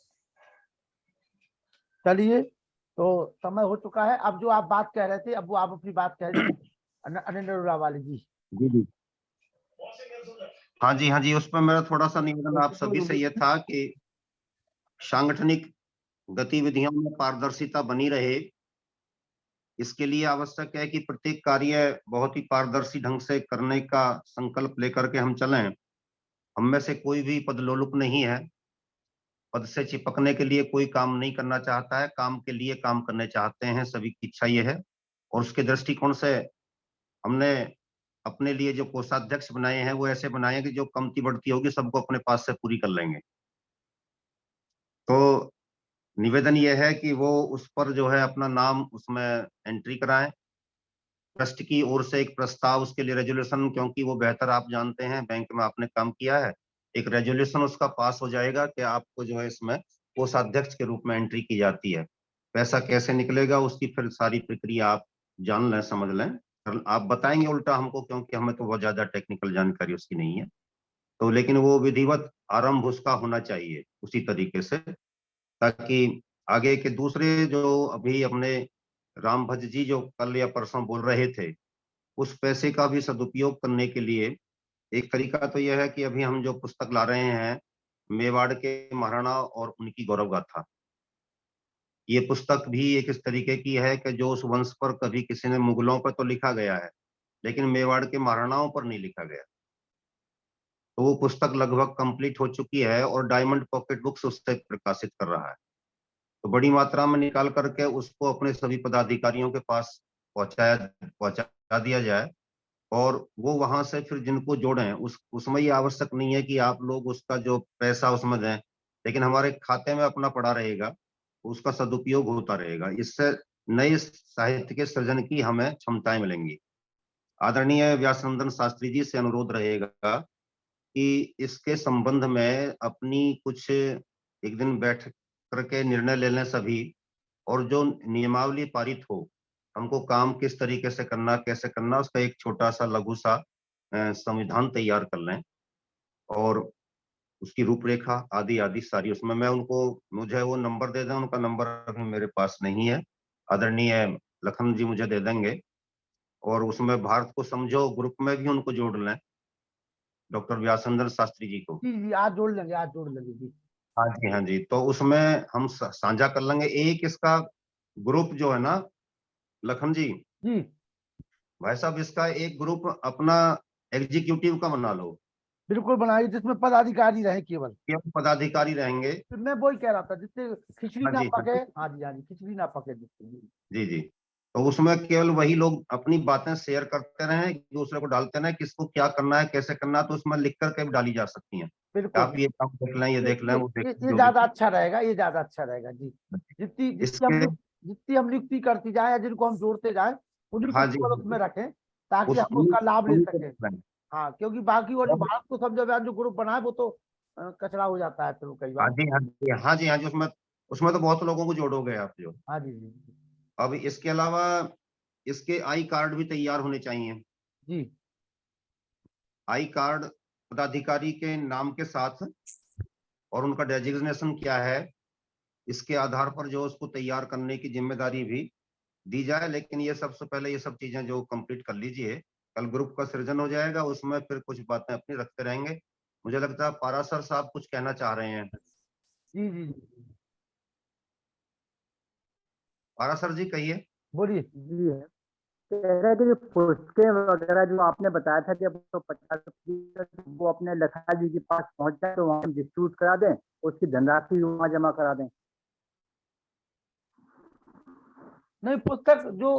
चलिए, तो समय हो चुका है। अब जो आप बात कह रहे थे, अब वो आप अपनी बात कह रहे थे अनिल अरोड़ा वाली जी। जी जी, हाँ जी, उस पर मेरा थोड़ा सा निवेदन आप सभी से यह था कि सांगठनिक गतिविधियों में पारदर्शिता बनी रहे। इसके लिए आवश्यक है कि प्रत्येक कार्य बहुत ही पारदर्शी ढंग से करने का संकल्प लेकर के हम चलें। हम में से कोई भी पदलोलुप नहीं है, पद से चिपकने के लिए कोई काम नहीं करना चाहता है, काम के लिए काम करने चाहते हैं, सभी की इच्छा ये है। और उसके दृष्टिकोण से हमने अपने लिए जो कोषाध्यक्ष बनाए हैं वो ऐसे बनाए हैं कि जो कमती बढ़ती होगी सबको अपने पास से पूरी कर लेंगे। तो निवेदन ये है कि वो उस पर जो है अपना नाम उसमें एंट्री कराएं। ट्रस्ट की ओर से एक प्रस्ताव, उसके लिए रेजोल्यूशन, क्योंकि वो बेहतर आप जानते हैं, बैंक में आपने काम किया है, एक रेजोल्यूशन उसका पास हो जाएगा कि आपको जो है इसमें कोषाध्यक्ष के रूप में एंट्री की जाती है। पैसा कैसे निकलेगा उसकी फिर सारी प्रक्रिया आप जान लें, समझ लें, आप बताएंगे उल्टा हमको, क्योंकि हमें तो बहुत ज्यादा टेक्निकल जानकारी उसकी नहीं है। तो लेकिन वो विधिवत आरंभ उसका होना चाहिए उसी तरीके से, ताकि आगे के दूसरे जो अभी अपने राम भज जी जो कल या परसों बोल रहे थे, उस पैसे का भी सदुपयोग करने के लिए एक तरीका तो यह है कि अभी हम जो पुस्तक ला रहे हैं, मेवाड़ के महाराणा और उनकी गौरव गाथा, ये पुस्तक भी एक इस तरीके की है कि जो उस वंश पर कभी किसी ने, मुगलों पर तो लिखा गया है लेकिन मेवाड़ के महाराणाओं पर नहीं लिखा गया। तो वो पुस्तक लगभग कंप्लीट हो चुकी है और डायमंड पॉकेट बुक्स उससे प्रकाशित कर रहा है। तो बड़ी मात्रा में निकाल करके उसको अपने सभी पदाधिकारियों के पास पहुंचा दिया जाए और वो वहां से फिर जिनको जोड़ें, उसमें ये आवश्यक नहीं है कि आप लोग उसका जो पैसा उसमें दें, लेकिन हमारे खाते में अपना पड़ा रहेगा, उसका सदुपयोग होता रहेगा। इससे नए साहित्य के सृजन की हमें क्षमताएं मिलेंगी। आदरणीय व्यासनंदन शास्त्री जी से अनुरोध रहेगा कि इसके संबंध में अपनी कुछ एक दिन बैठ करके निर्णय ले लें सभी, और जो नियमावली पारित हो, हमको काम किस तरीके से करना, कैसे करना, उसका एक छोटा सा लघु सा संविधान तैयार कर लें और उसकी रूपरेखा आदि आदि सारी उसमें मैं उनको, मुझे वो नंबर दे दें, उनका नंबर अभी मेरे पास नहीं है, आदरणीय लखन जी मुझे दे देंगे, और उसमें भारत को समझो ग्रुप में भी उनको जोड़ लें, डॉक्टर व्यासनंदन शास्त्री जी को। जी, आज जोड़ लेंगे, आज जोड़ लेंगे जी। हाँ जी, तो उसमें हम साझा कर लेंगे। एक इसका ग्रुप जो है ना लखन जी, भाई साहब, इसका एक ग्रुप अपना एग्जीक्यूटिव का बना लो। बिल्कुल बनाइए, जिसमें पदाधिकारी रहे, केवल पदाधिकारी रहेंगे। मैं वही कह रहा था, जिससे खिचड़ी ना पके। हाँ हाँ जी, खिचड़ी ना पके जिससे। जी, तो उसमें केवल वही लोग अपनी बातें शेयर करते रहें, एक दूसरे को डालते रहें, किसको क्या करना है, कैसे करना है, तो उसमें लिख करके भी डाली जा सकती हैं। आप ये काम देख लें, ये देख लें, वो देख लें, ये ज्यादा अच्छा रहेगा, ये ज्यादा अच्छा रहेगा जी। जितनी हम नियुक्ति करती जाए या जिनको हम जोड़ते जाए, उन्हीं को केवल उसमें रखें, ताकि हम उसका लाभ ले सकें। हाँ, क्योंकि बाकी वो जो भारत को समझो जो ग्रुप बनाए वो तो कचरा हो जाता है फिर कई बार। हाँ जी, उसमें तो बहुत लोगों को जोड़ोगे आप जो। हाँ जी। अब इसके अलावा इसके आई कार्ड भी तैयार होने चाहिए जी। आई कार्ड पदाधिकारी के नाम के साथ और उनका डेजिग्नेशन क्या है, इसके आधार पर जो उसको तैयार करने की जिम्मेदारी भी दी जाए। लेकिन ये सबसे पहले ये सब चीजें जो कंप्लीट कर लीजिए, कल ग्रुप का सृजन हो जाएगा, उसमें फिर कुछ बातें अपनी रखते रहेंगे। मुझे लगता है पारासर साहब कुछ कहना चाह रहे हैं। जी। पारासर जी कहिए। बोलिए। जी है, कह रहे थे कि पुस्तकें वगैरह जो आपने बताया था कि अब तो 50 वो अपने लखा जी के पास पहुंच जाए तो वहाँ डिस्ट्रीब्यूट करा दें, उसकी धनराशि वहाँ जमा करा दें। नहीं, पुस्तक जो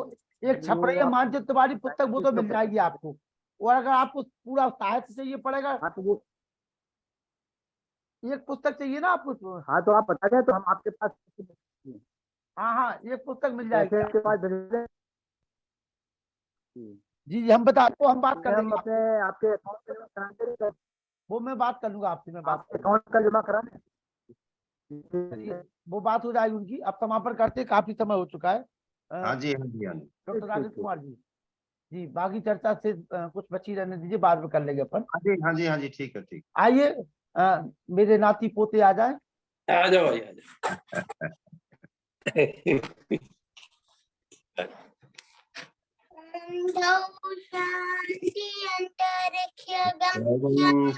एक छप रही है वो मानचित्र वाली पुस्तक, वो तो मिल जाएगी आपको। और अगर आपको पूरा साहित्य चाहिए पड़ेगा, हाँ तो वो, एक पुस्तक चाहिए ना आपको। हाँ तो आप बता दें तो हम आपके पास, हाँ हाँ, एक पुस्तक मिल पैसे जाएगी आपके पास भेज दें। जी जी, हम बात कर हम लेंगे अपने आपके अकाउंट में जमा करा देंगे, वो मैं बात कर लूंगा आपसे, मैं बात आपके अकाउंट का जमा करा दें। करिए, वो बात हो जाएगी उनकी। अब समापन करते, काफी समय हो चुका है। हाँ जी, हाँ जी, हाँ जी। डॉक्टर राजेश कुमार जी, जी बाकी चर्चा से कुछ बची रहने दीजिए, बाद में कर लेंगे अपन। हाँ जी, हाँ जी, हाँ जी, ठीक है, ठीक। आइए, मेरे नाती पोते आ जाए। आ जाओ भाई, आ जाओ।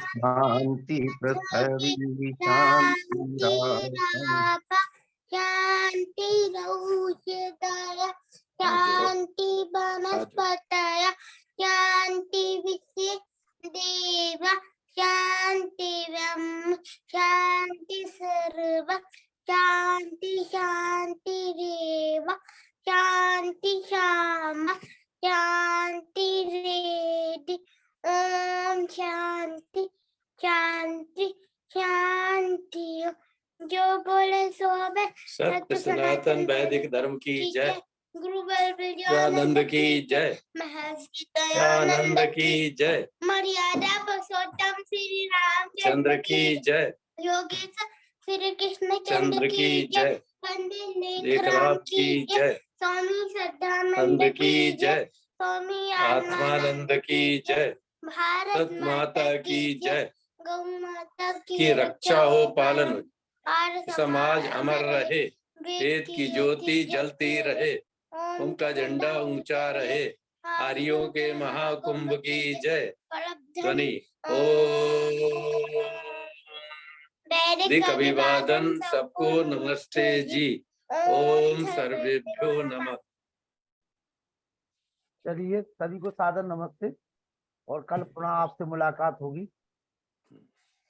शांति पृथ्वी शांति शांति शांति वनस्पतय शांति विश्व देव शांति ब्रह्म शांति सर्व शांति शांति देव शांति श्याम शांति रेड्डी ओम शांति शांति शांति। जो बोले सो हमें सत्य सनातन वैदिक धर्म की जय। गुरु आनंद की जय। महर्षि आनंद की जय। मर्यादा पुरुषोत्तम श्री चंद्र की जय। योगेश श्री कृष्ण चंद्र की जय। पंडित लेखराज की जय। स्वामी श्रद्धानंद नंद की जय। स्वामी आत्मानंद की जय। भारत माता की जय। गौ माता की रक्षा हो पालन, समाज अमर रहे, वेद की ज्योति जलती रहे, उनका झंडा ऊंचा रहे, आर्यों के महाकुंभ की जय। ध्वनि ओम अभिवादन, सबको नमस्ते जी। ओम सर्वेभ्यो नमः। चलिए, सभी को सादर नमस्ते, और कल पुनः आपसे मुलाकात होगी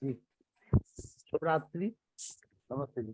जी। शुभ रात्रि, नमस्ते जी।